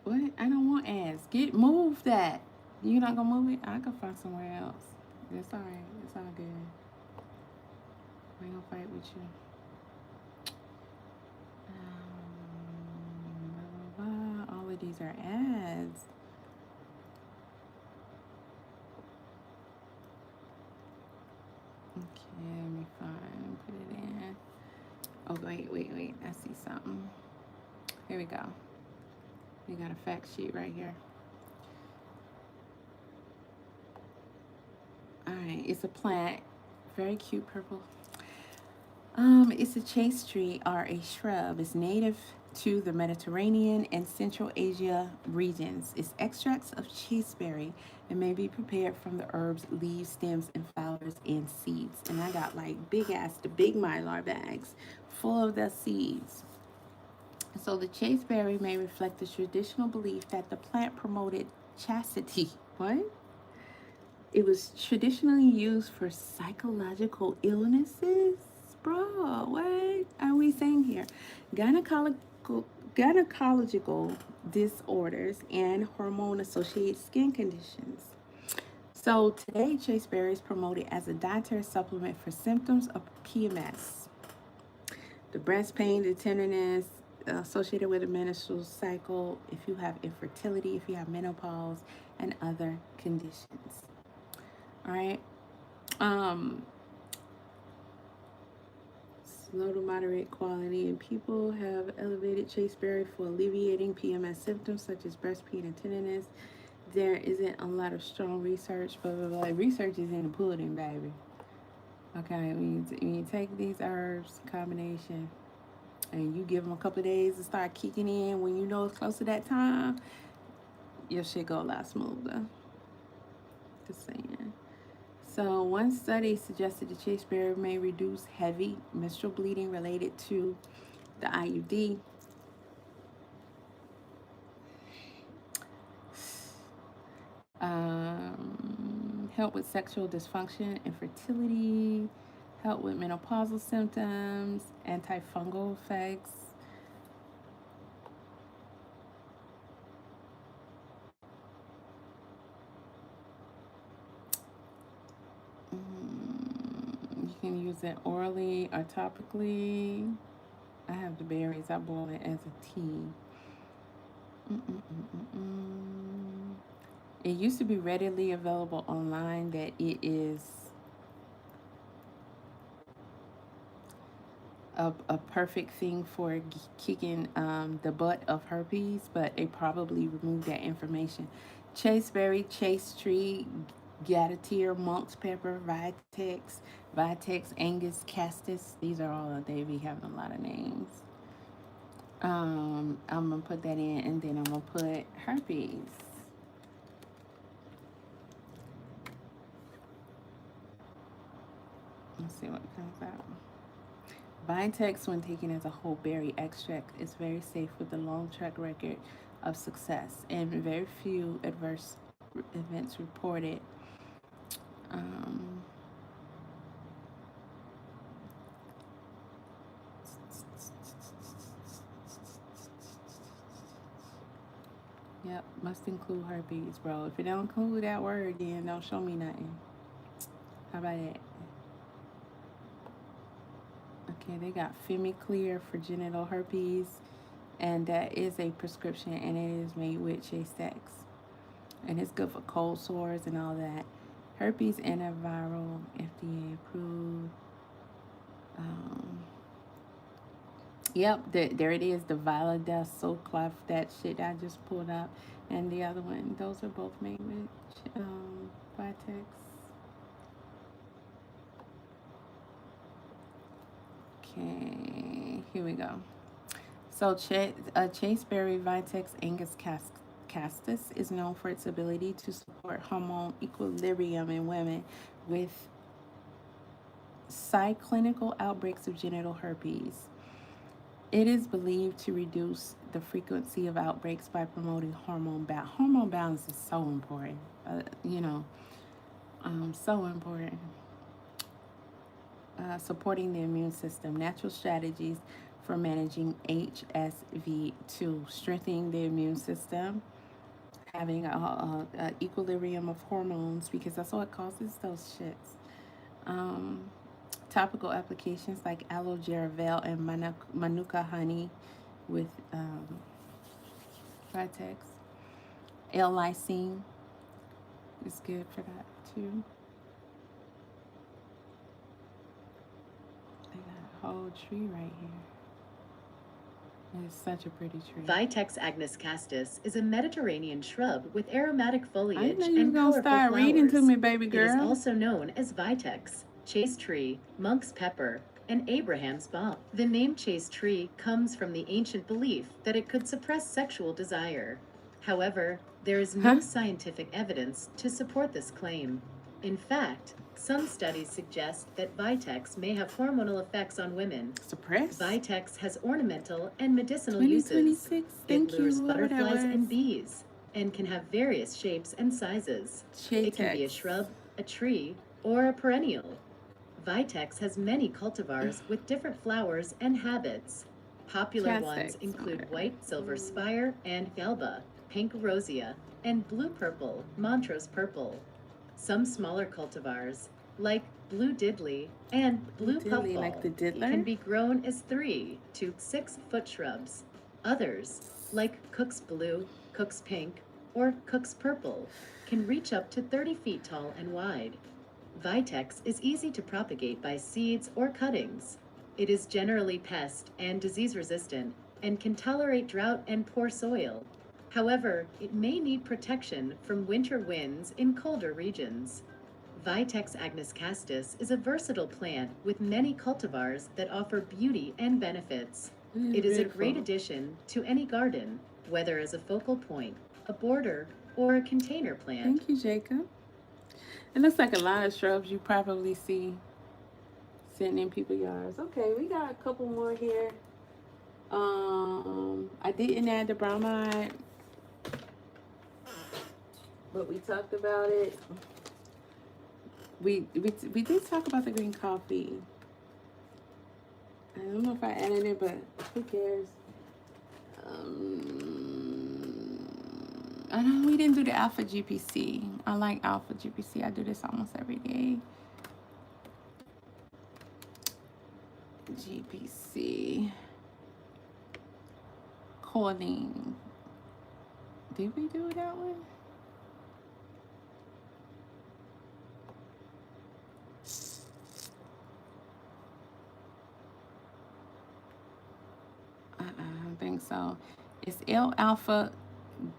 What? I don't want ads. Move that. You not gonna move it? I can find somewhere else. It's alright. It's all good. I ain't gonna fight with you. Blah, blah, blah. All of these are ads. Okay, let me find. Put it in. Oh, wait. I see something. Here we go. We got a fact sheet right here. Alright, it's a plant. Very cute purple. It's a chaste tree or a shrub. It's native to the Mediterranean and Central Asia regions. It's extracts of chasteberry and may be prepared from the herbs, leaves, stems, and flowers and seeds. And I got like the big mylar bags full of the seeds. So the chasteberry may reflect the traditional belief that the plant promoted chastity. What? It was traditionally used for psychological illnesses. Bro, what are we saying here? Gynecological disorders and hormone-associated skin conditions. So today, chasteberry is promoted as a dietary supplement for symptoms of PMS, the breast pain, the tenderness associated with a menstrual cycle, if you have infertility, if you have menopause, and other conditions. All right. Low to moderate quality, and people have elevated chasteberry for alleviating PMS symptoms such as breast pain and tenderness. There isn't a lot of strong research, but research is in the pudding, baby. Okay, when you take these herbs combination and you give them a couple of days to start kicking in, when you know it's close to that time, your shit go a lot smoother. Just saying. So one study suggested the chasteberry may reduce heavy menstrual bleeding related to the IUD. Help with sexual dysfunction, infertility, help with menopausal symptoms, antifungal effects. You can use it orally or topically. I have the berries. I boil it as a tea. It used to be readily available online that it is a perfect thing for kicking the butt of herpes, but they probably removed that information. Chasteberry, chaste tree, gatier, monk's pepper, vitex, angus, castus. These are all, they be having a lot of names. I'm gonna put that in, and then I'm gonna put herpes. Let's see what comes out. Vitex, when taken as a whole berry extract, is very safe with a long track record of success and very few adverse events reported. Yep, must include herpes, bro. If it don't include that word, then don't show me nothing. How about that? Okay, they got Femiclear for genital herpes, and that is a prescription, and it is made with Chase-X, and it's good for cold sores and all that. Herpes antiviral, FDA approved. Yep, there it is, the Viladel Soclef, that shit I just pulled up, and the other one. Those are both made with Vitex. Okay, here we go. So Chaseberry Vitex Angus castus is known for its ability to support hormone equilibrium in women with clinical outbreaks of genital herpes. It is believed to reduce the frequency of outbreaks by promoting hormone balance. Hormone balance is so important, so important. Supporting the immune system. Natural strategies for managing HSV2, strengthening the immune system, having a equilibrium of hormones, because that's what causes those shits. Topical applications like aloe gel and manuka honey with Vitex. L-lysine is good for that too. They got a whole tree right here. It's such a pretty tree. Vitex Agnus castus is a Mediterranean shrub with aromatic foliage I know you and gonna colorful start flowers. reading to me, baby It is girl. also known as Vitex, chase tree, monk's pepper, and Abraham's balm. The name chase tree comes from the ancient belief that it could suppress sexual desire. However, there is no scientific evidence to support this claim. In fact, some studies suggest that Vitex may have hormonal effects on women. Suppress? Vitex has ornamental and medicinal 2026. uses. Thank It you, lures whoever that butterflies and was. bees and can have various shapes and sizes. It can be a Chatex. shrub, a tree, or a perennial. Vitex has many cultivars with different flowers and habits. Popular Castex, ones include okay. white silver spire and galba, pink rosea, and blue purple, Montrose purple. Some smaller cultivars, like blue diddley and blue Diddley, puffball, like the diddler? can be grown as 3 to 6 foot shrubs. Others, like Cook's blue, Cook's pink, or Cook's purple, can reach up to 30 feet tall and wide. Vitex is easy to propagate by seeds or cuttings. It is generally pest and disease resistant and can tolerate drought and poor soil. However, it may need protection from winter winds in colder regions. Vitex agnus castus is a versatile plant with many cultivars that offer beauty and benefits. It is a great addition to any garden, whether as a focal point, a border, or a container plant. Thank you, Jacob. It looks like a lot of shrubs you probably see sitting in people's yards. Okay, we got a couple more here. I didn't add the bromide, but we talked about it. We did talk about the green coffee. I don't know if I added it, but who cares? I know we didn't do the alpha GPC. I like alpha GPC. I do this almost every day. GPC. Choline. Did we do that one? I don't think so. It's L-alpha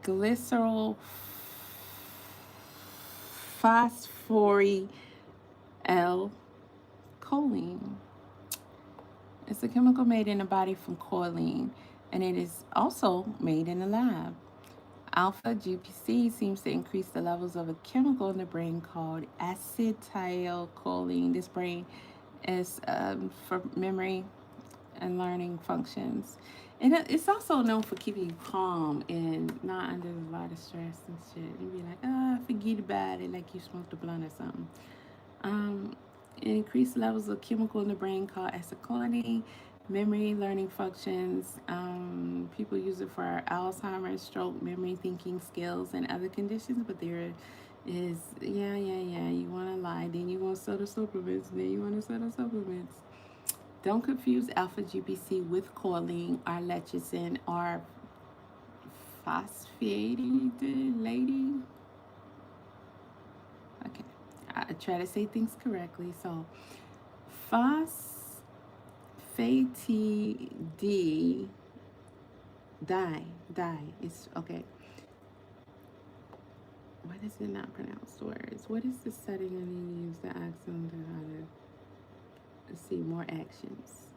glycerol phosphory L choline. It's a chemical made in the body from choline, and it is also made in the lab. Alpha GPC seems to increase the levels of a chemical in the brain called acetylcholine. This brain is for memory and learning functions. And it's also known for keeping you calm and not under a lot of stress and shit. And be like, forget about it, like you smoked a blunt or something. It increased levels of chemical in the brain called acetylcholine, memory, learning functions. People use it for Alzheimer's, stroke, memory, thinking skills, and other conditions, but there is, yeah. You want to lie, then you want to sell the supplements, then you want to sell the supplements. Don't confuse alpha GPC with choline or lecithin or phosphated lady. Okay, I try to say things correctly. So, phosphatid die. It's okay. Why does it not pronounce words? What is the setting I need to use to ask them to how to see more actions,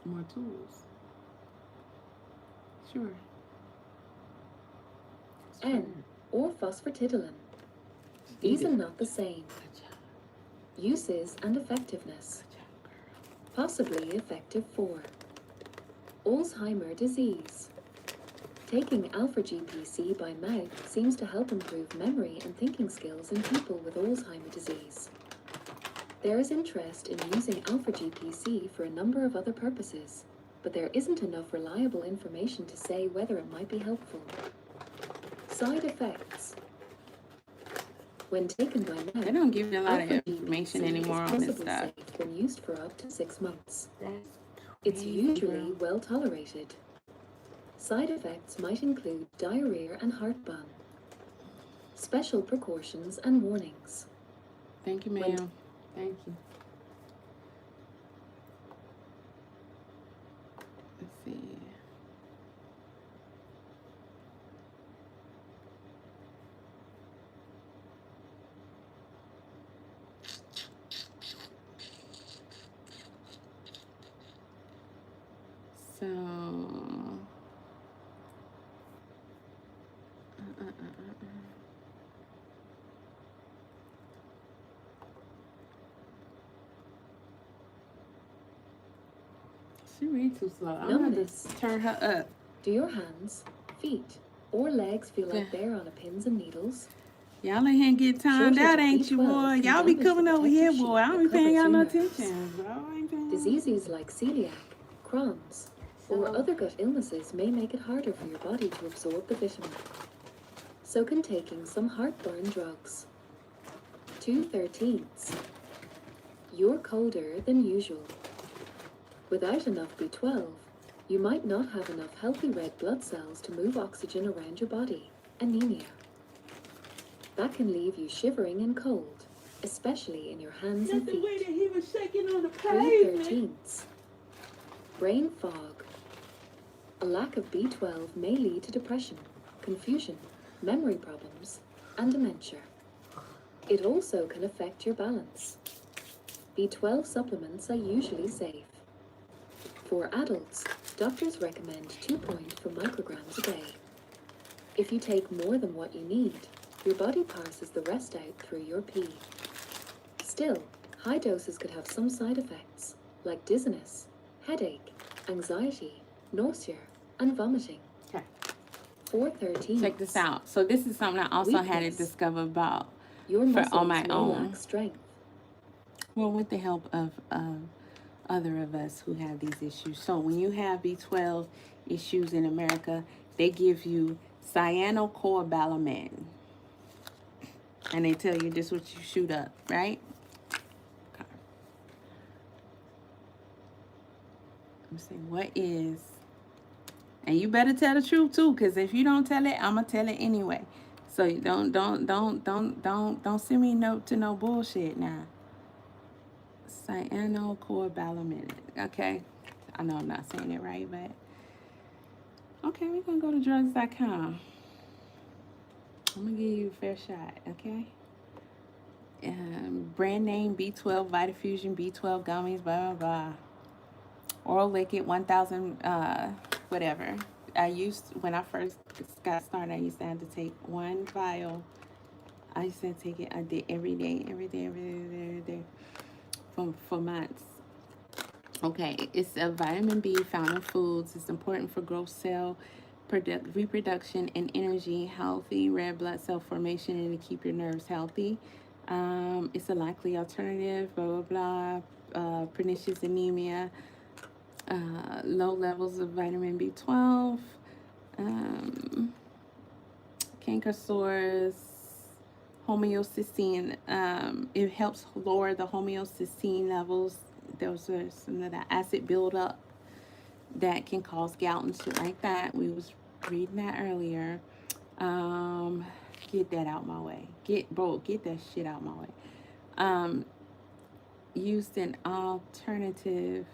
more tools? Sure. N, or phosphatidylin. These are not the same. Uses and effectiveness. Possibly effective for Alzheimer's disease. Taking alpha GPC by mouth seems to help improve memory and thinking skills in people with Alzheimer's disease. There is interest in using alpha GPC for a number of other purposes, but there isn't enough reliable information to say whether it might be helpful. Side effects. When taken by mouth, They don't give you a lot of alpha information GPC anymore is on this possibly stuff. safe when used for up to 6 months. That's It's crazy, usually bro. well tolerated. Side effects might include diarrhea and heartburn. Special precautions and warnings. Thank you, ma'am. Thank you. Let's see. So, she reads too slow. I'm gonna have Numbness. to turn her up. Do your hands, feet, or legs feel like they're on a pins and needles? Y'all in here get timed Shortage out, of ain't you, B12 boy? can Y'all be damage the coming over here, protective boy. I sheet don't be that paying y'all covers no your nerves. attention, bro. I ain't paying Diseases like celiac, Crohn's, or So- other gut illnesses may make it harder for your body to absorb the vitamin. So can taking some heartburn drugs. 2/13. You're colder than usual. Without enough B12, you might not have enough healthy red blood cells to move oxygen around your body. Anemia. That can leave you shivering and cold, especially in your hands and Not the way feet. that he was shaking on the 3/13. pavement. Brain fog. A lack of B12 may lead to depression, confusion, memory problems, and dementia. It also can affect your balance. B12 supplements are usually safe. For adults, doctors recommend 2.4 micrograms a day. If you take more than what you need, your body passes the rest out through your pee. Still, high doses could have some side effects, like dizziness, headache, anxiety, nausea, and vomiting. Okay. 4/13. Check this out. So this is something I also had to Weakness. discover about Your for muscles on my may own. lack strength. Well, with the help of other of us who have these issues. So when you have B12 issues in America, they give you cyanocobalamin. And they tell you this what you shoot up, right? Okay. I'm saying, what is, and you better tell the truth too, because if you don't tell it, I'm gonna tell it anyway. So you don't send me no bullshit now. Cyanocobalamin. Okay. I know I'm not saying it right, but okay, we're gonna go to drugs.com. I'm gonna give you a fair shot, okay? Brand name B12 Vitafusion B12 gummies, blah blah blah. Oral liquid 1000 whatever. When I first got started, I used to have to take one vial. I used to take it, I did every day for months. Okay, it's a vitamin B found in foods. It's important for growth cell reproduction and energy, healthy red blood cell formation, and to keep your nerves healthy. It's a likely alternative, blah, blah, blah. Pernicious anemia, low levels of vitamin B12. canker sores, homeocysteine. It helps lower the homeocysteine levels. Those are some of the acid buildup that can cause gout and shit like that. We was reading that earlier. Get that out my way. Get that shit out my way. Used in alternative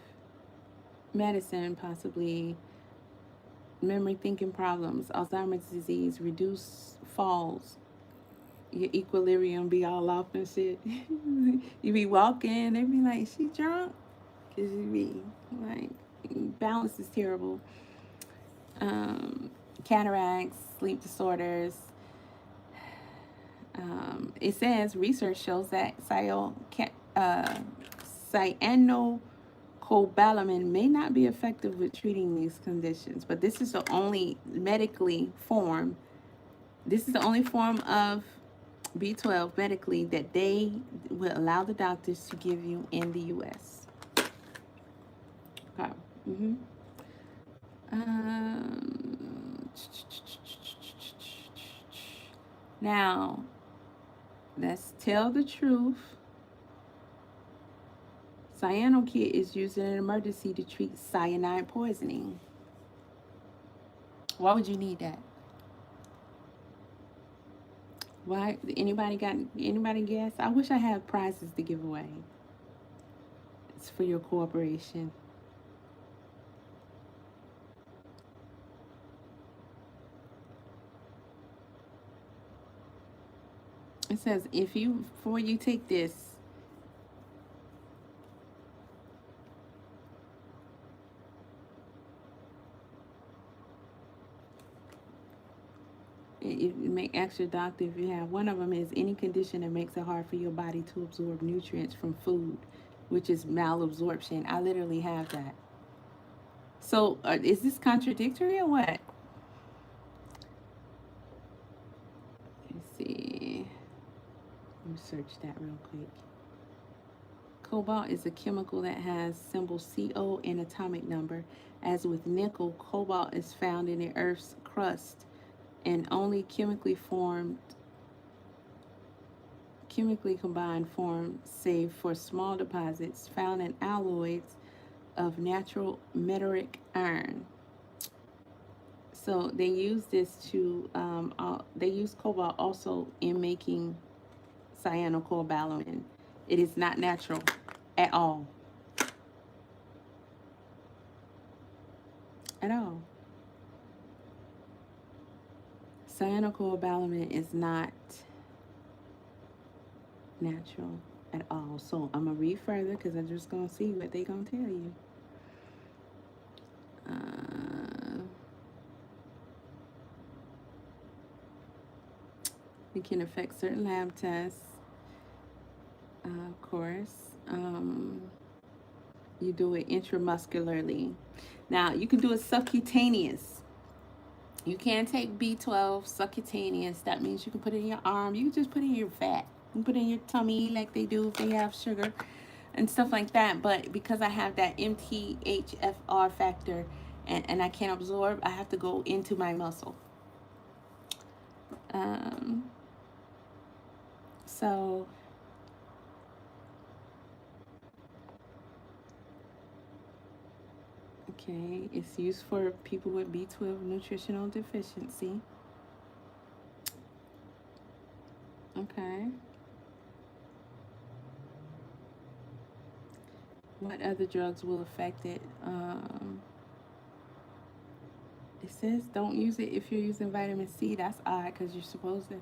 medicine, possibly memory thinking problems, Alzheimer's disease, reduce falls, your equilibrium be all off and shit. You be walking, they be like, she drunk? Because you be like, balance is terrible. Cataracts, sleep disorders. It says research shows that cyanocobalamin may not be effective with treating these conditions, but this is the only form of B12 medically that they will allow the doctors to give you in the U.S. Okay. Now, let's tell the truth. Cyanokit is used in an emergency to treat cyanide poisoning. Why would you need that? Why? Anybody guess? I wish I had prizes to give away. It's for your cooperation. It says before you take this, it may ask your doctor if you have. One of them is any condition that makes it hard for your body to absorb nutrients from food, which is malabsorption. I literally have that. So is this contradictory or what? Let's see. Let me search that real quick. Cobalt is a chemical that has symbol CO and atomic number. As with nickel, cobalt is found in the Earth's crust and only chemically combined form, save for small deposits found in alloys of natural metallic iron. So they use this to they use cobalt also in making cyanocobalamin. It is not natural at all. At all. Cyanocobalamin is not natural at all. So I'm going to read further because I'm just going to see what they're going to tell you. It can affect certain lab tests, of course. You do it intramuscularly. Now, you can do it subcutaneous. You can take B12 subcutaneous. That means you can put it in your arm. You can just put it in your fat. You can put it in your tummy like they do if they have sugar and stuff like that. But because I have that MTHFR factor and I can't absorb, I have to go into my muscle. So okay, it's used for people with B12 nutritional deficiency. Okay. What other drugs will affect it? It says don't use it if you're using vitamin C. That's odd because you're supposed to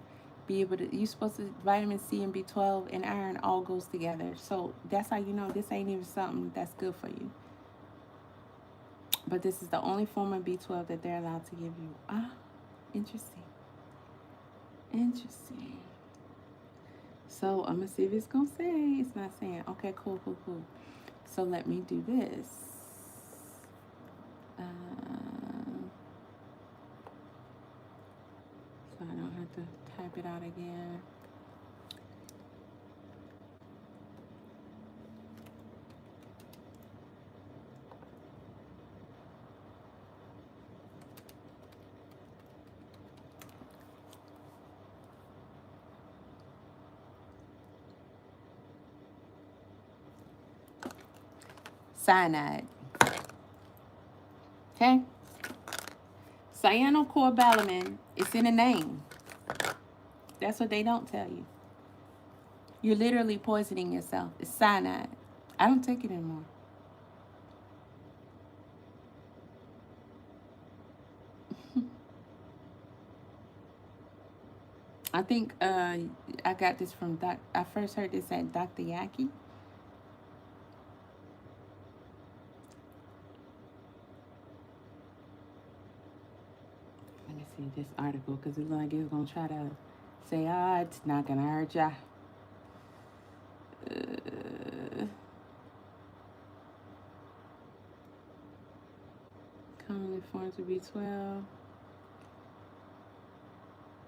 vitamin C and B12 and iron all goes together. So that's how you know this ain't even something that's good for you. But this is the only form of B12 that they're allowed to give you. Interesting. Interesting. So I'm going to see if it's going to say. It's not saying. Okay, cool. So let me do this. So I don't have to type it out again. cyanide. Okay? Cyanocobalamin, it's in the name. That's what they don't tell you. You're literally poisoning yourself. It's cyanide. I don't take it anymore. I think I got this from I first heard this at Dr. Yaki. Let me see this article because it looks like it's going to try to say, it's not going to hurt ya. Commonly forms of B12.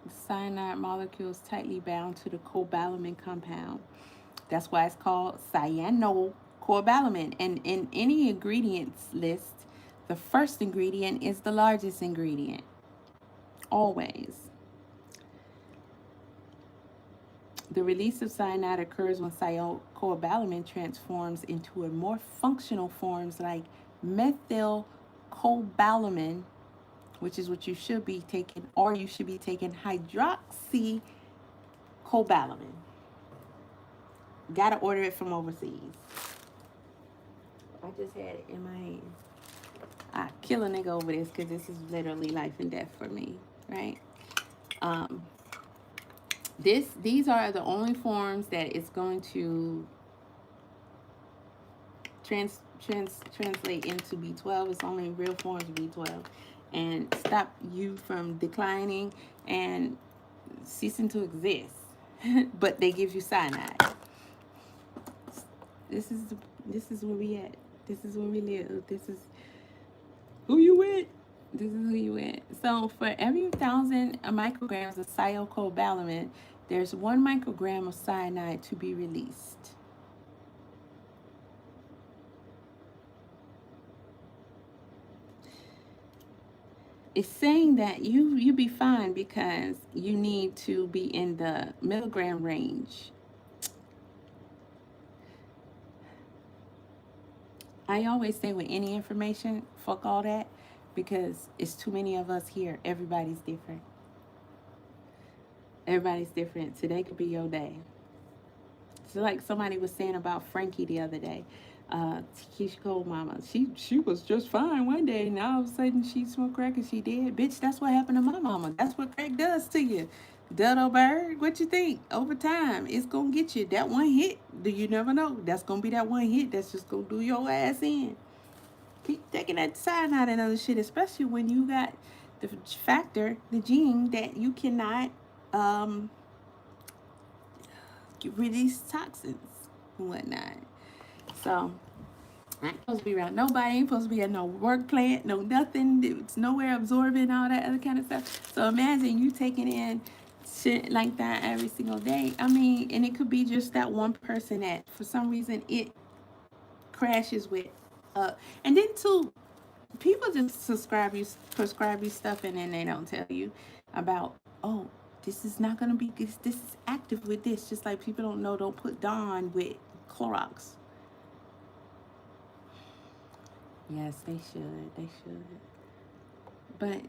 The cyanide molecule is tightly bound to the cobalamin compound. That's why it's called cyanocobalamin. And in any ingredients list, the first ingredient is the largest ingredient. Always. The release of cyanide occurs when cyanocobalamin transforms into a more functional forms like methylcobalamin, which is what you should be taking, or you should be taking hydroxycobalamin. Gotta order it from overseas. I just had it in my hand. I kill a nigga over this because this is literally life and death for me, right? These are the only forms that it's going to translate into B12. It's only real forms of B12, and stop you from declining and ceasing to exist. But they give you cyanide. This is where we at. This is where we live. This is who you with. This is who you with. So for every 1,000 micrograms of cyanocobalamin, there's 1 microgram of cyanide to be released. It's saying that you be fine because you need to be in the milligram range. I always say with any information, fuck all that, because it's too many of us here. Everybody's different. Everybody's different. Today could be your day. So like somebody was saying about Frankie the other day. Keisha Cole mama. She was just fine one day. Now all of a sudden she smoked crack and she dead. Bitch, that's what happened to my mama. That's what crack does to you. Dodo bird, what you think? Over time, it's gonna get you that one hit. Do you never know? That's gonna be that one hit that's just gonna do your ass in. Keep taking that cyanide and other shit, especially when you got the factor, the gene that you cannot release toxins and whatnot. So I ain't supposed to be around nobody. Ain't supposed to be at no work plant, no nothing. It's nowhere absorbing all that other kind of stuff. So imagine you taking in shit like that every single day. I mean, and it could be just that one person that for some reason it crashes with. And then too, people just prescribe you stuff and then they don't tell you about, oh, this is not gonna be this is active with this. Just like people don't know, don't put Dawn with Clorox. Yes, they should. But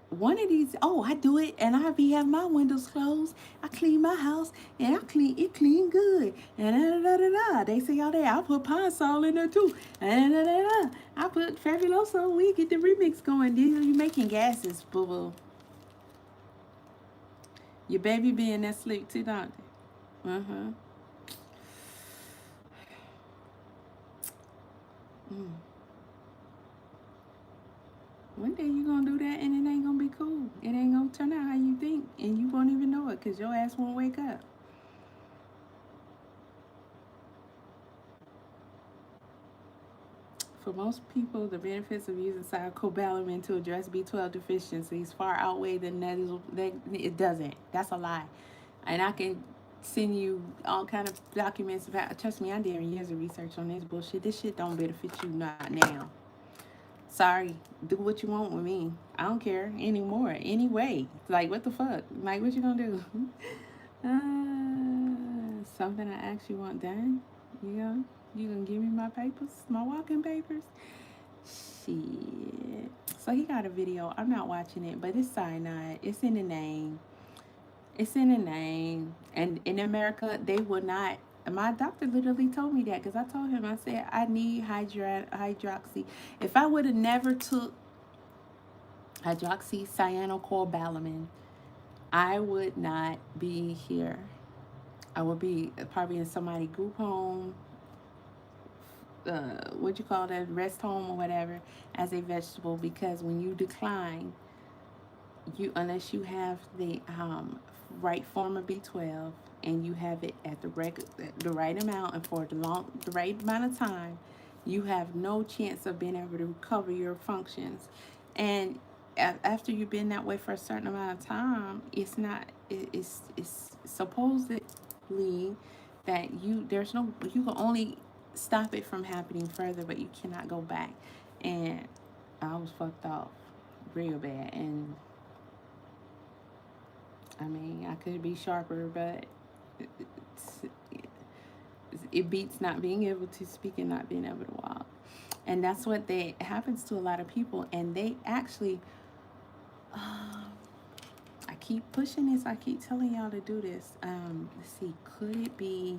one of these, I do it and I be having my windows closed. I clean my house and it clean good. And they say all day, I put Pine Sol in there too. And I put Fabuloso. We get the remix going. Then you making gases, boo boo. Your baby be in that sleep too, don't they? One day you gonna do that and it ain't gonna be cool. It ain't gonna turn out how you think, and you won't even know it because your ass won't wake up. For most people, the benefits of using cyanocobalamin to address B12 deficiencies far outweigh the negative. It doesn't. That's a lie. And I can send you all kind of documents about. Trust me, I did years of research on this bullshit. This shit don't benefit you not now. Sorry, do what you want with me. I don't care anymore. Anyway, like what the fuck? Like what you gonna do? Something I actually want done. You know. You gonna give me my papers, my walking papers? Shit. So he got a video. I'm not watching it, but it's cyanide. It's in the name. It's in the name. And in America, they will not. My doctor literally told me that because I told him, I said, I need hydroxy. If I would have never took hydroxycyanocobalamin, I would not be here. I would be probably in somebody's group home, what you call that, rest home or whatever, as a vegetable. Because when you decline, you unless you have the right form of B12 and you have it at the right amount and for the right amount of time, you have no chance of being able to recover your functions. And after you've been that way for a certain amount of time, it's supposedly that you can only stop it from happening further, but you cannot go back. And I was fucked off real bad. And I mean, I could be sharper, but it beats not being able to speak and not being able to walk. And that's what happens to a lot of people. And they actually, I keep pushing this. I keep telling y'all to do this. Let's see. Could it be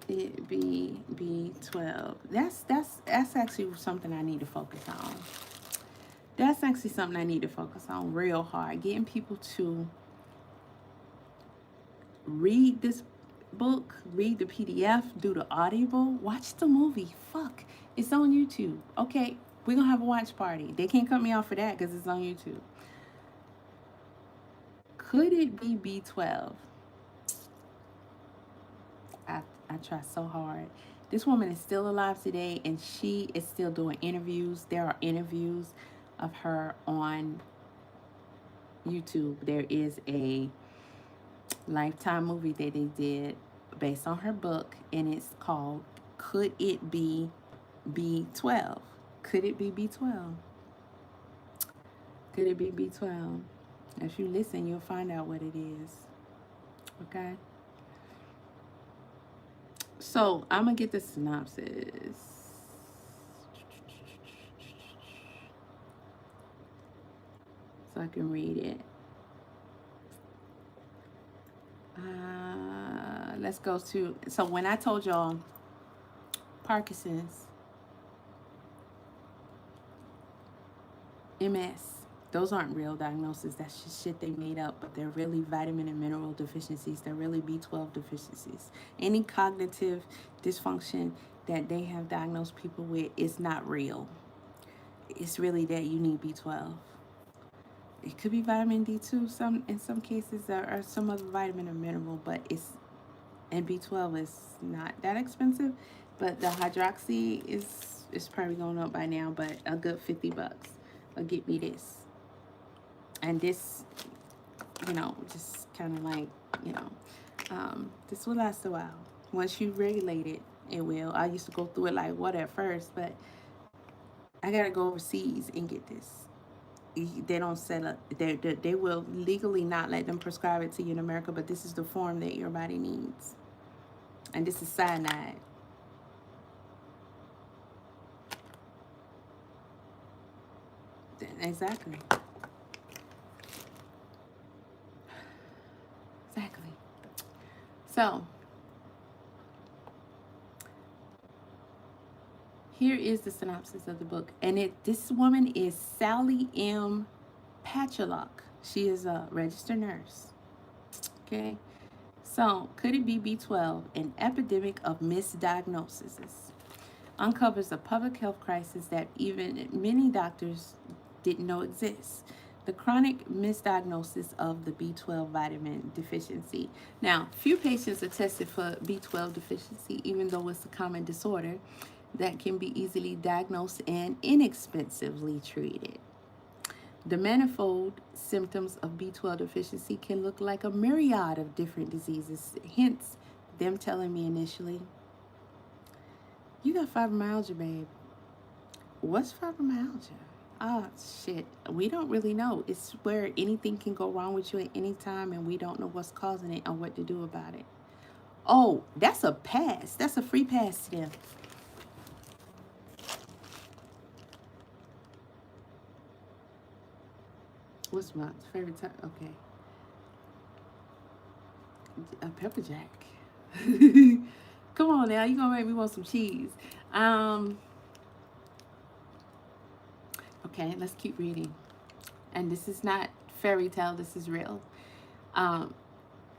B12? That's actually something I need to focus on. That's actually something I need to focus on real hard. Getting people to read this book, read the PDF, do the audible, watch the movie. Fuck, it's on YouTube. Okay, we're gonna have a watch party. They can't cut me off for that because it's on YouTube. Could it be B12? I try so hard. This woman is still alive today, and she is still doing interviews. There are interviews of her on YouTube. There is a Lifetime movie that they did based on her book, and it's called Could It Be B12? Could it be B12? Could it be B12? If you listen, you'll find out what it is. Okay? So, I'm going to get the synopsis. So I can read it. Let's go to, so when I told y'all Parkinson's, MS, those aren't real diagnoses. That's just shit they made up, but they're really vitamin and mineral deficiencies. They're really B12 deficiencies. Any cognitive dysfunction that they have diagnosed people with is not real. It's really that you need B12. It could be vitamin D2 in some cases, or some other vitamin or mineral, but and B12 is not that expensive. But the hydroxy is probably going up by now, but a good $50 will get me this. And this, just kind of like, this will last a while. Once you regulate it, it will. I used to go through it like what at first, but I gotta go overseas and get this. They don't set up, they will legally not let them prescribe it to you in America, but this is the form that your body needs. And this is cyanide. Exactly. So, here is the synopsis of the book. And this woman is Sally M. Patchlock. She is a registered nurse. Okay. So, could it be B12? An epidemic of misdiagnoses uncovers a public health crisis that even many doctors didn't know exists. The chronic misdiagnosis of the B12 vitamin deficiency. Now, few patients are tested for B12 deficiency, even though it's a common disorder that can be easily diagnosed and inexpensively treated. The manifold symptoms of B12 deficiency can look like a myriad of different diseases, hence them telling me initially, you got fibromyalgia, babe. What's fibromyalgia? Shit. We don't really know. It's where anything can go wrong with you at any time and we don't know what's causing it or what to do about it. Oh, that's a pass. That's a free pass to them. What's my favorite type? Okay. A pepper jack. Come on now, you gonna make me want some cheese. Okay, let's keep reading. And this is not fairy tale, this is real.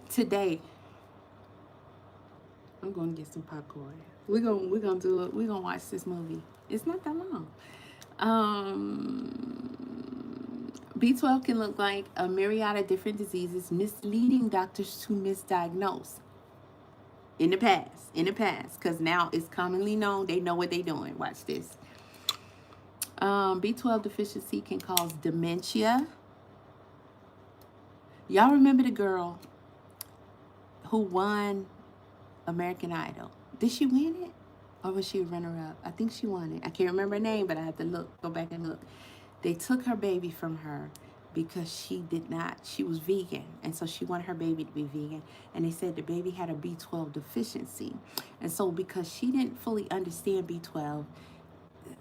Today, I'm gonna get some popcorn. We're gonna do it. We're gonna watch this movie. It's not that long. B12 can look like a myriad of different diseases, misleading doctors to misdiagnose. In the past, because now it's commonly known. They know what they're doing. Watch this. B12 deficiency can cause dementia. Y'all remember the girl who won American Idol? Did she win it? Or was she a runner-up? I think she won it. I can't remember her name, but I have to go back and look. They took her baby from her because she was vegan. And so she wanted her baby to be vegan. And they said the baby had a B12 deficiency. And so because she didn't fully understand B12,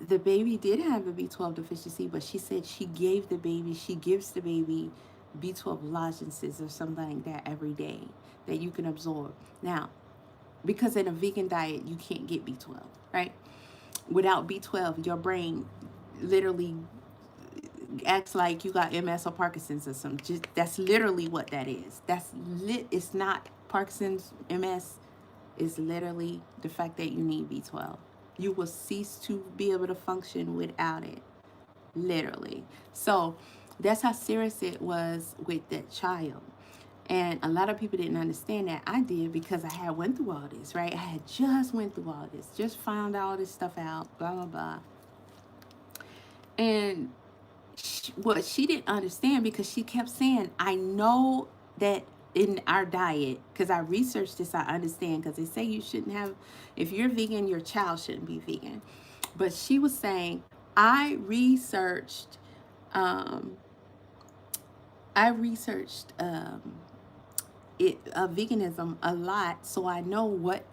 the baby did have a B12 deficiency, but she said she gives the baby B12 lozenges or something like that every day that you can absorb. Now, because in a vegan diet, you can't get B12, right? Without B12, your brain literally acts like you got MS or Parkinson's or something. That's literally what that is. It's not Parkinson's, MS. It's literally the fact that you need B12. You will cease to be able to function without it. Literally. So that's how serious it was with that child. And a lot of people didn't understand that. I did, because I had went through all this, right? I had just went through all this. Just found all this stuff out, blah, blah, blah. And what she didn't understand, because she kept saying, I know that in our diet, because I researched this, I understand, because they say you shouldn't have, if you're vegan, your child shouldn't be vegan. But she was saying, I researched veganism a lot, so I know what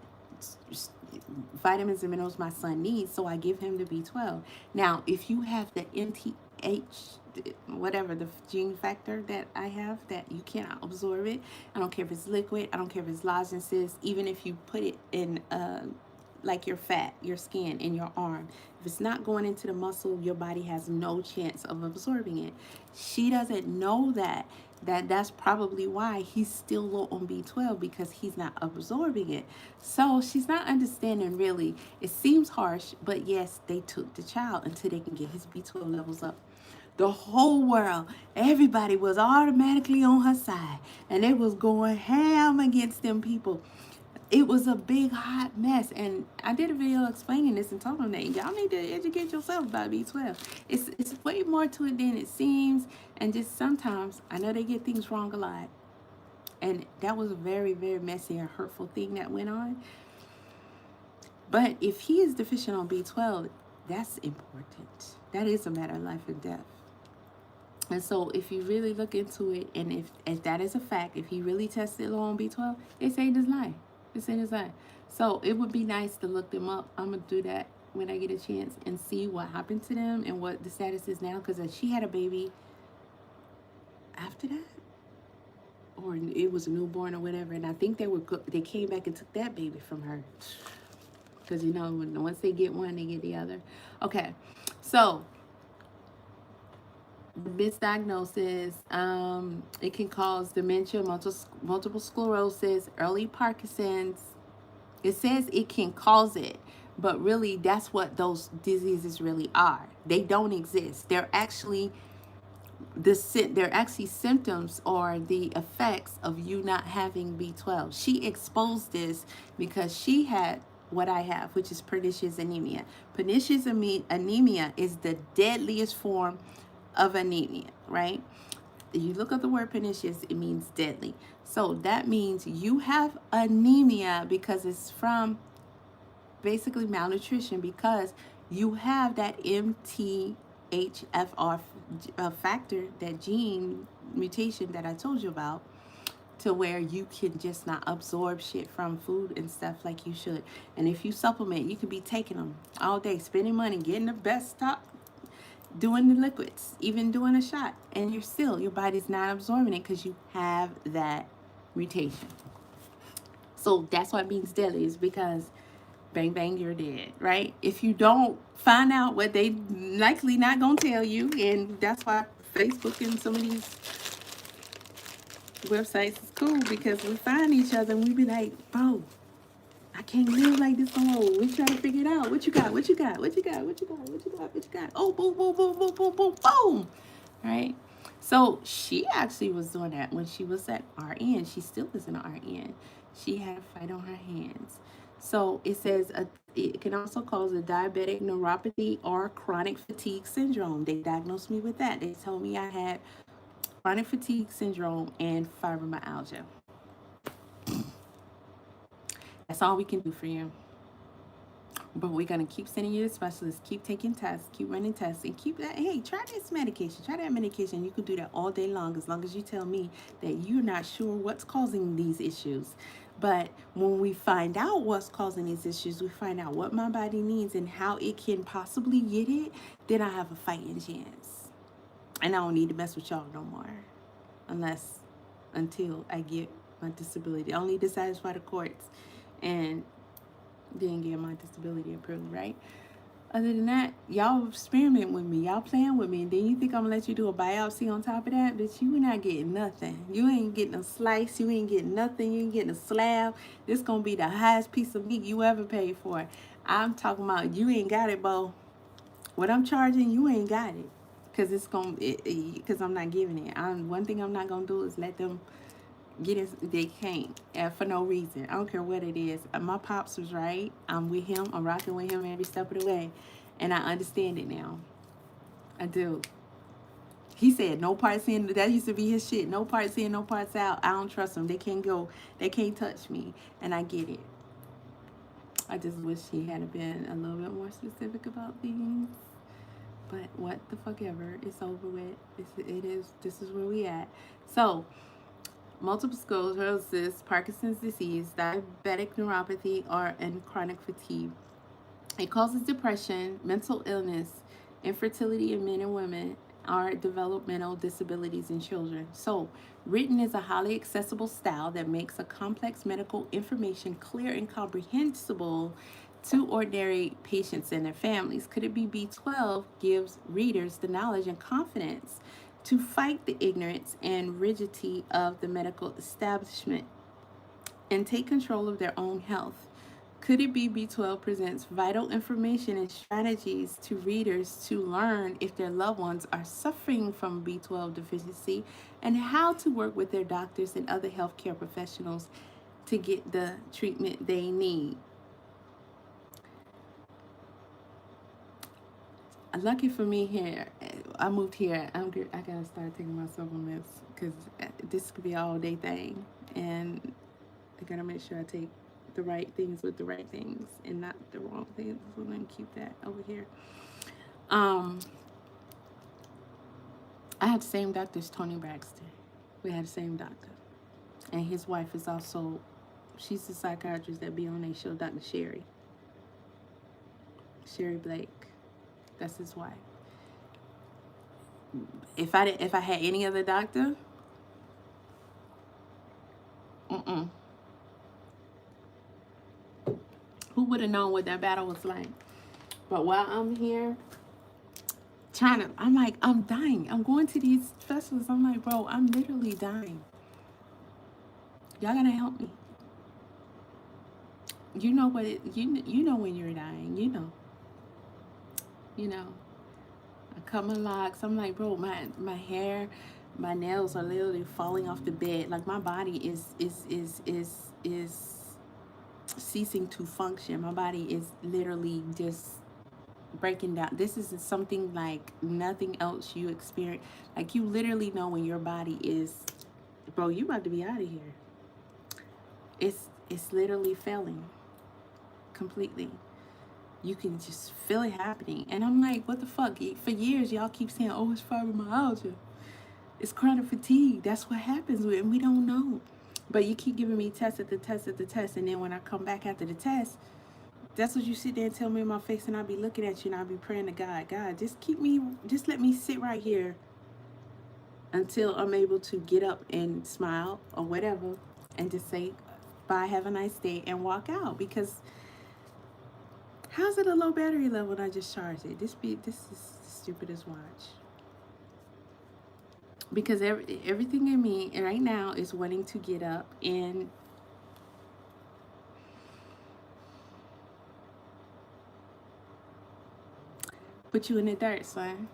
vitamins and minerals my son needs, so I give him the B12. Now, if you have the MTH, whatever the gene factor that I have, that you cannot absorb it, I don't care if it's liquid, I don't care if it's lozenges, even if you put it in like your fat, your skin, in your arm, if it's not going into the muscle, your body has no chance of absorbing it. She doesn't know that's probably why he's still low on B12, because he's not absorbing it. So she's not understanding, really. It seems harsh, but yes, they took the child until they can get his B12 levels up. The whole world, everybody was automatically on her side, and they was going ham against them people. It was a big hot mess, and I did a video explaining this and telling them that y'all need to educate yourself about B12. It's way more to it than it seems, and just sometimes I know they get things wrong a lot, and that was a very, very messy and hurtful thing that went on. But if he is deficient on B12, that's important. That is a matter of life and death. And so if you really look into it, and if that is a fact, if he really tested low on B12, it saved his life. It's in his eye. So it would be nice to look them up. I'm going to do that when I get a chance and see what happened to them and what the status is now. Because she had a baby after that, or it was a newborn or whatever. And I think they came back and took that baby from her. Because, you know, once they get one, they get the other. Okay. So misdiagnosis, it can cause dementia, multiple sclerosis, early Parkinson's. It says it can cause it, but really that's what those diseases really are. They don't exist. They're actually symptoms or the effects of you not having B12. She exposed this because she had what I have, which is pernicious anemia. Pernicious anemia is the deadliest form of anemia, right? If you look up the word pernicious, it means deadly. So that means you have anemia because it's from basically malnutrition, because you have that MTHFR factor, that gene mutation that I told you about, to where you can just not absorb shit from food and stuff like you should. And if you supplement, you could be taking them all day, spending money, getting the best stuff, doing the liquids, even doing a shot, and your body's not absorbing it because you have that mutation. So that's what means deadly, is because bang bang, you're dead, right? If you don't find out what they likely not gonna tell you, and that's why Facebook and some of these websites is cool, because we find each other and we be like, bro, I can't live like this no more. We try to figure it out. What you got? What you got? What you got? What you got? What you got? What you got? Oh, boom, boom, boom, boom, boom, boom, boom. Right? So she actually was doing that when she was at RN. She still is an RN. She had a fight on her hands. So it says it can also cause a diabetic neuropathy or chronic fatigue syndrome. They diagnosed me with that. They told me I had chronic fatigue syndrome and fibromyalgia. That's all we can do for you. But we're going to keep sending you to specialists, keep taking tests, keep running tests, and keep that. Hey, try this medication, try that medication. You can do that all day long as you tell me that you're not sure what's causing these issues. But when we find out what's causing these issues, we find out what my body needs and how it can possibly get it, then I have a fighting chance. And I don't need to mess with y'all no more. Until I get my disability. I only to satisfy the courts and then get my disability approved, right? Other than that, y'all experiment with me. Y'all playing with me. And then you think I'm going to let you do a biopsy on top of that? Bitch, you not getting nothing. You ain't getting a slice. You ain't getting nothing. You ain't getting a slab. This going to be the highest piece of meat you ever paid for. I'm talking about you ain't got it, bo. What I'm charging, you ain't got it. Because I'm not giving it. One thing I'm not going to do is let them get it. They can't for no reason. I don't care what it is. My pops was right. I'm with him. I'm rocking with him every step of the way. And I understand it now. I do. He said no parts in. That used to be his shit. No parts in, no parts out. I don't trust them. They can't go. They can't touch me. And I get it. I just wish he had been a little bit more specific about things. But what the fuck ever. It's over with. This is where we at. So, multiple sclerosis, Parkinson's disease, diabetic neuropathy, and chronic fatigue. It causes depression, mental illness, infertility in men and women, or developmental disabilities in children. So, written is a highly accessible style that makes a complex medical information clear and comprehensible to ordinary patients and their families. Could it be B12 gives readers the knowledge and confidence to fight the ignorance and rigidity of the medical establishment and take control of their own health? Could it be B12 presents vital information and strategies to readers to learn if their loved ones are suffering from B12 deficiency and how to work with their doctors and other healthcare professionals to get the treatment they need? Lucky for me here, I moved here. I gotta start taking my supplements because this could be an all day thing, and I gotta make sure I take the right things with the right things and not the wrong things. We're gonna keep that over here. I had the same doctor as Tony Braxton. We had the same doctor, and his wife is also, she's the psychiatrist that be on their show, Dr. Sherry Blake. That's his wife. If I had any other doctor, who would have known what that battle was like? But while I'm here, I'm dying. I'm going to these festivals. I'm like, bro, I'm literally dying. Y'all gotta help me. You know what you know when you're dying. You know. I cut my locks. I'm like, bro, my hair, my nails are literally falling off the bed. Like my body is ceasing to function. My body is literally just breaking down. This is something like nothing else you experience. Like you literally know when your body is, bro, you about to be out of here. It's literally failing completely. You can just feel it happening. And I'm like, what the fuck? For years, y'all keep saying, oh, it's fibromyalgia. It's chronic fatigue. That's what happens with it, and we don't know. But you keep giving me test at the test at the test, and then when I come back after the test, that's what you sit there and tell me in my face, and I'll be looking at you, and I'll be praying to God, God, just let me sit right here until I'm able to get up and smile or whatever, and just say, bye, have a nice day, and walk out. Because how's it a low battery level when I just charged it? This is the stupidest watch. Because everything in me right now is wanting to get up and put you in the dirt, son.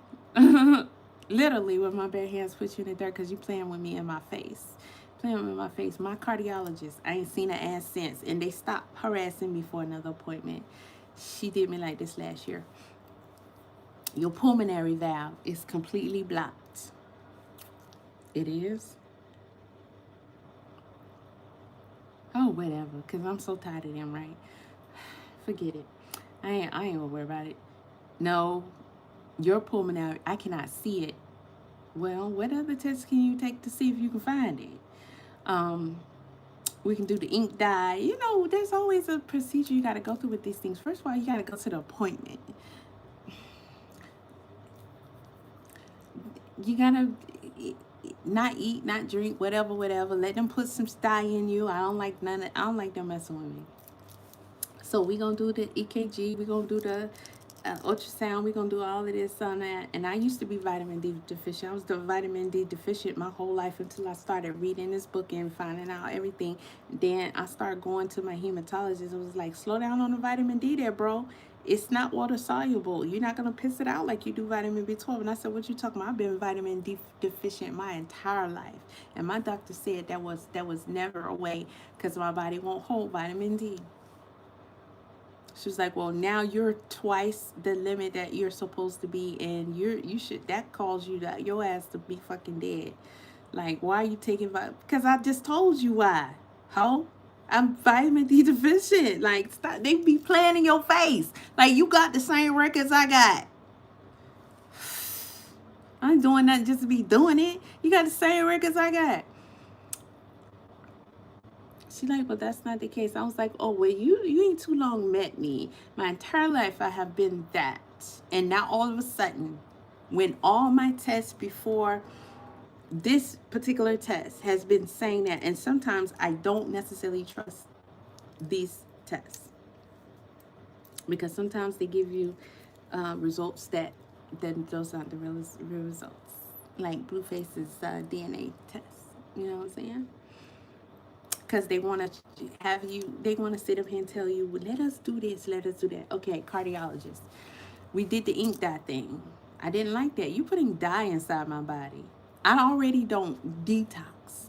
Literally, with my bare hands, put you in the dirt because you playing with me in my face. Playing with my face. My cardiologist, I ain't seen her ass since, and they stopped harassing me for another appointment. She did me like this last year. Your pulmonary valve is completely blocked. It is? Oh, whatever, because I'm so tired of them, right? Forget it. I ain't gonna worry about it. No, your pulmonary, I cannot see it. Well, what other tests can you take to see if you can find it? We can do the ink dye. You know, there's always a procedure you got to go through with these things. First of all, you got to go to the appointment. You got to not eat, not drink, whatever. Let them put some dye in you. I don't like them messing with me. So we going to do the EKG. We going to do the ultrasound. We're going to do all of this on that. And I used to be vitamin D deficient. I was the vitamin D deficient my whole life until I started reading this book and finding out everything. Then I started going to my hematologist. It was like, slow down on the vitamin D there, bro. It's not water soluble. You're not going to piss it out like you do vitamin B12. And I said, what you talking about? I've been vitamin D deficient my entire life. And my doctor said that was never a way because my body won't hold vitamin D. She was like, well, now you're twice the limit that you're supposed to be, and you should, that calls you that your ass to be fucking dead. Like, why are you taking because I just told you why. Ho? I'm vitamin D deficient. Like, stop, they be playing in your face. Like, you got the same records I got. I ain't doing nothing just to be doing it. You got the same records I got. She like, but that's not the case. I was like, oh, well, you ain't too long met me. My entire life I have been that. And now all of a sudden, when all my tests before this particular test has been saying that, and sometimes I don't necessarily trust these tests. Because sometimes they give you results that those aren't the real results. Like Blueface's DNA test. You know what I'm saying? Because they want to have you, they want to sit up here and tell you, well, let us do this, let us do that. Okay, cardiologist. We did the ink dye thing. I didn't like that. You putting dye inside my body. I already don't detox.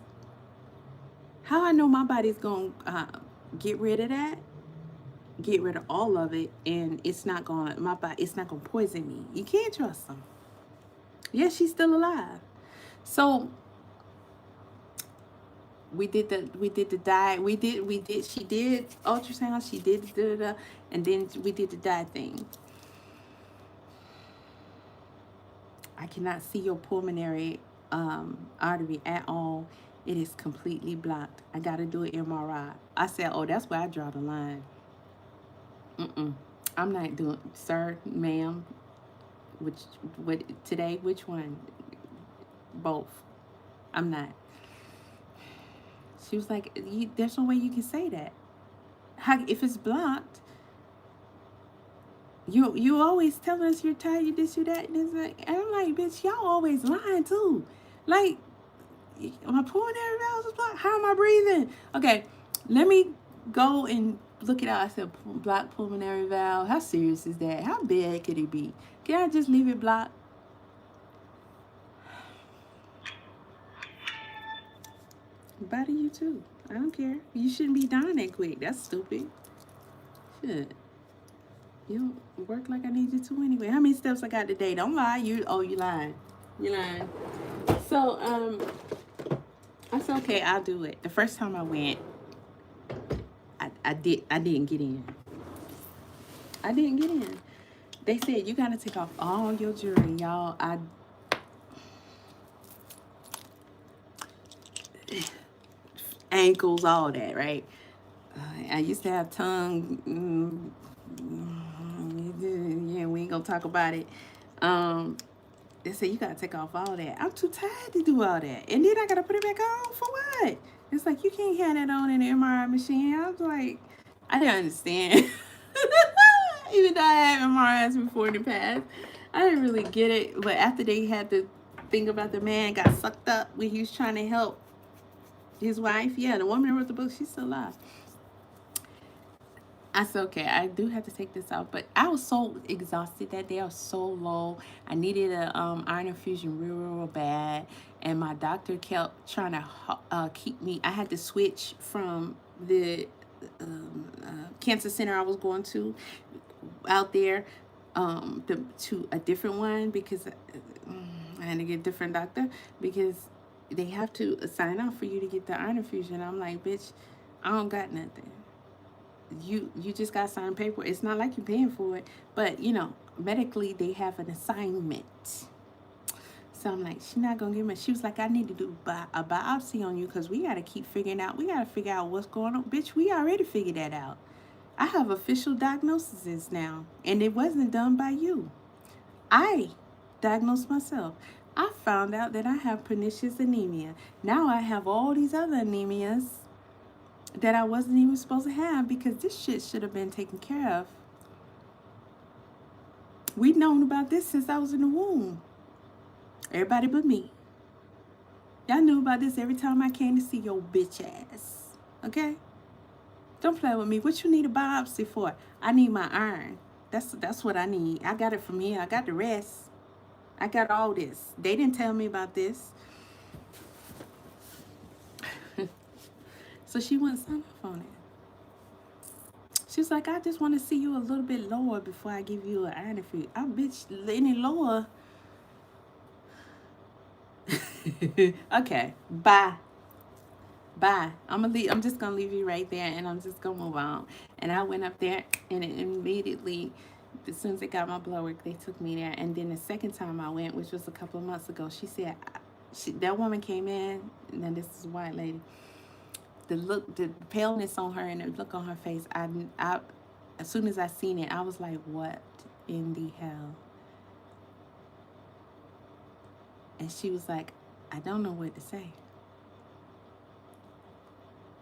How I know my body's going to get rid of that? Get rid of all of it, and it's not going to poison me. You can't trust them. Yes, she's still alive. So we did the dye. She did ultrasound. She did and then we did the dye thing. I cannot see your pulmonary artery at all. It is completely blocked. I got to do an MRI. I said, oh, that's where I draw the line. I'm not doing, sir, ma'am. Today? Which one? Both. I'm not. She was like, there's no way you can say that. How, if it's blocked, you always tell us you're tired, you this, you that, and this, and I'm like, bitch, y'all always lying too. Like, my pulmonary valves is blocked. How am I breathing? Okay, let me go and look it out. I said, blocked pulmonary valve. How serious is that? How bad could it be? Can I just leave it blocked? Body you too. I don't care. You shouldn't be dying that quick. That's stupid. Shit. You don't work like I need you to anyway. How many steps I got today? Don't lie. You lying. You lying. So, I said, okay, I'll do it. The first time I went, I didn't get in. I didn't get in. They said, you got to take off all your jewelry, y'all. ankles, all that, right? I used to have tongue. Yeah, we ain't gonna talk about it. They say you gotta take off all that. I'm too tired to do all that, and then I gotta put it back on for what? It's like you can't have that on in the MRI machine. I was like, I didn't understand. Even though I had MRIs before in the past, I didn't really get it. But after they had the thing about the man got sucked up when he was trying to help his wife, yeah, the woman who wrote the book, she's still alive. I said, okay, I do have to take this out. But I was so exhausted that day. I was so low. I needed a iron infusion real bad. And my doctor kept trying to keep me. I had to switch from the cancer center I was going to out there to a different one because I had to get a different doctor because they have to sign off for you to get the iron infusion. I'm like, bitch, I don't got nothing. You just got signed paper. It's not like you're paying for it, but you know, medically they have an assignment. So I'm like, she's not gonna give me. She was like, I need to do a biopsy on you because we gotta keep figuring out. We gotta figure out what's going on, bitch. We already figured that out. I have official diagnoses now, and it wasn't done by you. I diagnosed myself. I found out that I have pernicious anemia. Now I have all these other anemias that I wasn't even supposed to have because this shit should have been taken care of. We've known about this since I was in the womb. Everybody but me. Y'all knew about this every time I came to see your bitch ass. Okay? Don't play with me. What you need a biopsy for? I need my iron. That's what I need. I got it from here. I got the rest. I got all this. They didn't tell me about this. So she wouldn't sign off on it. She was like, I just want to see you a little bit lower before I give you an iron infusion. I bitch any lower. Okay, bye. I'm just gonna leave you right there, and I'm just gonna move on. And I went up there, and immediately, as soon as they got my blood work, they took me there. And then the second time I went, which was a couple of months ago, she said, that woman came in, and then this is a white lady. The paleness on her and the look on her face, I as soon as I seen it, I was like, what in the hell? And she was like, I don't know what to say.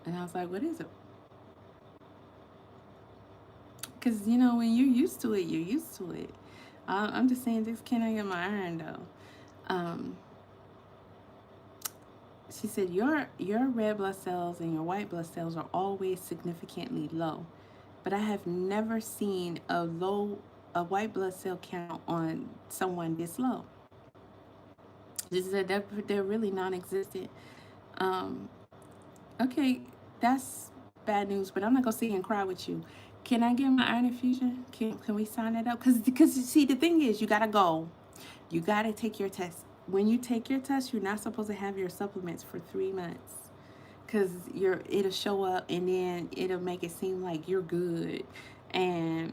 And I was like, what is it? Because, you know, when you're used to it, you're used to it. I'm just saying, this can I get my iron, though? She said, your red blood cells and your white blood cells are always significantly low. But I have never seen a white blood cell count on someone this low. She said they're really non-existent. Okay, that's bad news, but I'm not gonna sit here and cry with you. Can I get my iron infusion? Can we sign that up? Because see, the thing is, you gotta go. You gotta take your test. When you take your test, you're not supposed to have your supplements for 3 months. Because it'll show up and then it'll make it seem like you're good. And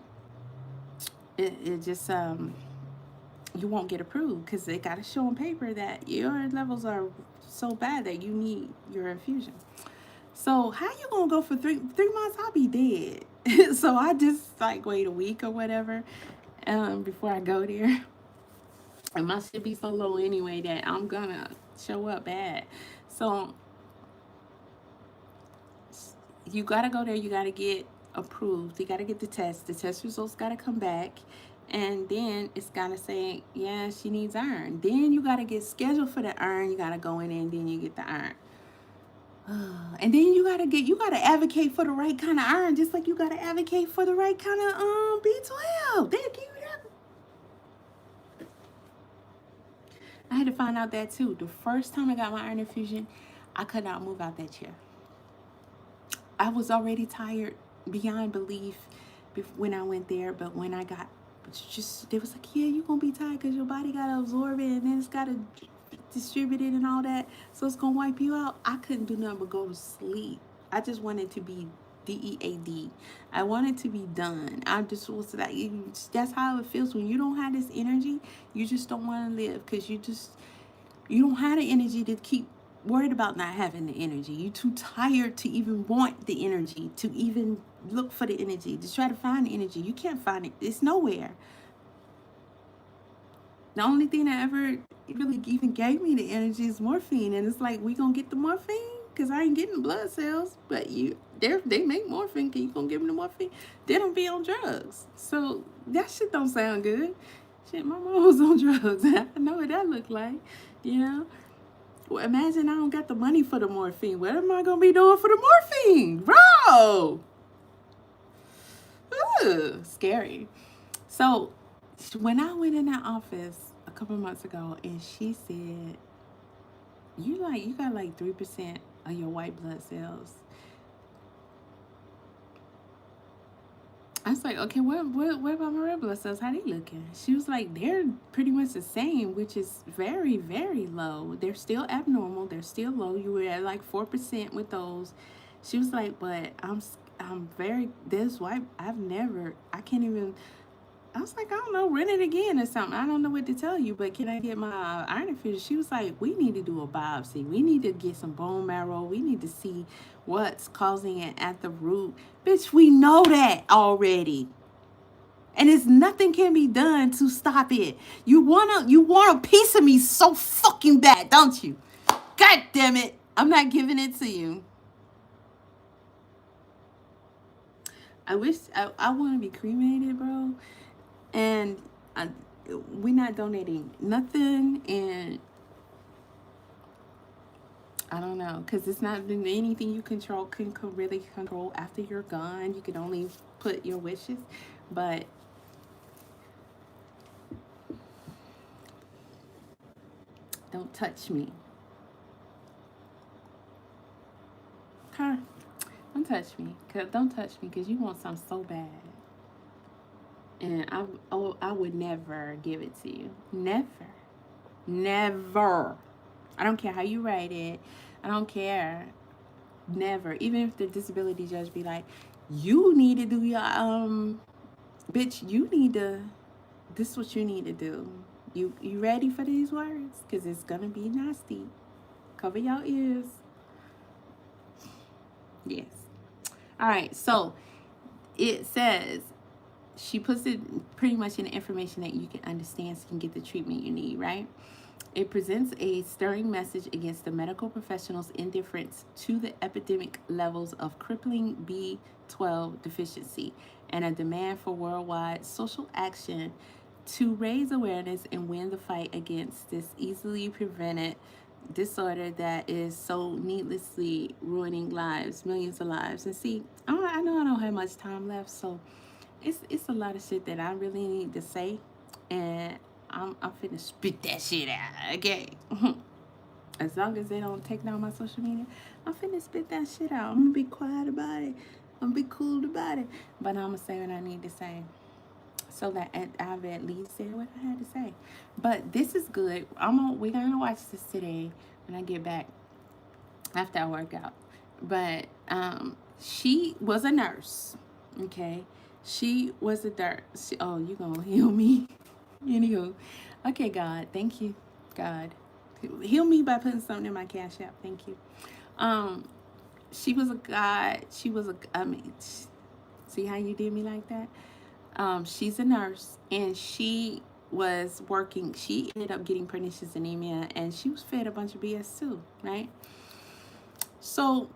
it just you won't get approved because they gotta show on paper that your levels are so bad that you need your infusion. So how you gonna go for three months? I'll be dead. So I just like wait a week or whatever before I go there. And my shit be so low anyway that I'm gonna show up bad. So you gotta go there. You gotta get approved. You gotta get the test. The test results gotta come back. And then it's gotta say, yeah, she needs iron. Then you gotta get scheduled for the iron. You gotta go in there and then you get the iron. And then you gotta advocate for the right kind of iron, just like you gotta advocate for the right kind of B12. They give you that. I had to find out that too. The first time I got my iron infusion, I could not move out that chair. I was already tired beyond belief when I went there, but when I got they was like, yeah, you're gonna be tired because your body gotta absorb it and then it's gotta distribute it and all that, so it's gonna wipe you out. I couldn't do nothing but go to sleep. I just wanted to be DEAD. I wanted to be done. I just was like, that's how it feels when you don't have this energy. You just don't want to live because you don't have the energy to keep worried about not having the energy. You're too tired to even want the energy, to even look for the energy, to try to find the energy. You can't find it. It's nowhere. The only thing that ever really even gave me the energy is morphine. And it's like, we gonna get the morphine? Because I ain't getting blood cells. But they make morphine. Can you gonna give them the morphine? They don't be on drugs. So that shit don't sound good. Shit, my mom was on drugs. I know what that looked like. You know? Well, imagine I don't got the money for the morphine. What am I gonna be doing for the morphine? Bro! Ugh, scary. So when I went in that office a couple months ago and she said, you got like 3% of your white blood cells. I was like, okay, what about my red blood cells? How they looking? She was like, they're pretty much the same, which is very, very low. They're still abnormal. They're still low. You were at like 4% with those. She was like, but I'm very, this white, I can't even, I was like, I don't know, rent it again or something. I don't know what to tell you, but can I get my iron infusion? She was like, we need to do a biopsy. We need to get some bone marrow. We need to see what's causing it at the root. Bitch, we know that already. And it's nothing can be done to stop it. You want a piece of me so fucking bad, don't you? God damn it. I'm not giving it to you. I wish I want to be cremated, bro. And we're not donating nothing, and I don't know, because it's not anything you can really control after you're gone. You can only put your wishes, but don't touch me. Huh? Don't touch me, because you want something so bad. And I would never give it to you. Never. I don't care how you write it. I don't care. Never. Even if the disability judge be like, you need to do your bitch, you need to, this is what you need to do. You ready for these words? Because it's gonna be nasty. Cover your ears. Yes. All right, so it says, she puts it pretty much in the information that you can understand so you can get the treatment you need, right? It presents a stirring message against the medical professionals' indifference to the epidemic levels of crippling B12 deficiency and a demand for worldwide social action to raise awareness and win the fight against this easily prevented disorder that is so needlessly ruining lives, millions of lives. And see, I know I don't have much time left, so it's a lot of shit that I really need to say, and I'm finna spit that shit out, okay? As long as they don't take down my social media, I'm finna spit that shit out. I'm gonna be quiet about it. I'm gonna be cool about it, but I'm gonna say what I need to say, so that I've at least said what I had to say. But this is good. We're gonna watch this today when I get back after I work out. But she was a nurse, okay? She was a nurse. Oh, you gonna heal me? Anywho, okay, God, thank you, God. Heal me by putting something in my Cash App. Thank you. She was a God. See how you did me like that? She's a nurse, and she was working. She ended up getting pernicious anemia, and she was fed a bunch of BS too, right? So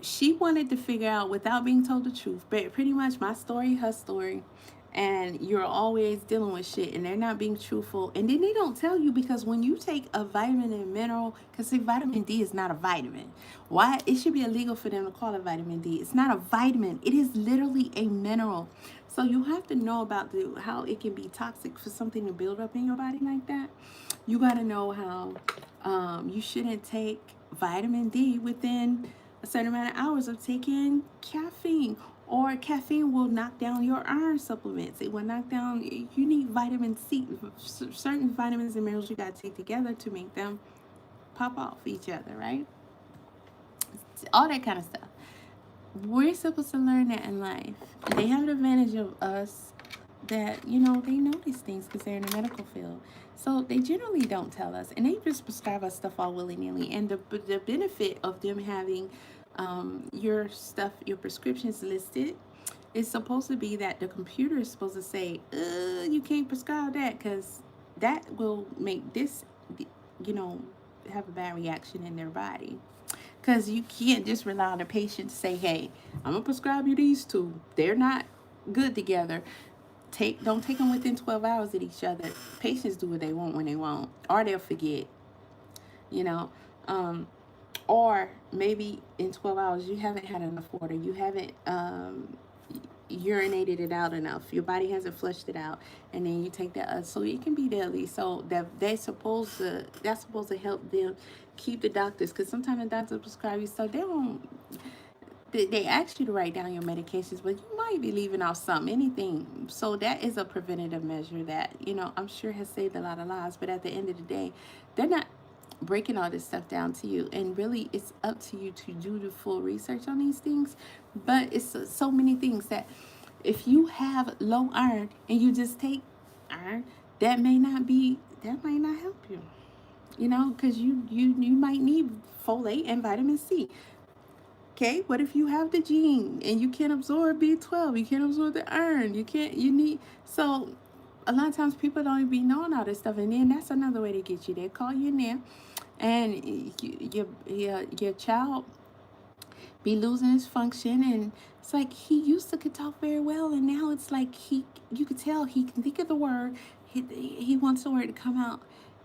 she wanted to figure out, without being told the truth, but pretty much my story, her story, and you're always dealing with shit, and they're not being truthful, and then they don't tell you, because when you take a vitamin and mineral, because see, vitamin D is not a vitamin. Why? It should be illegal for them to call it vitamin D. It's not a vitamin. It is literally a mineral. So you have to know about how it can be toxic for something to build up in your body like that. You got to know how you shouldn't take vitamin D within a certain amount of hours of taking caffeine, or caffeine will knock down your iron supplements. It will knock down, you need vitamin C, certain vitamins and minerals you got to take together to make them pop off each other, right? All that kind of stuff. We're supposed to learn that in life. They have the advantage of us that, you know, they know these things because they're in the medical field. So they generally don't tell us, and they just prescribe us stuff all willy-nilly. And the benefit of them having your stuff, your prescriptions listed, is supposed to be that the computer is supposed to say, you can't prescribe that because that will make this, you know, have a bad reaction in their body. Because you can't just rely on the patient to say, hey, I'm going to prescribe you these two. They're not good together. Don't take them within 12 hours of each other. Patients do what they want when they want, or they'll forget, you know. Or maybe in 12 hours you haven't had enough water, you haven't urinated it out enough, your body hasn't flushed it out, and then you take that, so it can be deadly. So that's supposed to help them keep the doctors, because sometimes the doctors prescribe you stuff, they ask you to write down your medications, but you might be leaving off some, anything. So that is a preventative measure that, you know, I'm sure has saved a lot of lives. But at the end of the day, they're not breaking all this stuff down to you. And really, it's up to you to do the full research on these things. But it's so many things that if you have low iron and you just take iron, that might not help you. You know, because you might need folate and vitamin C. Okay, what if you have the gene and you can't absorb B12, you can't absorb the iron, you need, so a lot of times people don't even be knowing all this stuff, and then that's another way to get you. They call you in there, and your child be losing his function, and it's like he used to could talk very well, and now it's like you could tell he can think of the word, he wants the word to come out,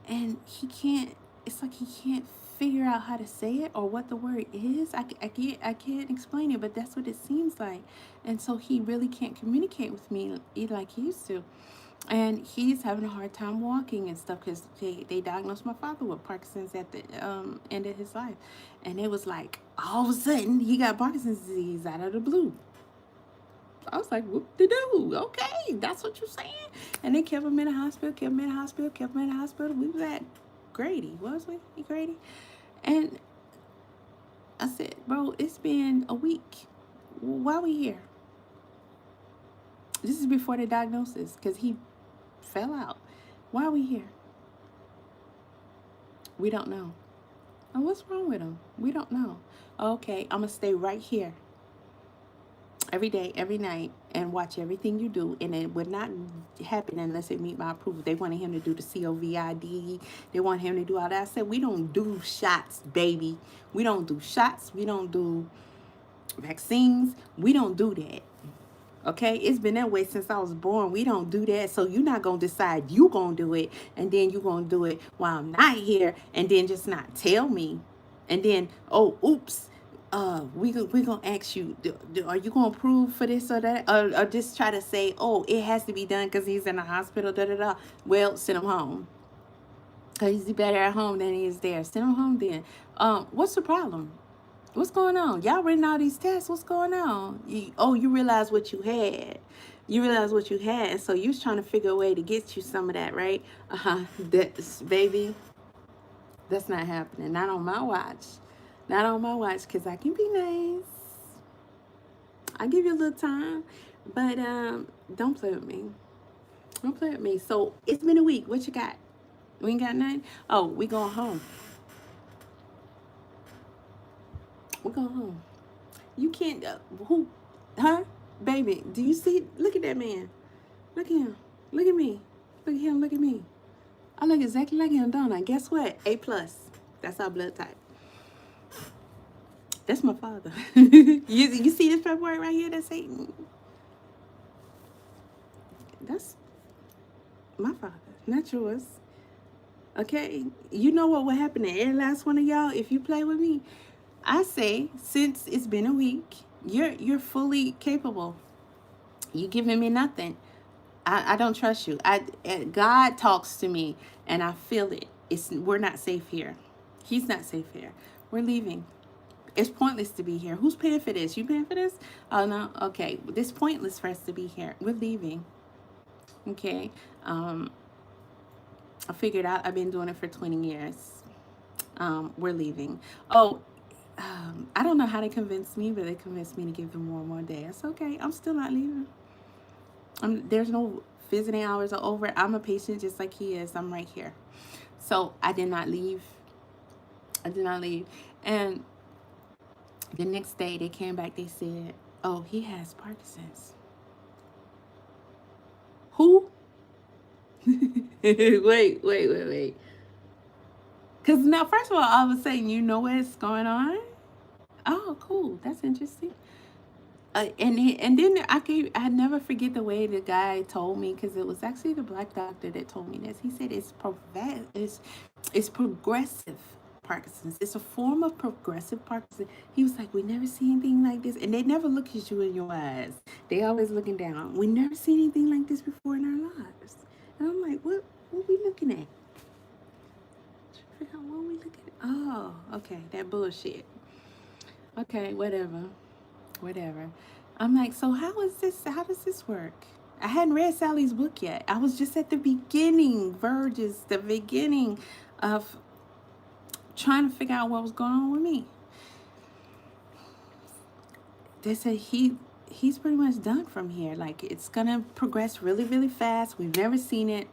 and he can't. It's like he can't figure out how to say it or what the word is. I can't explain it, but that's what it seems like, and so he really can't communicate with me like he used to. And he's having a hard time walking and stuff because they diagnosed my father with Parkinson's at the end of his life. And it was like, all of a sudden, he got Parkinson's disease out of the blue. I was like, whoop-de-doo, okay, that's what you're saying? And they kept him in the hospital, kept him in the hospital, kept him in the hospital. We was at Grady, was we? Grady? And I said, bro, it's been a week. Why are we here? This is before the diagnosis because he fell out. Why are we here? We don't know. And what's wrong with him? We don't know. Okay, I'm going to stay right here every day, every night, and watch everything you do. And it would not happen unless it meet my approval. They wanted him to do the COVID. They want him to do all that. I said, we don't do shots, baby. We don't do shots. We don't do vaccines. We don't do that. Okay, it's been that way since I was born. We don't do that. So you're not going to decide you going to do it, and then you're going to do it while I'm not here, and then just not tell me. And then, oh, oops, we going to ask you, are you going to approve for this or that? Or just try to say, oh, it has to be done because he's in the hospital, da-da-da. Well, send him home. Because he's better at home than he is there. Send him home then. What's the problem? What's going on? Y'all reading all these tests. What's going on? You realize what you had. You realize what you had. And so you was trying to figure a way to get you some of that, right? Baby, that's not happening. Not on my watch. Not on my watch, because I can be nice. I'll give you a little time. But don't play with me. Don't play with me. So it's been a week. What you got? We ain't got nothing? Oh, we going home. We're going home. You can't, who, huh? Baby, do you see? Look at that man. Look at him. Look at me. Look at him. Look at me. I look exactly like him, don't I? Guess what? A+. That's our blood type. That's my father. You see this paperwork right here? That's Satan. That's my father, not yours. Okay? You know what will happen to every last one of y'all if you play with me? I say, since it's been a week, you're fully capable. You giving me nothing. I don't trust you. God talks to me, and I feel it. We're not safe here. He's not safe here. We're leaving. It's pointless to be here. Who's paying for this? You paying for this? Oh, no. Okay. It's pointless for us to be here. We're leaving. Okay. I figured out I've been doing it for 20 years. We're leaving. Oh, I don't know how they convinced me, but they convinced me to give them one more day. It's okay. I'm still not leaving. There's no visiting hours are over. I'm a patient just like he is. I'm right here. So I did not leave. I did not leave. And the next day they came back. They said, "Oh, he has Parkinson's." Who? wait. Because now, first of all of a sudden, you know what's going on. Oh, cool. That's interesting. And then I never forget the way the guy told me, because it was actually the black doctor that told me this. He said it's progressive Parkinson's. It's a form of progressive Parkinson's. He was like, we never see anything like this, and they never look at you in your eyes. They always looking down. We never see anything like this before in our lives. And I'm like, what we looking at? What we looking at? Oh, okay, that bullshit. Okay, whatever. I'm like, so how is this? How does this work? I hadn't read Sally's book yet. I was just at the beginning, the beginning of trying to figure out what was going on with me. They said he's pretty much done from here. Like, it's gonna progress really, really fast. We've never seen it.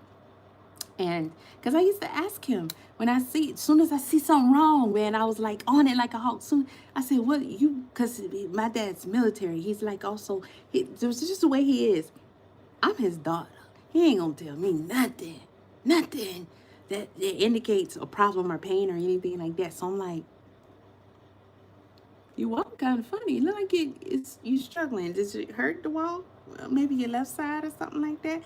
And because I used to ask him as soon as I see something wrong, man, I was like on it like a hawk. Soon I said, "What you?" Because my dad's military. He's like also. There's just the way he is. I'm his daughter. He ain't gonna tell me nothing that indicates a problem or pain or anything like that. So I'm like, you walk kind of funny. You look like it's you struggling. Does it hurt to walk? Maybe your left side or something like that.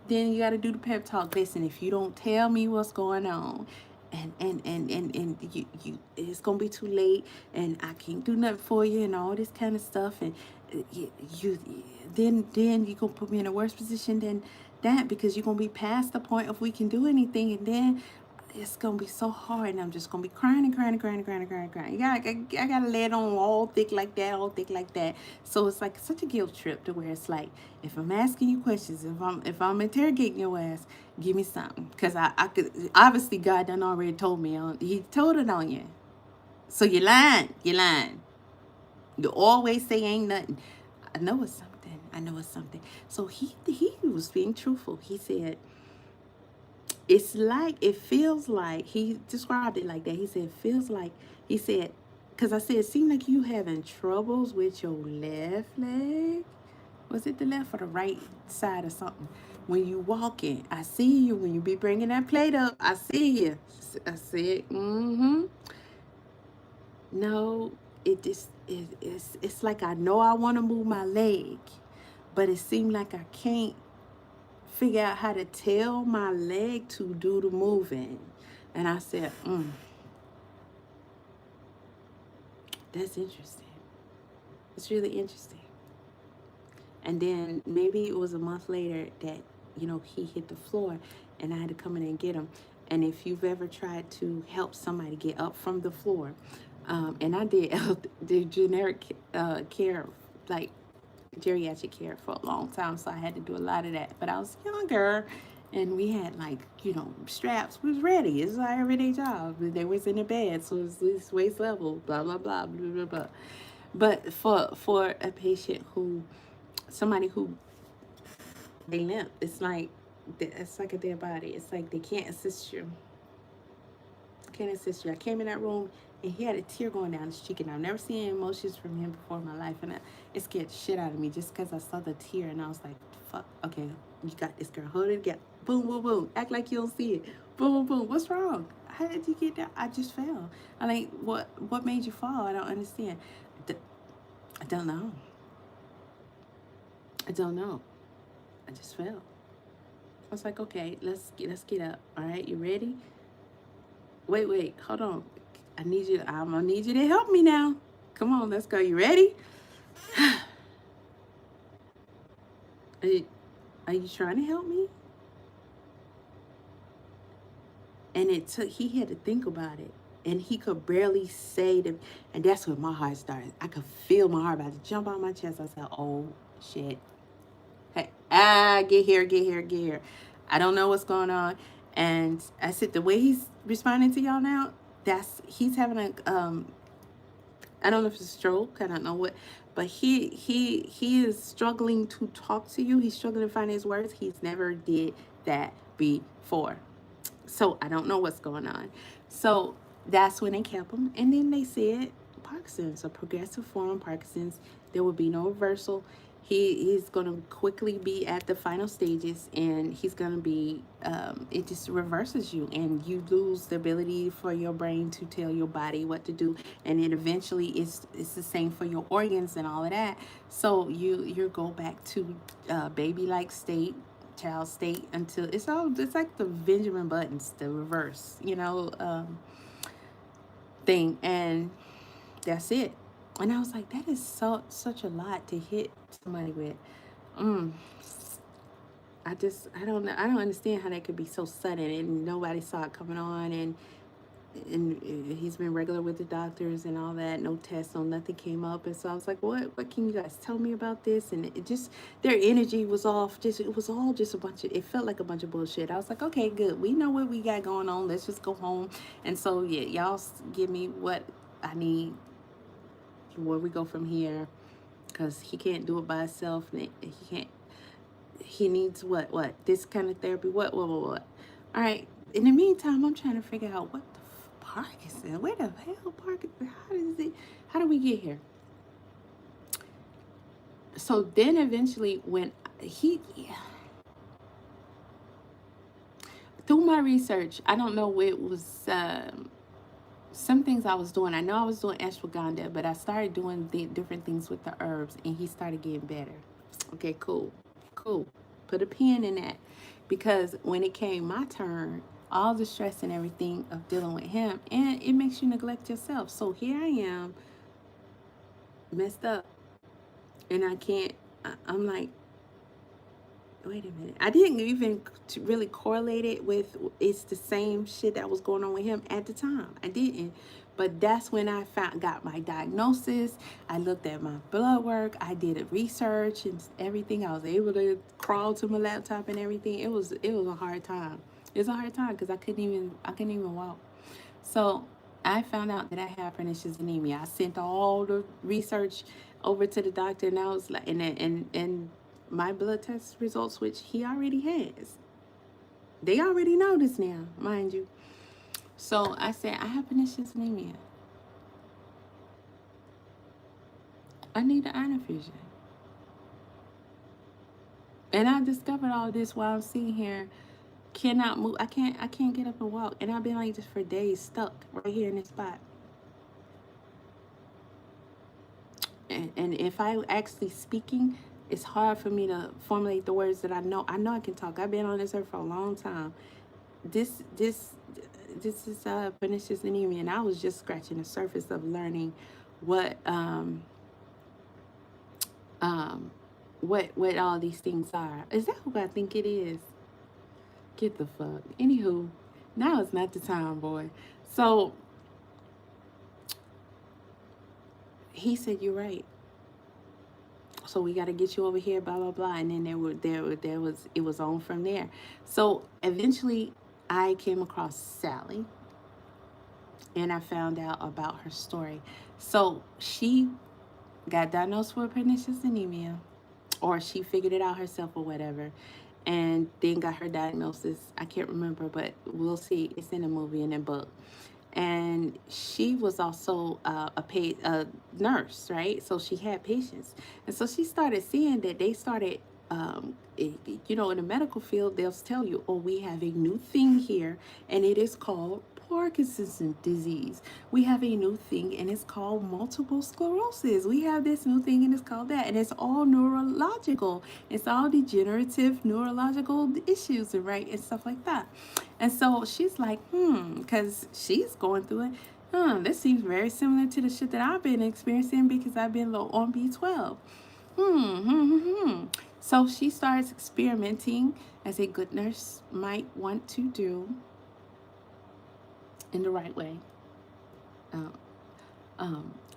Then you got to do the pep talk. Listen, if you don't tell me what's going on, and you it's gonna be too late, and I can't do nothing for you, and all this kind of stuff, and you then you gonna put me in a worse position than that, because you're gonna be past the point of we can do anything, and then it's gonna be so hard, and I'm just gonna be crying and crying. I gotta lay it on all thick like that. So it's like such a guilt trip, to where it's like, if I'm asking you questions, if I'm interrogating your ass, give me something, because I could, obviously God done already told me. He told it on you, so you lying. You always say ain't nothing. I know it's something. So he was being truthful. He said, it feels like, he described it like that. He said, because I said, it seemed like you having troubles with your left leg. Was it the left or the right side or something? When you walking, I see you. When you be bringing that plate up, I see you. I said, no, it's like I know I want to move my leg, but it seemed like I can't figure out how to tell my leg to do the moving. And I said, that's interesting. It's really interesting. And then maybe it was a month later that, he hit the floor, and I had to come in and get him. And if you've ever tried to help somebody get up from the floor, and I did the generic care, like geriatric care, for a long time, so I had to do a lot of that. But I was younger, and we had straps. We was ready. It's our everyday job. They was in the bed, so it's this waist level, blah blah blah blah blah blah. But for a patient somebody who they limp, it's like a dead body. It's like they can't assist you. I came in that room, and he had a tear going down his cheek, and I've never seen emotions from him before in my life, and it scared the shit out of me just because I saw the tear, and I was like, fuck, okay, you got this, girl, hold it together, boom boom boom, act like you don't see it, boom boom boom, what's wrong, how did you get down? I just fell. I'm like, what made you fall? I don't understand. I don't know. I just fell. I was like, okay, let's get up. All right, you ready? Wait, hold on. I'm gonna need you to help me now. Come on, let's go. You ready? Are you trying to help me? And he had to think about it. And he could barely say them. And that's when my heart started. I could feel my heart about to jump out my chest. I said, oh, shit. Hey, get here. I don't know what's going on. And I said, the way he's responding to y'all now, he's having I don't know if it's a stroke. I don't know what, but he is struggling to talk to you. He's struggling to find his words. He's never did that before. So I don't know what's going on. So that's when they kept him. And then they said Parkinson's, a progressive form of Parkinson's. There will be no reversal. He's going to quickly be at the final stages, and he's going to be, it just reverses you, and you lose the ability for your brain to tell your body what to do. And then eventually it's the same for your organs and all of that. So you go back to baby like state, child state, until it's like the Benjamin Buttons, the reverse, thing, and that's it. And I was like, that is such a lot to hit somebody with. mm, I don't know, I don't understand how that could be so sudden and nobody saw it coming on. And he's been regular with the doctors and all that, no tests, no nothing came up. And so I was like, what can you guys tell me about this? And it just, their energy was off. Just, it was all just a bunch of, it felt like a bunch of bullshit. I was like, okay, good, we know what we got going on, let's just go home. And so yeah, y'all give me what I need, where we go from here, because he can't do it by himself. He can't, he needs what this kind of therapy, what all right. In the meantime, I'm trying to figure out what the Parkinson, where the hell Parkinson, how do we get here? So then eventually when through my research, I don't know what it was, some things I was doing. I know I was doing ashwagandha, but I started doing the different things with the herbs, and he started getting better. Okay, cool. Put a pin in that, because when it came my turn, all the stress and everything of dealing with him, and it makes you neglect yourself. So here I am, messed up, and I can't. I'm like, wait a minute. I didn't even really correlate it with it's the same shit that was going on with him at the time. I didn't. But that's when I got my diagnosis. I looked at my blood work. I did a research and everything. I was able to crawl to my laptop and everything. It was a hard time. It was a hard time because I couldn't even walk. So I found out that I had pernicious anemia. I sent all the research over to the doctor, and I was like, and my blood test results, which he already has. They already know this now, mind you. So I said, I have pernicious anemia. I need an iron infusion. And I discovered all this while I'm sitting here, cannot move. I can't get up and walk. And I've been like this for days, stuck right here in this spot. And if I actually speaking, it's hard for me to formulate the words that I know. I know I can talk. I've been on this earth for a long time. This is pernicious anemia, and I was just scratching the surface of learning what all these things are. Is that who I think it is? Get the fuck. Anywho, now is not the time, boy. So he said, you're right. So we got to get you over here, blah blah blah. And then it was on from there. So eventually I came across Sally, and I found out about her story. So she got diagnosed with pernicious anemia, or she figured it out herself or whatever, and then got her diagnosis. I can't remember, but we'll see. It's in a movie and a book. And she was also a nurse, right? So she had patients, and so she started seeing that they started, in the medical field, they'll tell you, oh, we have a new thing here, and it is called Parkinson's disease. We have a new thing, and it's called multiple sclerosis. We have this new thing, and it's called that, and it's all neurological. It's all degenerative neurological issues, right, and stuff like that. And so she's like, because she's going through it. This seems very similar to the shit that I've been experiencing because I've been low on B12. So she starts experimenting, as a good nurse might want to do, in the right way.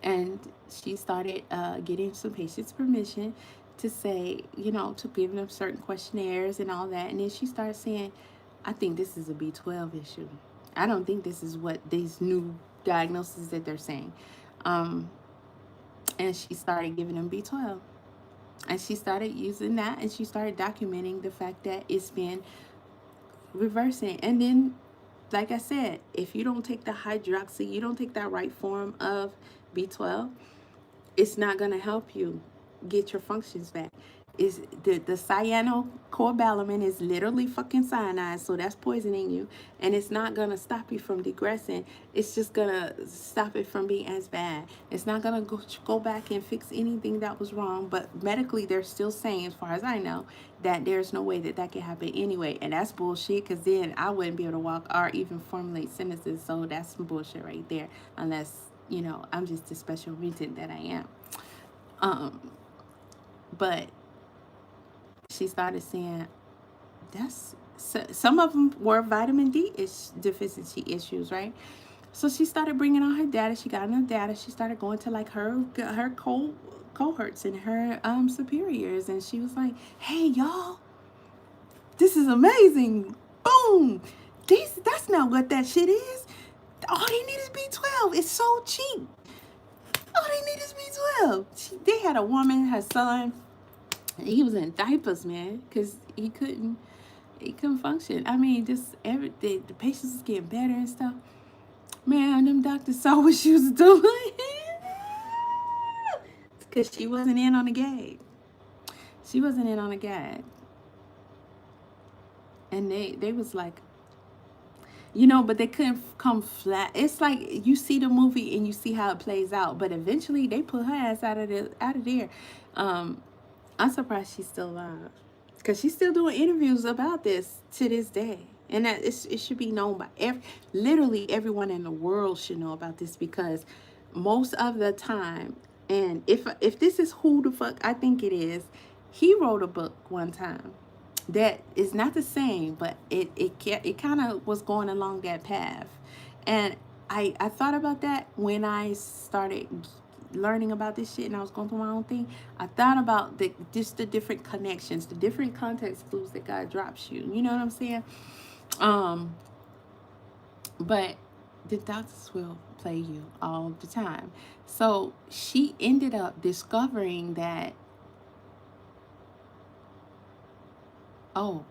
And she started getting some patients permission to say, to give them certain questionnaires and all that. And then she started saying, I think this is a B12 issue. I don't think this is what these new diagnoses that they're saying. And she started giving him B12. And she started using that, and she started documenting the fact that it's been reversing. And then, like I said, if you don't take the hydroxy, you don't take that right form of B12, it's not going to help you get your functions back. Is the cyanocobalamin is literally fucking cyanide, so that's poisoning you, and it's not gonna stop you from degressing. It's just gonna stop it from being as bad. It's not gonna go back and fix anything that was wrong. But medically, they're still saying, as far as I know, that there's no way that that can happen anyway, and that's bullshit. Cause then I wouldn't be able to walk or even formulate sentences. So that's some bullshit right there. Unless I'm just a special mutant that I am. But she started saying some of them were vitamin D deficiency issues, right? So she started bringing on her data. She got enough data. She started going to like her cohorts and her superiors, and she was like, "Hey, y'all, this is amazing! Boom! That's not what that shit is. All they need is B12. It's so cheap. All they need is B12." They had a woman, her son. He was in diapers, man, because he couldn't function. I mean, just everything. The patients was getting better and stuff. Man, them doctors saw what she was doing because she wasn't in on the gag. She wasn't in on the gag, and they was like, but they couldn't come flat. It's like you see the movie and you see how it plays out, but eventually they put her ass out of there. I'm surprised she's still alive, because she's still doing interviews about this to this day, and that it should be known by literally everyone in the world should know about this, because most of the time, and if this is who the fuck I think it is, he wrote a book one time that is not the same, but it kind of was going along that path, and I thought about that when I started learning about this shit and I was going through my own thing. I thought about the different connections, the different context clues that God drops you. You know what I'm saying? But the doctors will play you all the time. So she ended up discovering that, oh,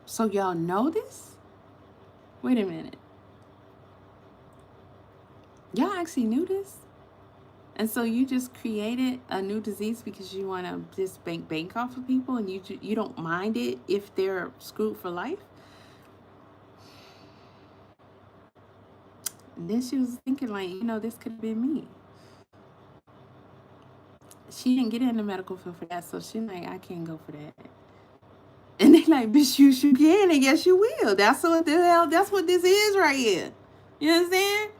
so y'all know this? Wait a minute. Y'all actually knew this? And so you just created a new disease because you want to just bank off of people, and you don't mind it if they're screwed for life? And then she was thinking like, this could have been me. She didn't get into medical field for that, so she's like, I can't go for that. And they like, bitch, you can, and yes you will. That's what this is right here. You understand?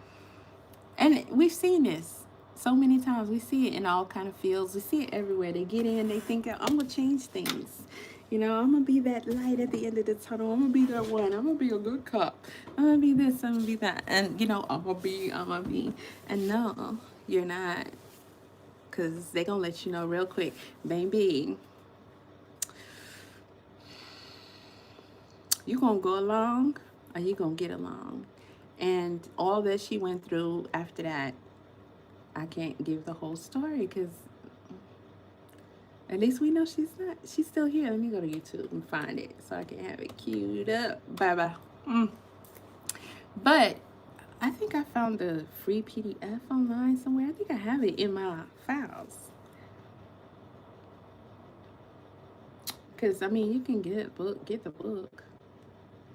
And we've seen this so many times. We see it in all kind of fields. We see it everywhere. They get in, they think, I'm gonna change things. I'm gonna be that light at the end of the tunnel. I'm gonna be that one. I'm gonna be a good cop. I'm gonna be this. I'm gonna be that. And I'm gonna be. And no, you're not. Because they're gonna let you know real quick, baby, you gonna go along or you gonna get along. And all that she went through after that, I can't give the whole story, because at least we know she's still here. Let me go to YouTube and find it so I can have it queued up. Bye. But I think I found the free PDF online somewhere. I think I have it in my files. Because, you can get the book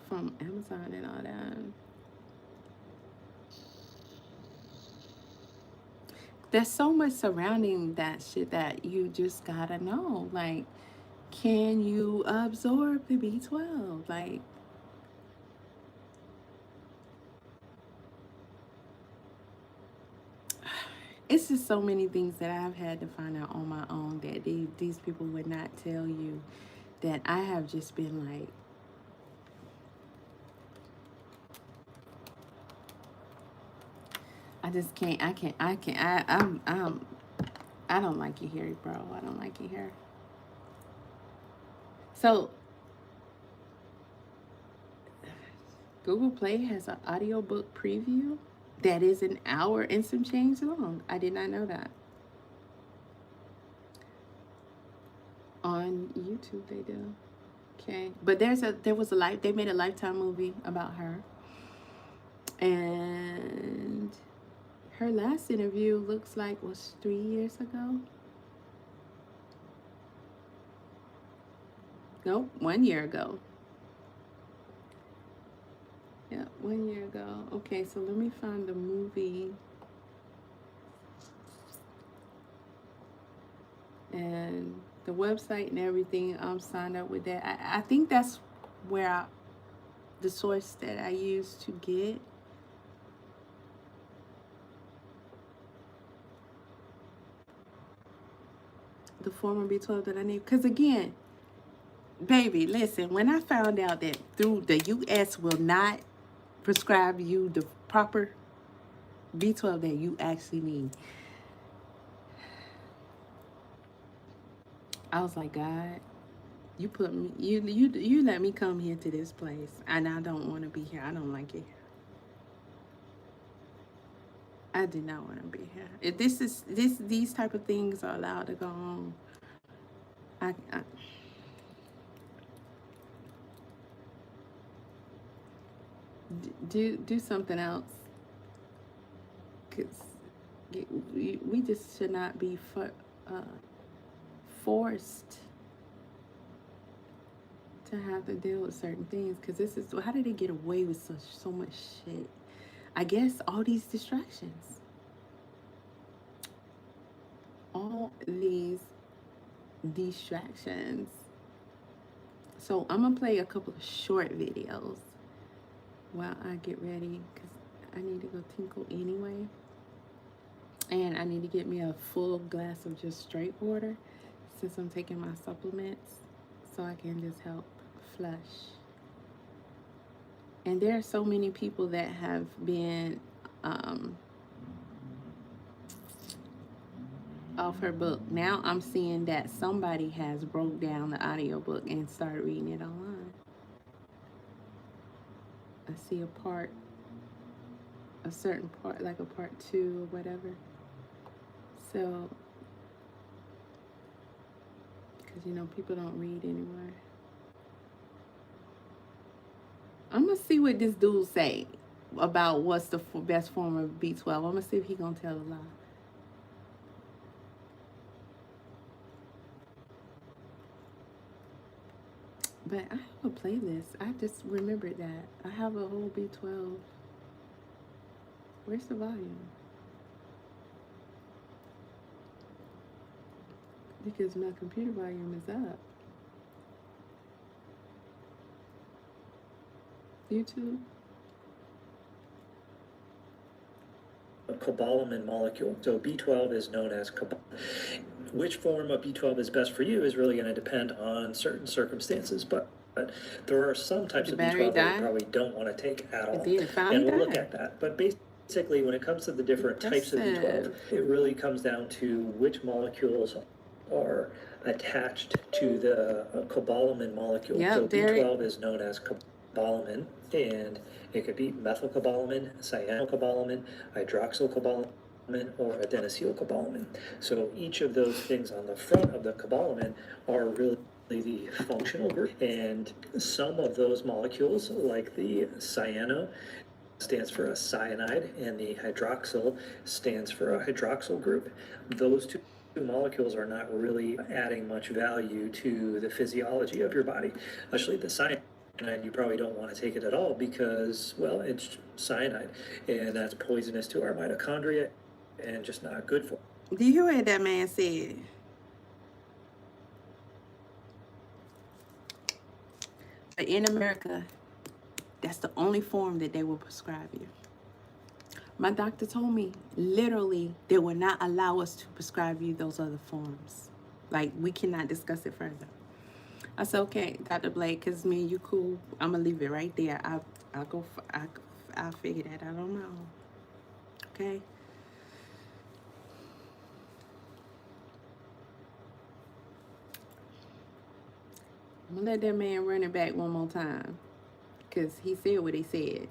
from Amazon and all that. There's so much surrounding that shit that you just gotta know. Like, can you absorb the B12? Like, it's just so many things that I've had to find out on my own that these people would not tell you, that I have just been like, I just can't. I don't like you here, bro. I don't like you here. So Google Play has an audiobook preview that is an hour and some change long. I did not know that. On YouTube they do. Okay. But they made a Lifetime movie about her. And her last interview looks like was 3 years ago. Nope, 1 year ago. Yeah, 1 year ago. Okay, so let me find the movie. And the website and everything, I'm signed up with that. I think that's where the source that I use to get the form of B12 that I need. Because again, baby, listen, when I found out that through the US will not prescribe you the proper B12 that you actually need, I was like, God, you put me, you let me come here to this place, and I don't want to be here. I don't like it. I do not want to be here. If these type of things are allowed to go on, I do something else, because we just should not be forced to have to deal with certain things. Because this is, how did they get away with so much shit? I guess all these distractions, all these distractions. So I'm gonna play a couple of short videos while I get ready, because I need to go tinkle anyway. And I need to get me a full glass of just straight water, since I'm taking my supplements, so I can just help flush. And there are so many people that have been off her book. Now I'm seeing that somebody has broke down the audiobook and started reading it online. I see a certain part, like a part 2 or whatever. So, because, you know, people don't read anymore. I'm going to see what this dude say about what's the best form of B12. I'm going to see if he going to tell a lie. But I have a playlist. I just remembered that. I have a whole B12. Where's the volume? Because my computer volume is up. YouTube? A cobalamin molecule. So B12 is known as cobalamin. Which form of B12 is best for you is really going to depend on certain circumstances, but there are some types of B12 that you probably don't want to take at all. And we'll look at that. But basically, when it comes to the different types of B12, it really comes down to which molecules are attached to the cobalamin molecule. So B12 is known as cobalamin, and it could be methylcobalamin, cyanocobalamin, hydroxycobalamin, or adenosylcobalamin. So each of those things on the front of the cobalamin are really the functional group, and some of those molecules, like the cyano, stands for a cyanide, and the hydroxyl stands for a hydroxyl group. Those two molecules are not really adding much value to the physiology of your body. Actually, the cyanide, you probably don't want to take it at all because, well, it's cyanide, and that's poisonous to our mitochondria and just not good for. Do you hear what that man said? But in America, that's the only form that they will prescribe you. My doctor told me, literally, they will not allow us to prescribe you those other forms. Like, we cannot discuss it further. I said, okay, Dr. Blake, because me and you cool, I'm going to leave it right there. I'll figure that out on my own. Okay? I'm going to let that man run it back one more time, because he said what he said.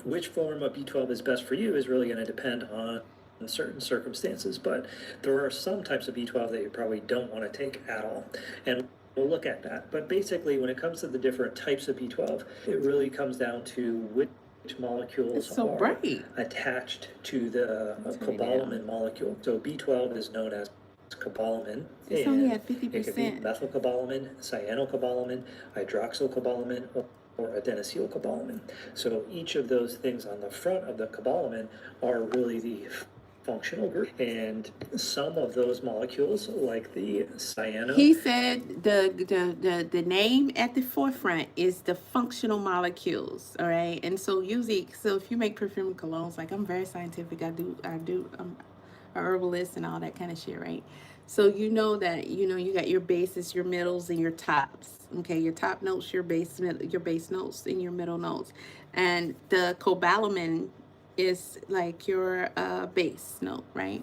Which form of B12 is best for you is really going to depend on certain circumstances, but there are some types of B12 that you probably don't want to take at all. And we'll look at that. But basically, when it comes to the different types of B12, it really comes down to which molecules It's so are bright. attached to the cobalamin molecule. So B12 is known as cobalamin. It's only and at 50%. It could be methylcobalamin, cyanocobalamin, hydroxycobalamin, or adenosylcobalamin. So each of those things on the front of the cobalamin are really the functional group, and some of those molecules, like the cyano. He said the name at the forefront is the functional molecules. All right, and so usually, so if you make perfume and colognes, like I'm very scientific. I do. I'm a herbalist and all that kind of shit, right? So you know that you got your bases, your middles, and your tops. Okay, your top notes, your base notes, and your middle notes, and the cobalamin is like your base note, right?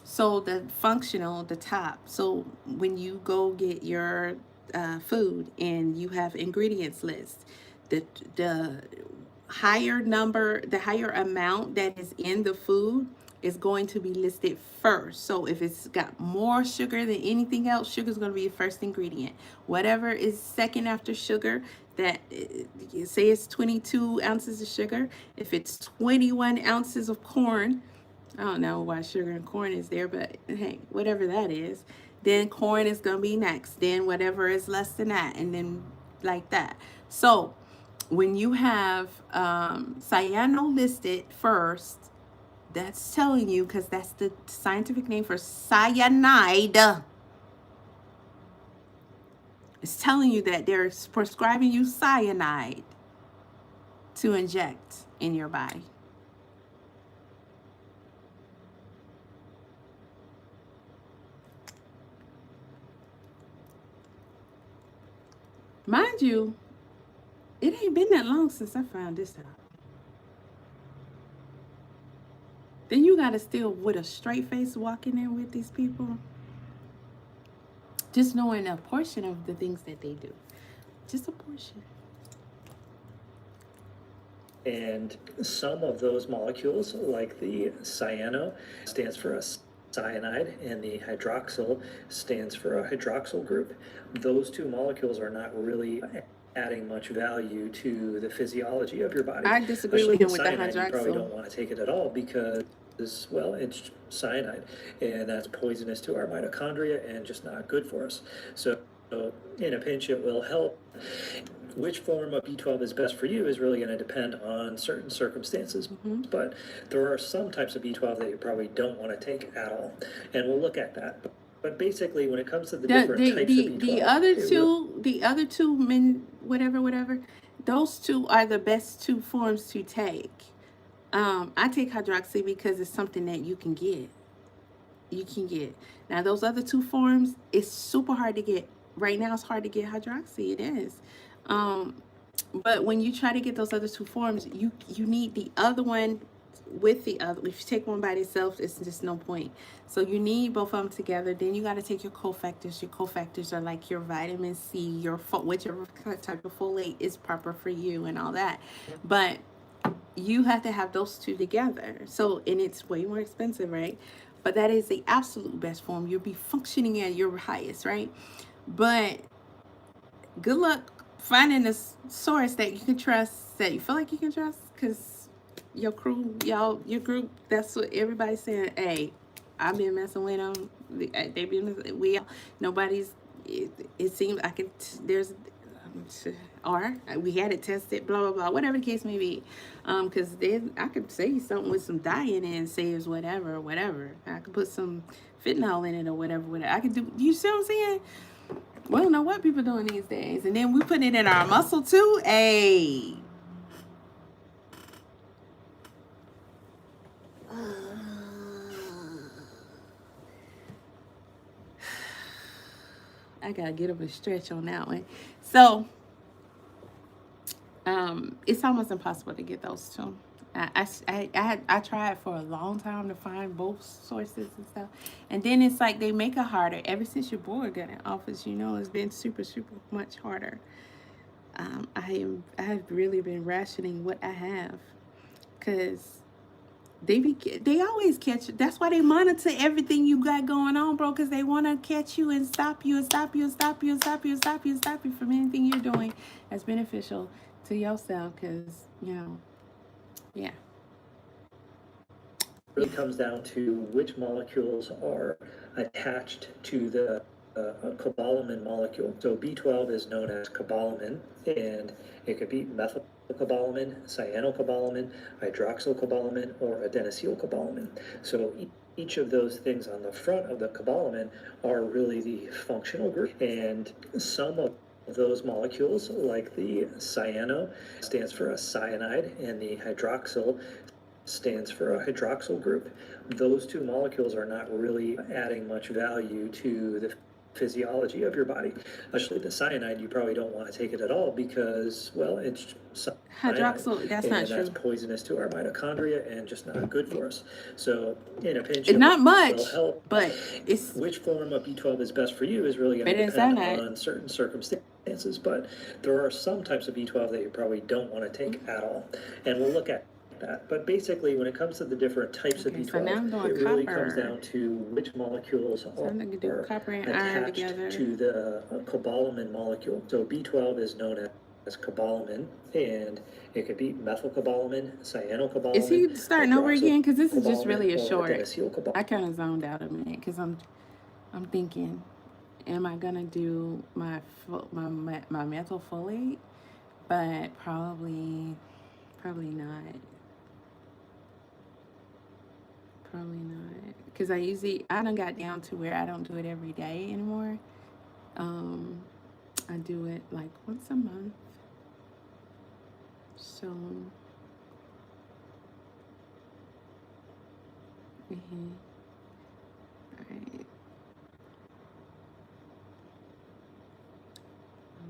So the functional, the top. So when you go get your food and you have ingredients list, the higher number, the higher amount that is in the food is going to be listed first. So if it's got more sugar than anything else, sugar is going to be the first ingredient. Whatever is second after sugar, that say it's 22 ounces of sugar. If it's 21 ounces of corn, I don't know why sugar and corn is there, but hey, whatever that is, then corn is going to be next. Then whatever is less than that, and then like that. So when you have cyano listed first, that's telling you, because that's the scientific name for cyanide. It's telling you that they're prescribing you cyanide to inject in your body. Mind you, it ain't been that long since I found this out. Then you gotta still, with a straight face, walk in there with these people, just knowing a portion of the things that they do, just a portion. And some of those molecules, like the cyano, stands for a cyanide, and the hydroxyl stands for a hydroxyl group. Those two molecules are not really adding much value to the physiology of your body. I disagree with him with the Cyanide, you probably don't hydroxyl. want to take it at all because, well, it's cyanide, and that's poisonous to our mitochondria and just not good for us. So in a pinch, it will help. Which form of B12 is best for you is really going to depend on certain circumstances. But there are some types of B12 that you probably don't want to take at all. And we'll look at that. But basically, when it comes to the different types of B12, the other two whatever, those two are the best two forms to take. I take hydroxy because it's something that you can get. Now those other two forms, it's super hard to get. Right now it's hard to get hydroxy. It is. But when you try to get those other two forms, you need the other one with the other. If you take one by itself, it's just no point. So you need both of them together. Then you got to take your cofactors. Your cofactors are like your vitamin C, your whichever type of folate is proper for you and all that. But you have to have those two together. So, and it's way more expensive, right? But that is the absolute best form. You'll be functioning at your highest, right? But good luck finding a source that you can trust, that you feel like you can trust, because your crew, your group, that's what everybody's saying. Hey, I've been messing with them. They've been messing. Nobody's. It seems I could. There's. Or we had it tested, blah blah blah, whatever the case may be, because then I could say something with some dye in it and say it's whatever. I could put some fentanyl in it or whatever. I could do. You see what I'm saying? We don't know what people doing these days, and then we put it in our muscle too. Hey. I gotta get up and stretch on that one. So it's almost impossible to get those two. I tried for a long time to find both sources and stuff, and then it's like they make it harder. Ever since your boy got in office, it's been super much harder. I have really been rationing what I have, because They always catch you. That's why they monitor everything you got going on, bro, because they want to catch you and stop you and stop you and stop you and stop you and stop you and stop you from anything you're doing that's beneficial to yourself, because, yeah. It really comes down to which molecules are attached to the cobalamin molecule. So B12 is known as cobalamin, and it could be methylcobalamin, cyanocobalamin, hydroxycobalamin, or adenosylcobalamin. So each of those things on the front of the cobalamin are really the functional group, and some of those molecules, like the cyano, stands for a cyanide, and the hydroxyl stands for a hydroxyl group. Those two molecules are not really adding much value to the physiology of your body. Especially the cyanide, you probably don't want to take it at all because, well, it's hydroxyl. That's not true. That's poisonous to our mitochondria and just not good for us. So, in a pinch, it's not much, will help. But it's which form of B12 is best for you is really going to depend on certain circumstances. But there are some types of B12 that you probably don't want to take at all, and we'll look at that. But basically, when it comes to the different types of B12, so now I'm doing it really copper. comes down to which molecules are copper and iron attached together to the cobalamin molecule. So B12 is known as cobalamin, and it could be methylcobalamin, cyanocobalamin. Is he starting over again? Because this is just really a short. adenosylcobalamin. I kind of zoned out a minute because I'm thinking, am I gonna do my methylfolate? But probably not. Probably not, because I done got down to where I don't do it every day anymore. I do it like once a month. So, all right.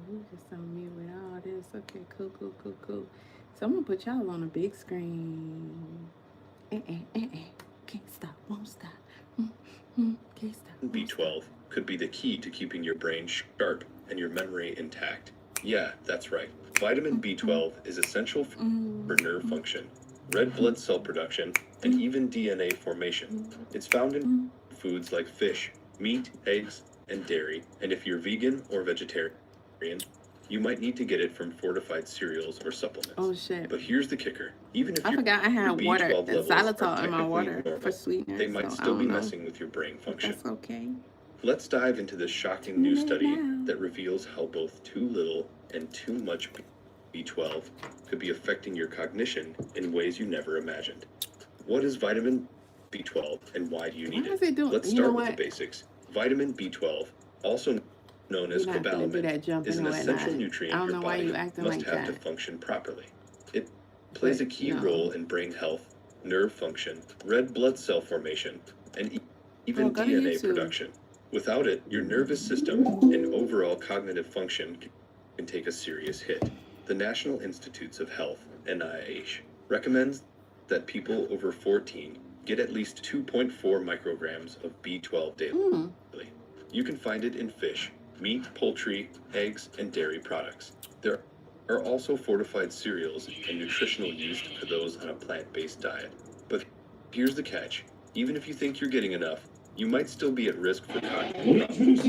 We just on mute with all this. Okay, cool. So I'm gonna put y'all on a big screen. Can't stop, won't stop. Can't stop. B12 could be the key to keeping your brain sharp and your memory intact. Yeah, that's right. Vitamin B12 is essential for nerve function, red blood cell production, and even DNA formation. It's found in foods like fish, meat, eggs, and dairy. And if you're vegan or vegetarian, you might need to get it from fortified cereals or supplements. Oh shit. But here's the kicker. Even if I forgot I had your water, B12 the levels are xylitol in my water normal, for sweetener. they might so still be I don't know. messing with your brain function. That's okay. Let's dive into this shocking new study that reveals how both too little and too much B12 could be affecting your cognition in ways you never imagined. What is vitamin B12 and why do you need it? Let's start with the basics. Vitamin B12, also known as cobalamin, is an essential nutrient your body must have to function properly. It plays a key role in brain health, nerve function, red blood cell formation, and even DNA production. Without it, your nervous system and overall cognitive function can take a serious hit. The National Institutes of Health, NIH, recommends that people over 14 get at least 2.4 micrograms of B12 daily. You can find it in fish, meat, poultry, eggs, and dairy products. There are also fortified cereals and nutritional yeast for those on a plant-based diet. But here's the catch. Even if you think you're getting enough, you might still be at risk for cognitive problems.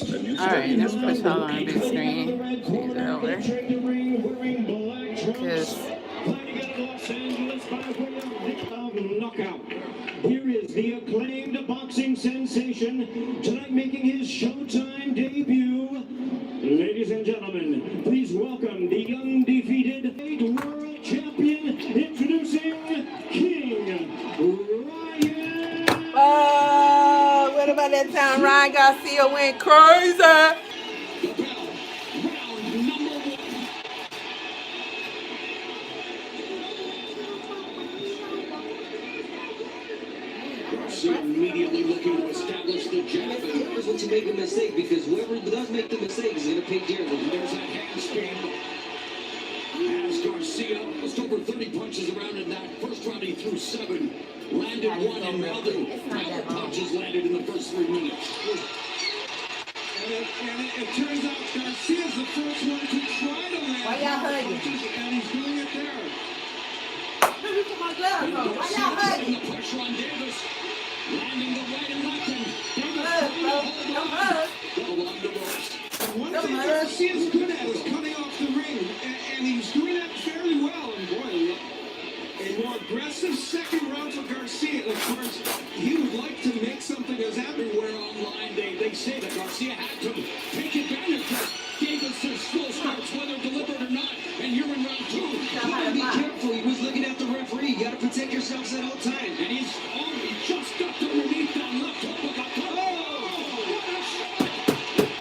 A new study has found that knockout. Here is the acclaimed boxing sensation, tonight making his Showtime debut. Ladies and gentlemen, please welcome the undefeated world champion, introducing King Ryan. What about that time Ryan Garcia went crazy? Immediately looking to establish the jab. Here's what you make a mistake, because whoever does make the mistake is going to pay dearly. There's that handstand. As Garcia almost over 30 punches around in that first round, he threw 7. Landed 1, and now the power punches landed in the first 3 minutes. And it turns out Garcia's the first one to try to land. Why y'all hugging? And he's doing it there. And Garcia putting the pressure on Davis. Landing the right and left, and Davis along the ropes. One thing Garcia's good at is cutting off the ring, and he's doing that fairly well. And boy, a more aggressive second round for Garcia. Of course, he would like to make something as Everywhere online, they say that Garcia had to take advantage of Davis' slow starts, whether deliberate or not. And you're in round two. You gotta be careful. He was looking at the referee. You gotta protect yourselves at all times. And he's already just got underneath that left hook.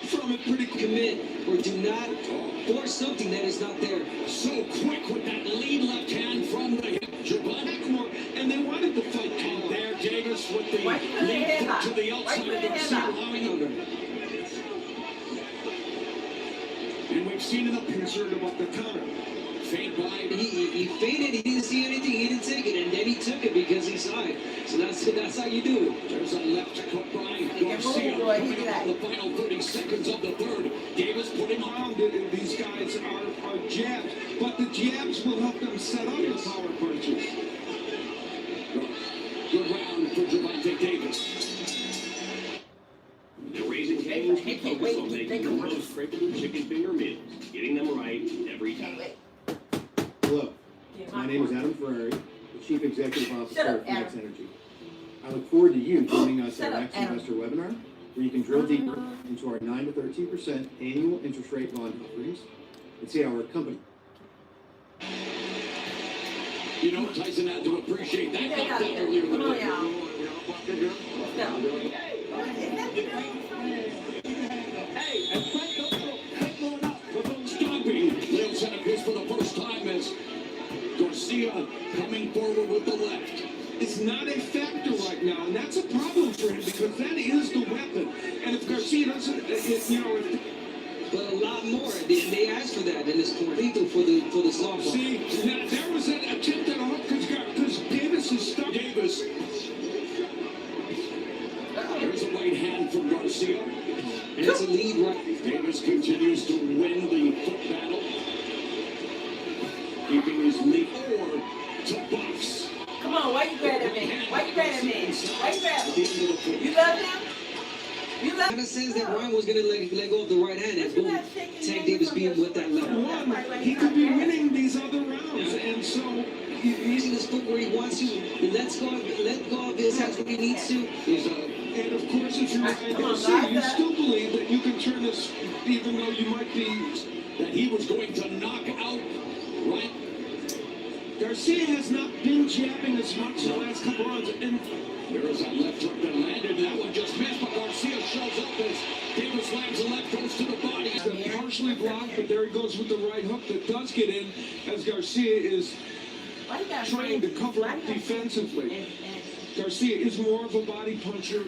From it, pretty commit or do not force something that is not there. So quick with that lead left hand from the hip. and they wanted the fight. And there, Davis with the lead foot to the outside of Garcia, allowing him. And we've seen enough concern about the counter. Fade by. He faded. He didn't see anything. He didn't take it, and then he took it because he saw it. So that's how you do it. There's a left hook by Garcia coming up on the final 30 seconds of the third. Davis putting on. These guys are jabs, but the jabs will help them set up the power punches. Good round for Gervonta Davis. They're raising canes, focus on making the most critical chicken finger meals, getting them right every time. Hello, my name is Adam Ferrari, the Chief Executive Officer of Fitness Energy. I look forward to you joining us at our next investor webinar, where you can drill deeper into our 9 to 13% annual interest rate bond offerings and see how our company. You know, Tyson had to appreciate that knockdown earlier in the day. Hey, and Frank going up. Stopping. Leo Santa Cruz for the first time as Garcia coming forward with the left. It's not a factor right now, and that's a problem for him because that is the weapon. And if Garcia doesn't, But a lot more. They asked for that in this corner. Lethal for the softball. See, now there was an attempt at a hook because Davis is stuck. Davis. There's a right hand from Garcia. And it's a lead right. Davis continues to win the foot battle. Keeping his lead forward to box. Come on, why you grabbing me? Why you grabbing me? Why you grabbing me? You love him? You love Kind of sense that Ryan was gonna let go of the right hand and boom, Tank Davis being with that left. One, he could be winning these other rounds, and so Using his foot where he wants to. He let go of his hands when he needs to. and of course, if you're Ryan Garcia, you still believe that you can turn this, even though you might be. That he was going to knock out right. Garcia has not been jabbing as much the last couple rounds, and There is a left hook that landed. That one just missed, but Garcia shows up as Davis lands the left, goes to the body. partially blocked, but there he goes with the right hook that does get in, as Garcia is trying to cover up defensively. Garcia is more of a body puncher.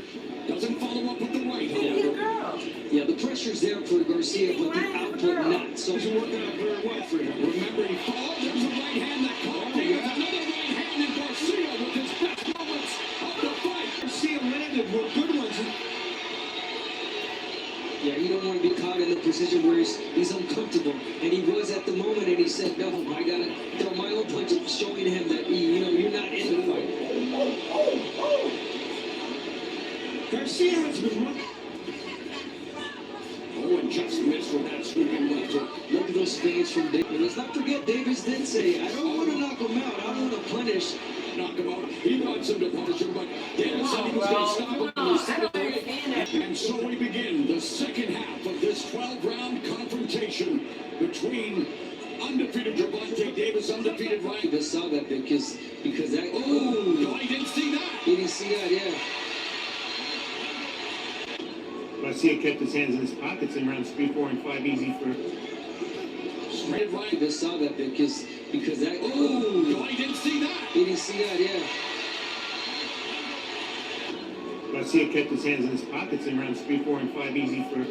Doesn't follow up with the right hook. Yeah, the pressure's there for Garcia, but the output not. So He's working out very well for him. Remember, he followed. There's a right hand that caught Davis. Another right hand in Garcia with his best moments of the fight. Garcia landed with good ones. yeah, you don't want to be caught in a position where he's uncomfortable, and he was at the moment, and he said, "No, I gotta throw my own punch," showing him that you're not in the fight. Garcia has been running. Oh, and just missed with that sweeping left hook. Look at those fades from Davis. And let's not forget, Davis did say, "I don't want to knock him out. I want to punish." Knock him out. He wants him to punish him, but Davis said he was going to stop him. Instead of doing. And so we begin the second half of this 12-round confrontation between undefeated Gervonta Davis, undefeated Ryan. I just saw that because that. Oh, I didn't see that. He didn't see that, yeah. Garcia kept his hands in his pockets in rounds 3, 4, and 5 easy for. Straight I right. just saw that because that. Oh, I didn't see that. He didn't see that, yeah. Garcia kept his hands in his pockets in rounds 3, 4, and 5 easy for.